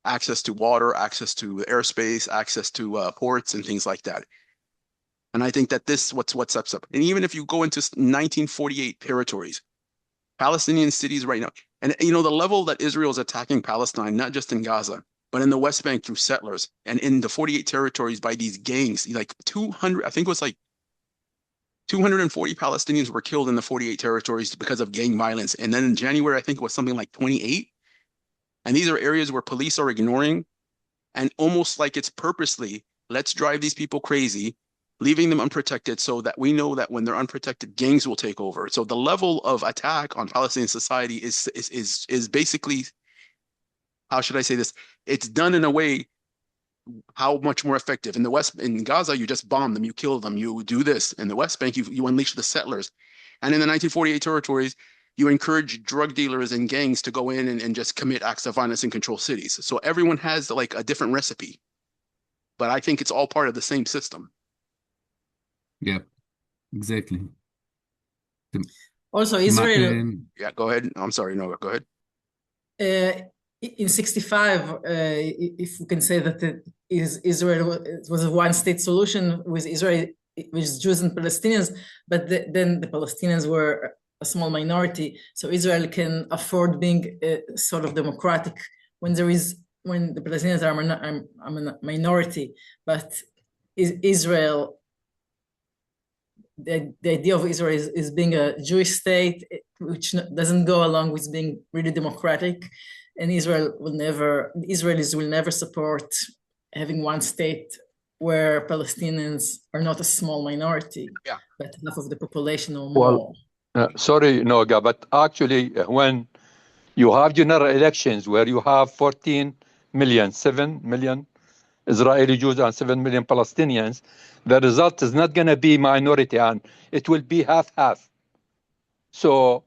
access to water, access to airspace, access to ports and things like that. And I think that this what sets up. And even if you go into 1948 territories, Palestinian cities right now, and you know, the level that Israel is attacking Palestine, not just in Gaza, but in the West Bank through settlers, and in the 48 territories by these gangs, like 200, I think it was like 240 Palestinians were killed in the 48 territories because of gang violence. And then in January, I think it was something like 28. And these are areas where police are ignoring, and almost like it's purposely, let's drive these people crazy, leaving them unprotected, so that we know that when they're unprotected, gangs will take over. So the level of attack on Palestinian society is basically, how should I say this? It's done in a way how much more effective. In the West, in Gaza, you just bomb them, you kill them, you do this. In the West Bank, you unleash the settlers. And in the 1948 territories, you encourage drug dealers and gangs to go in and just commit acts of violence and control cities. So everyone has like a different recipe, but I think it's all part of the same system. Yeah, exactly. Also, Israel. Yeah, go ahead. I'm sorry, Noga, go ahead. In 65, if we can say that Israel was a one-state solution with Israel, with Jews and Palestinians, but then the Palestinians were a small minority, so Israel can afford being sort of democratic when the Palestinians are a minority, but Israel. The idea of Israel is being a Jewish state, which doesn't go along with being really democratic, and Israelis will never support having one state where Palestinians are not a small minority, but half of the population or more. Well, sorry, Noga, but actually, when you have general elections where you have 14 million, 7 million Israeli Jews and 7 million Palestinians, the result is not going to be minority, and it will be half-half. So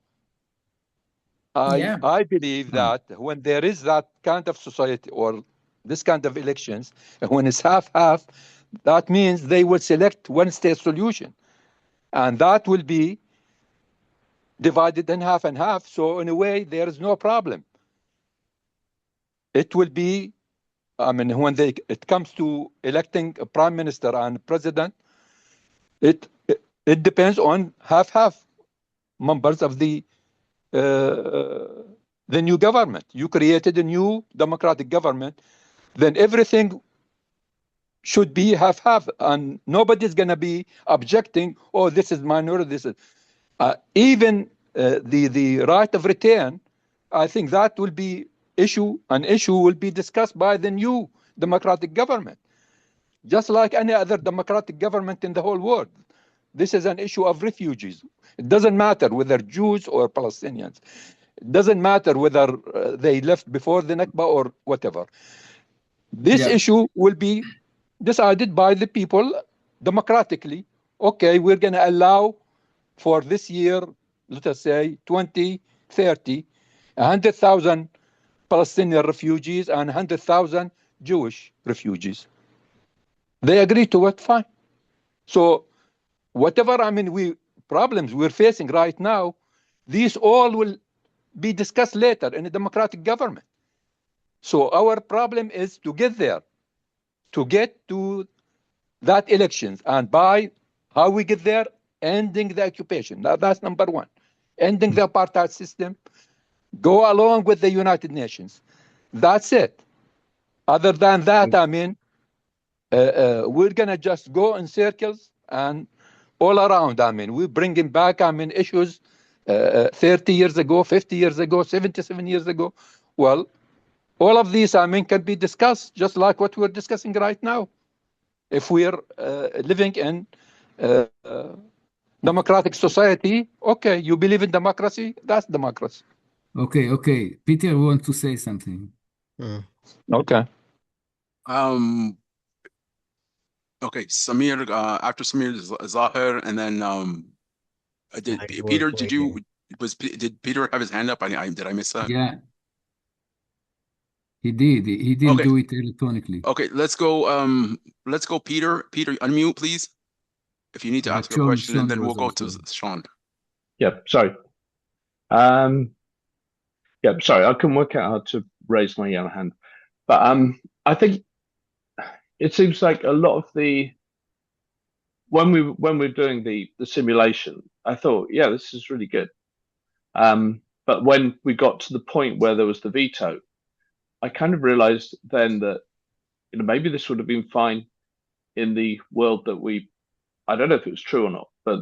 I believe that when there is that kind of society or this kind of elections, when it's half-half, that means they will select one-state solution, and that will be divided in half and half. So in a way, there is no problem. It will be, I mean, when it comes to electing a prime minister and president, it depends on half-half members of the new government. You created a new democratic government, then everything should be half-half, and nobody's going to be objecting, oh, this is minority, this is... even the right of return, I think that will be an issue will be discussed by the new democratic government, just like any other democratic government in the whole world. This is an issue of refugees. It doesn't matter whether Jews or Palestinians. It doesn't matter whether they left before the Nakba or whatever. This issue will be decided by the people democratically. Okay, we're going to allow for this year, let us say 2030, 100,000 Palestinian refugees and 100,000 Jewish refugees. They agree to it, fine. So whatever, problems we're facing right now, these all will be discussed later in a democratic government. So our problem is to get there, to get to that elections, and by how we get there, ending the occupation. Now, that's number one. Ending the apartheid system, go along with the United Nations. That's it. Other than that, we're going to just go in circles and all around. We're bringing back, issues 30 years ago, 50 years ago, 77 years ago. Well, all of these, can be discussed just like what we're discussing right now. If we're living in democratic society, okay, you believe in democracy, that's democracy. Okay. Peter wants to say something. Okay. Okay, Samir, after Samir is Zahir, and then did Peter, did Peter have his hand up? Did I miss that? Yeah. He did. He didn't do it electronically. Okay, let's go, Peter. Peter, unmute, please. If you need to ask a question, and then we'll go to Sean. Yeah, sorry. Yeah, sorry, I couldn't work out how to raise my yellow hand. But I think it seems like a lot of when we're doing the simulation, I thought, yeah, this is really good. But when we got to the point where there was the veto, I kind of realized then that maybe this would have been fine in the world that I don't know if it was true or not, but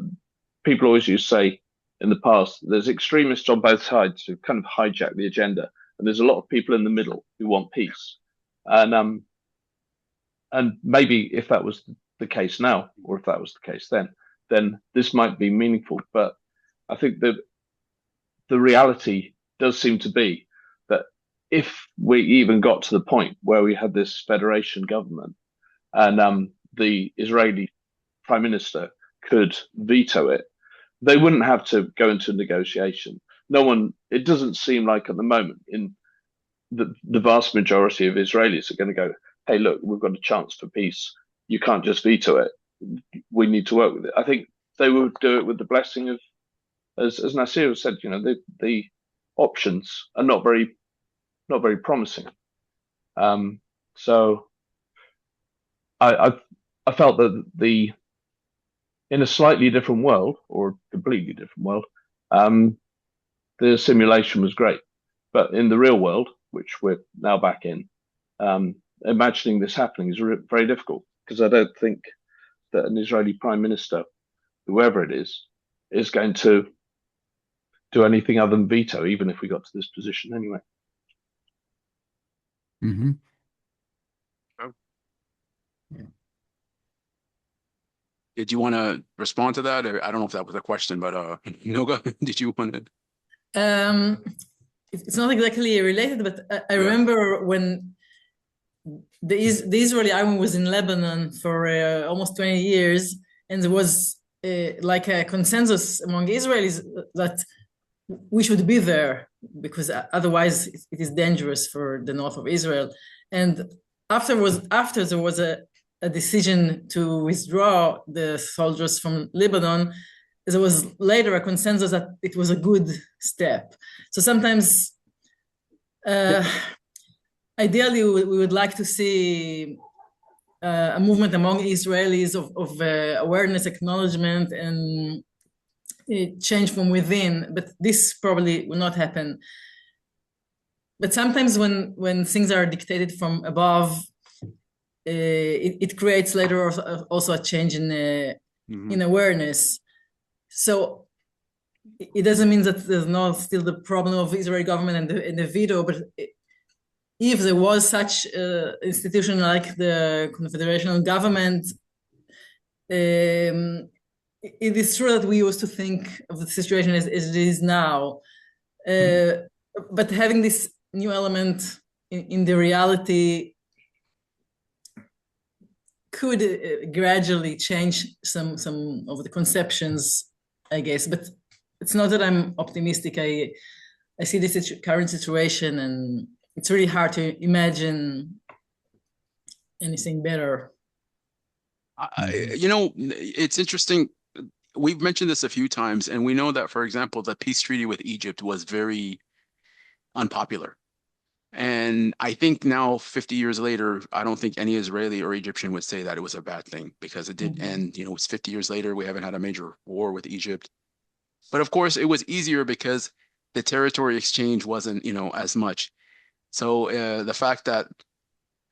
people always used to say in the past, there's extremists on both sides who kind of hijack the agenda, and there's a lot of people in the middle who want peace. And maybe if that was the case now, or if that was the case then this might be meaningful. But I think that the reality does seem to be that if we even got to the point where we had this federation government and the Israeli prime minister could veto it, they wouldn't have to go into negotiation. It doesn't seem like at the moment in the vast majority of Israelis are going to go, hey, look, we've got a chance for peace. You can't just veto it. We need to work with it. I think they would do it with the blessing of, as Nasir said, the options are not very promising. So I felt that in a slightly different world, or completely different world, the simulation was great. But in the real world, which we're now back in, imagining this happening is very difficult, because I don't think that an Israeli prime minister, whoever it is going to do anything other than veto, even if we got to this position anyway. Mm-hmm. Did you want to respond to that? I don't know if that was a question, but Noga, did you want to? It's not exactly related, but I remember when the Israeli army was in Lebanon for almost 20 years, and there was like a consensus among Israelis that we should be there because otherwise it is dangerous for the north of Israel. And after there was a decision to withdraw the soldiers from Lebanon, there was later a consensus that it was a good step. So sometimes, ideally, we would like to see a movement among Israelis of awareness, acknowledgement, and change from within, but this probably will not happen. But sometimes when things are dictated from above, it creates later also a change in awareness. So it doesn't mean that there's not still the problem of Israeli government and the veto, but if there was such an institution like the confederational government, it is true that we used to think of the situation as it is now. But having this new element in the reality could gradually change some of the conceptions, I guess. But it's not that I'm optimistic. I see this current situation, and it's really hard to imagine anything better. You know, it's interesting. We've mentioned this a few times, and we know that, for example, the peace treaty with Egypt was very unpopular. And I think now, 50 years later, I don't think any Israeli or Egyptian would say that it was a bad thing because it did end. You know, it's 50 years later. We haven't had a major war with Egypt. But of course, it was easier because the territory exchange wasn't, you know, as much. So the fact that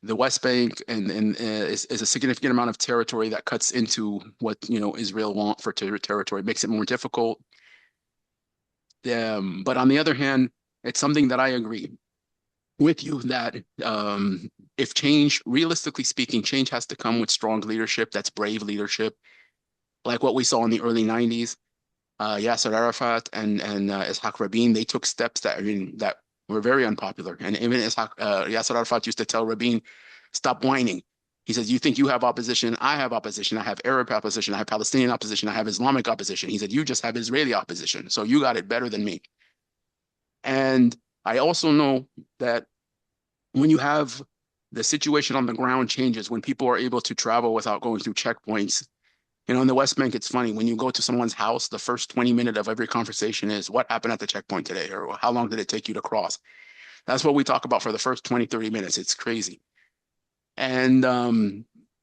the West Bank is a significant amount of territory that cuts into what, you know, Israel want for territory makes it more difficult. But on the other hand, it's something that I agree with you that if change, realistically speaking, change has to come with strong leadership. That's brave leadership, like what we saw in the early 90s. Yasser Arafat and Ishaq Rabin, they took steps that, I mean, that were very unpopular. And even Yasser Arafat used to tell Rabin, stop whining. He says, you think you have opposition? I have opposition. I have Arab opposition. I have Palestinian opposition. I have Islamic opposition. He said, you just have Israeli opposition. So you got it better than me. And I also know that when you have the situation on the ground changes, when people are able to travel without going through checkpoints, you know, in the West Bank, it's funny. When you go to someone's house, the first 20 minutes of every conversation is what happened at the checkpoint today, or how long did it take you to cross? That's what we talk about for the first 20, 30 minutes. It's crazy. And,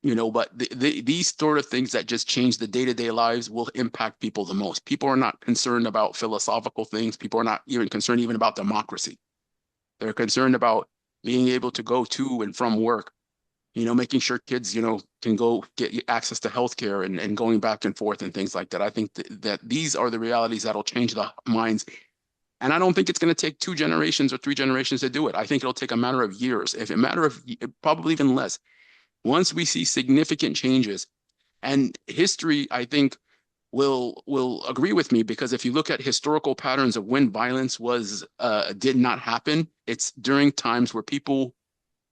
you know, but these sort of things that just change the day-to-day lives will impact people the most. People are not concerned about philosophical things. People are not even concerned even about democracy. They're concerned about being able to go to and from work, you know, making sure kids, you know, can go get access to healthcare and going back and forth and things like that. I think that these are the realities that'll change the minds. And I don't think it's going to take 2 generations or 3 generations to do it. I think it'll take a matter of years, if a matter of probably even less. Once we see significant changes, and history, I think, will agree with me, because if you look at historical patterns of when violence did not happen, it's during times where people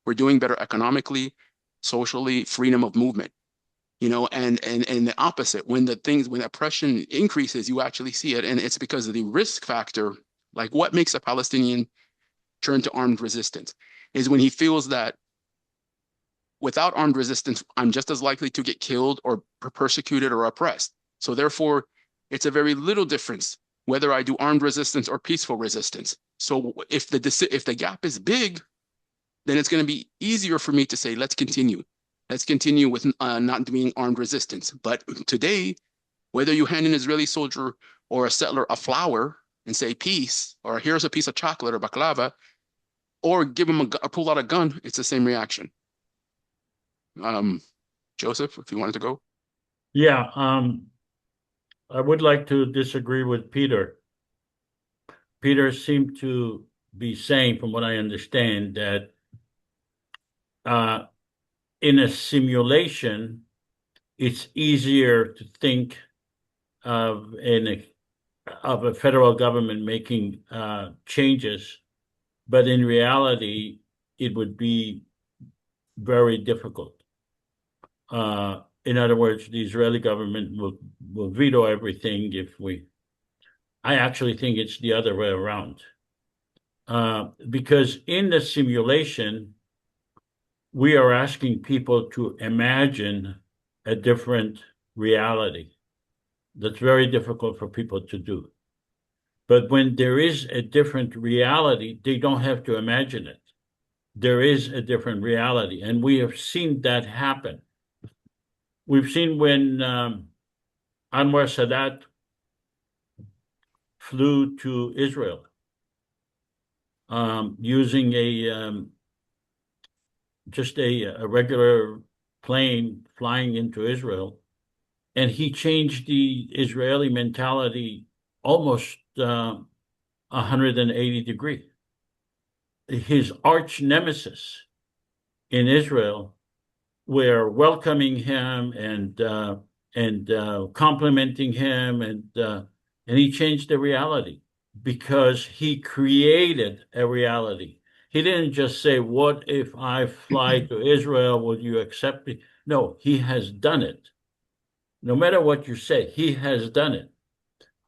were doing better economically, socially, freedom of movement, you know, and the opposite, when oppression increases, you actually see it. And it's because of the risk factor. Like, what makes a Palestinian turn to armed resistance is when he feels that without armed resistance, I'm just as likely to get killed or persecuted or oppressed. So therefore, it's a very little difference whether I do armed resistance or peaceful resistance. So if the gap is big, then it's going to be easier for me to say, let's continue. Let's continue with not doing armed resistance. But today, whether you hand an Israeli soldier or a settler a flower and say peace, or here's a piece of chocolate or baklava, or give him pull out a gun, it's the same reaction. Joseph, if you wanted to go. Yeah, I would like to disagree with Peter. Peter seemed to be saying, from what I understand, that in a simulation, it's easier to think of a federal government making changes, but in reality, it would be very difficult. In other words, the Israeli government will veto everything I actually think it's the other way around. Because in the simulation, we are asking people to imagine a different reality. That's very difficult for people to do. But when there is a different reality, they don't have to imagine it. There is a different reality. And we have seen that happen. We've seen when Anwar Sadat flew to Israel using just a regular plane flying into Israel. And he changed the Israeli mentality almost 180 degrees. his arch nemesis in Israel were welcoming him and complimenting him, and he changed the reality because he created a reality. He didn't just say, "What if I fly to Israel? Will you accept me?" No, he has done it. No matter what you say, he has done it.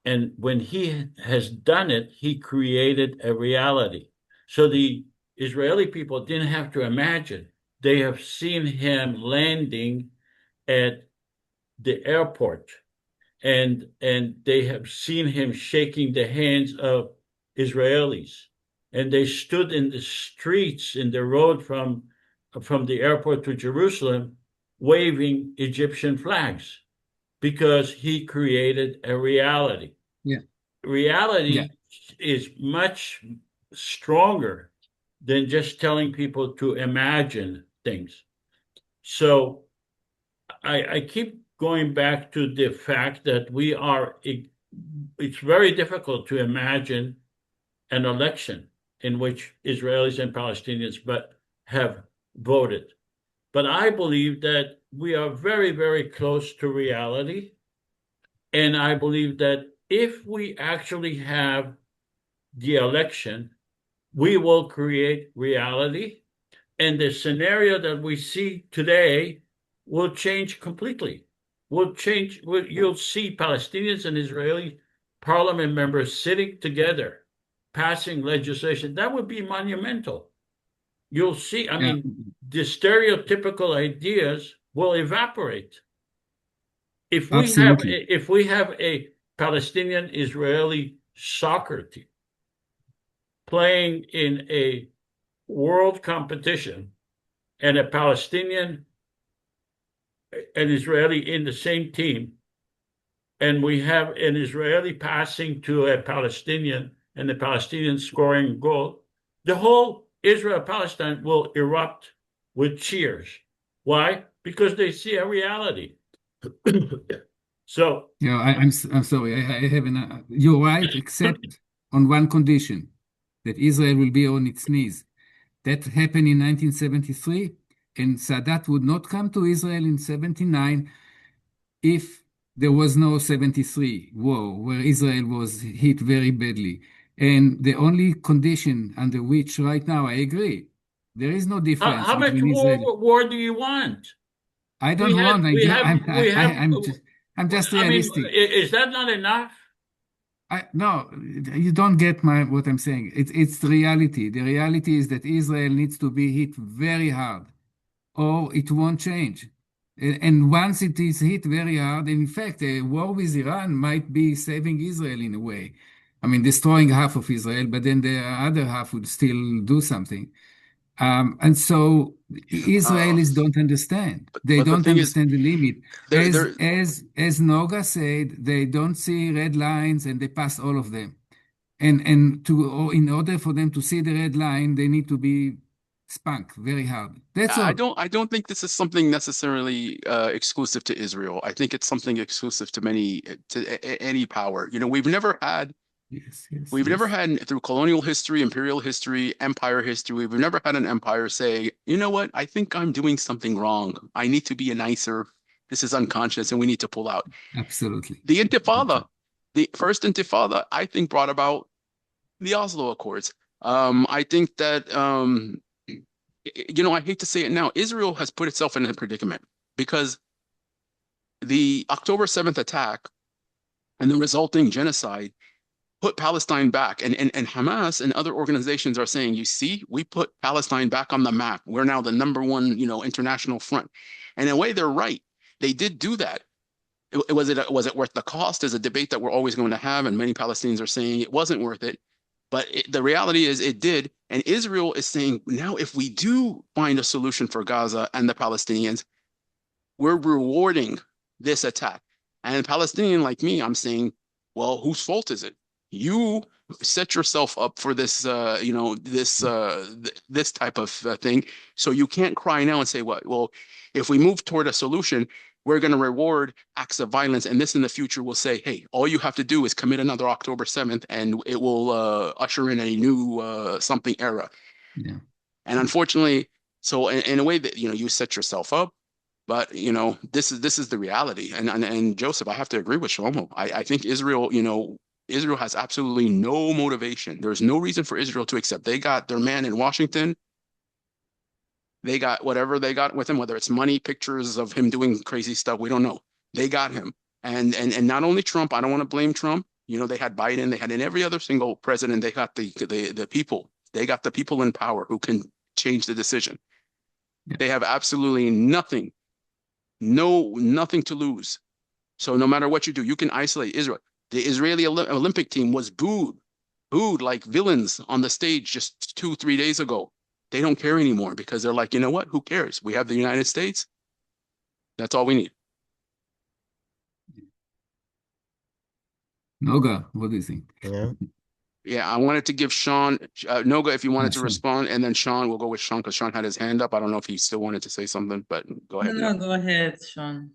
And when he has done it, he created a reality. So the Israeli people didn't have to imagine. They have seen him landing at the airport, and they have seen him shaking the hands of Israelis. And they stood in the streets, in the road from the airport to Jerusalem, waving Egyptian flags because he created a reality. Yeah. Reality is much stronger than just telling people to imagine things. So I keep going back to the fact that it's very difficult to imagine an election in which Israelis and Palestinians have voted. But I believe that we are very, very close to reality. And I believe that if we actually have the election, we will create reality. And the scenario that we see today will change completely. You'll see Palestinians and Israeli parliament members sitting together, passing legislation. That would be monumental. You'll see, I mean, the stereotypical ideas will evaporate. If we have a Palestinian-Israeli soccer team playing in a world competition and a Palestinian and Israeli in the same team, and we have an Israeli passing to a Palestinian and the Palestinian scoring a goal, the whole Israel-Palestine will erupt with cheers. Why? Because they see a reality. So yeah, I'm sorry. I have you're right, except on one condition, that Israel will be on its knees. That happened in 1973, and Sadat would not come to Israel in 79 if there was no 73 war, where Israel was hit very badly. And the only condition under which right now I agree, there is no difference how much between Israel. war do you want? I don't want. I'm just realistic. I mean, is that not enough? No, you don't get what I'm saying. It's the reality. The reality is that Israel needs to be hit very hard, or it won't change. And once it is hit very hard, in fact, a war with Iran might be saving Israel in a way. I mean, destroying half of Israel, but then the other half would still do something. And so Israelis don't understand. They don't understand the limit. As Noga said, they don't see red lines and they pass all of them. And in order for them to see the red line, they need to be spanked very hard. That's all. I don't think this is something necessarily exclusive to Israel. I think it's something exclusive to any power. You know, we've never had through colonial history, imperial history, empire history, we've never had an empire say, you know what, I think I'm doing something wrong. I need to be a nicer. This is unconscious and we need to pull out. Absolutely. The Intifada, the first Intifada, I think brought about the Oslo Accords. I think that, you know, I hate to say it now, Israel has put itself in a predicament because the October 7th attack and the resulting genocide put Palestine back. And Hamas and other organizations are saying, you see, we put Palestine back on the map. We're now the #1, you know, international front. And in a way, they're right. They did do that. Was it worth the cost? Is a debate that we're always going to have. And many Palestinians are saying it wasn't worth it. But the reality is it did. And Israel is saying, now if we do find a solution for Gaza and the Palestinians, we're rewarding this attack. And a Palestinian like me, I'm saying, well, whose fault is it? You set yourself up for this, you know, this type of thing. So you can't cry now and say, well, if we move toward a solution, we're going to reward acts of violence. And this in the future will say, hey, all you have to do is commit another October 7th and it will usher in a new something era. Yeah. And unfortunately, so in a way that, you set yourself up, but this is the reality. And Joseph, I have to agree with Shlomo. I think Israel, Israel has absolutely no motivation. There's no reason for Israel to accept. They got their man in Washington. They got whatever they got with him, whether it's money, pictures of him doing crazy stuff. We don't know. They got him. And not only Trump, I don't want to blame Trump. They had Biden, they had in every other single president, they got the people. They got the people in power who can change the decision. Yeah. They have absolutely nothing to lose. So no matter what you do, you can isolate Israel. The Israeli Olympic team was booed like villains on the stage just 2-3 days ago. They don't care anymore because they're like, you know what? Who cares? We have the United States. That's all we need. Noga, what do you think? Yeah. Yeah, I wanted to give Sean, Noga, if you wanted to Sure. respond, and then Sean, we'll go with Sean because Sean had his hand up. I don't know if he still wanted to say something, but go ahead. No, go ahead, Sean.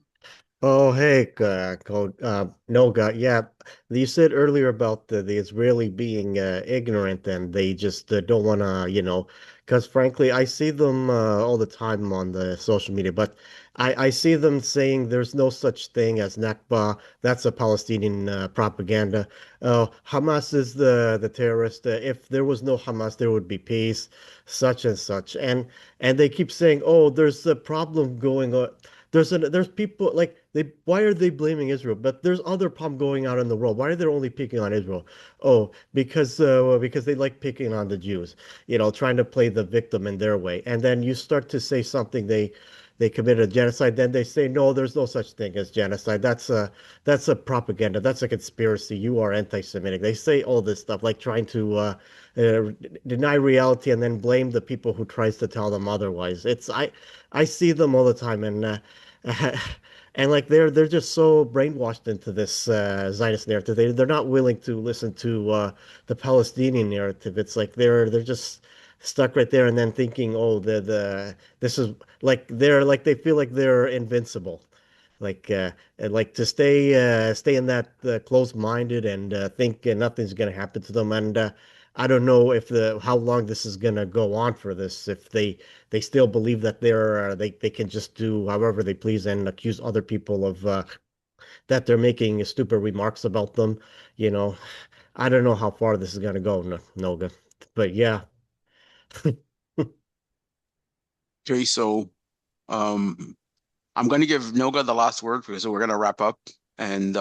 Oh, hey, Noga. Yeah, you said earlier about the Israeli being ignorant and they just don't want to, because frankly, I see them all the time on the social media, but I see them saying there's no such thing as Nakba. That's a Palestinian propaganda. Hamas is the terrorist. If there was no Hamas, there would be peace, such and such. And they keep saying, oh, there's a problem going on. There's people like why are they blaming Israel? But there's other problem going on in the world. Why are they only picking on Israel? Oh, because they like picking on the Jews, trying to play the victim in their way. And then you start to say something they committed a genocide, then they say no, there's no such thing as genocide. That's a propaganda. That's a conspiracy. You are anti-Semitic. They say all this stuff like trying to deny reality and then blame the people who tries to tell them otherwise. I see them all the time, and and like they're just so brainwashed into this Zionist narrative. They're not willing to listen to the Palestinian narrative. It's like they're just stuck right there, and then thinking, oh, this is they feel like they're invincible. And like to stay in that closed-minded and think nothing's gonna happen to them. And I don't know if how long this is gonna go on for this. If they still believe that they can just do however they please and accuse other people of that they're making stupid remarks about them. I don't know how far this is gonna go, Noga. But yeah. Okay, so I'm going to give Noga the last word because we're going to wrap up. And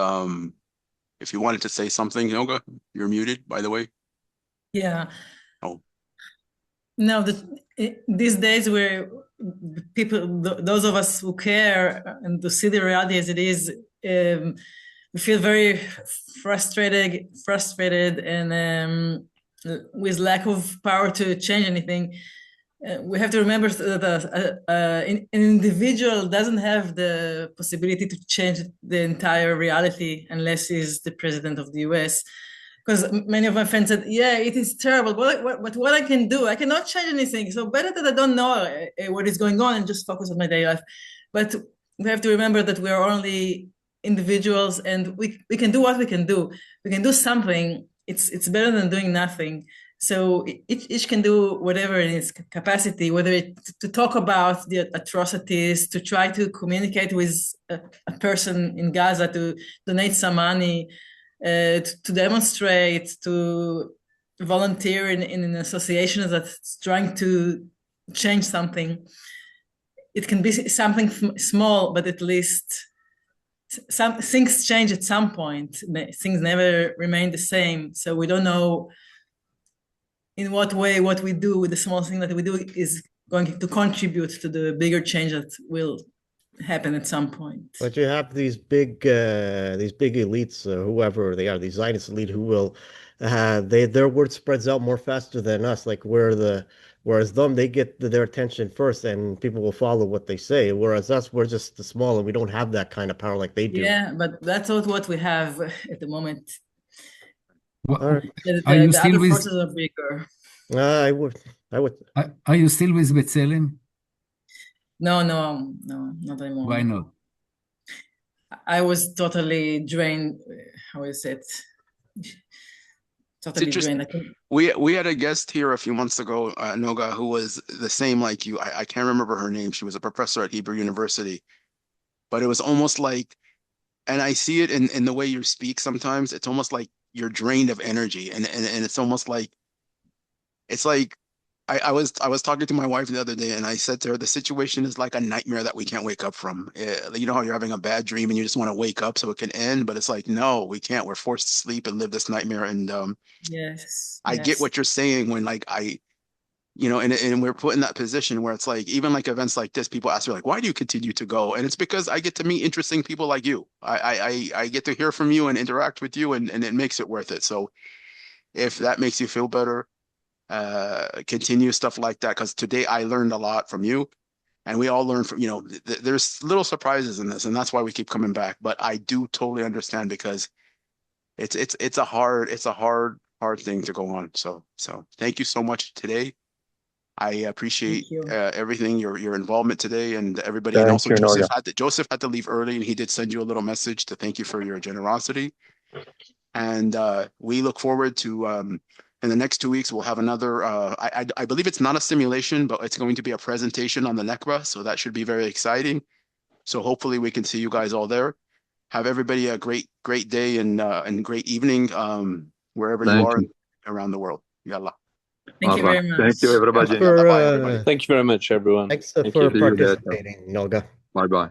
if you wanted to say something, Noga, you're muted, by the way. Yeah. Oh. No, these days where people, those of us who care and to see the reality as it is, we feel very frustrated and with lack of power to change anything. We have to remember that an individual doesn't have the possibility to change the entire reality unless he's the president of the US. Because many of my friends said, yeah, it is terrible, but what I can do, I cannot change anything. So better that I don't know what is going on and just focus on my daily life. But we have to remember that we are only individuals and we can do what we can do. We can do something. It's better than doing nothing. So each can do whatever in its capacity, whether it's to talk about the atrocities, to try to communicate with a person in Gaza, to donate some money, to demonstrate, to volunteer in an association that's trying to change something. It can be something small, but at least some things change at some point. Things never remain the same. So we don't know in what way what we do with the small thing that we do is going to contribute to the bigger change that will happen at some point. But you have these big elites, whoever they are, these Zionist elite who will, their word spreads out more faster than us. Like whereas them, they get their attention first, and people will follow what they say. Whereas us, we're just small, and we don't have that kind of power like they do. Yeah, but that's not what we have at the moment. Are you The still other with? forces are bigger. I would. Are you still with B'Tselem? No, not anymore. Why not? I was totally drained. How is it? totally interesting. drained. I think We had a guest here a few months ago, Noga, who was the same like you. I can't remember her name. She was a professor at Hebrew University, but it was almost like, and I see it in the way you speak sometimes. It's almost like you're drained of energy, and it's almost like it's like I was talking to my wife the other day, and I said to her, the situation is like a nightmare that we can't wake up from. You know how you're having a bad dream and you just want to wake up so it can end, but it's like, no, we can't. We're forced to sleep and live this nightmare. And yes, I get what you're saying when like and we're put in that position where it's like, even like events like this, people ask me like, why do you continue to go? And it's because I get to meet interesting people like you. I get to hear from you and interact with you, and it makes it worth it. So if that makes you feel better, continue stuff like that, because today I learned a lot from you, and we all learn from, there's little surprises in this, and that's why we keep coming back. But I do totally understand, because it's a hard thing to go on. So thank you so much today. I appreciate everything, your involvement today, and everybody. And also Joseph had to leave early, and he did send you a little message to thank you for your generosity. And we look forward to in the next 2 weeks, we'll have another, I believe it's not a simulation, but it's going to be a presentation on the Nakba. So that should be very exciting. So hopefully we can see you guys all there. Have everybody a great day and great evening wherever you are around the world. Yallah. Thank you very much. Thank you, everybody. Thanks for, Thank you very much, everyone. Thanks for participating, Noga. Bye-bye.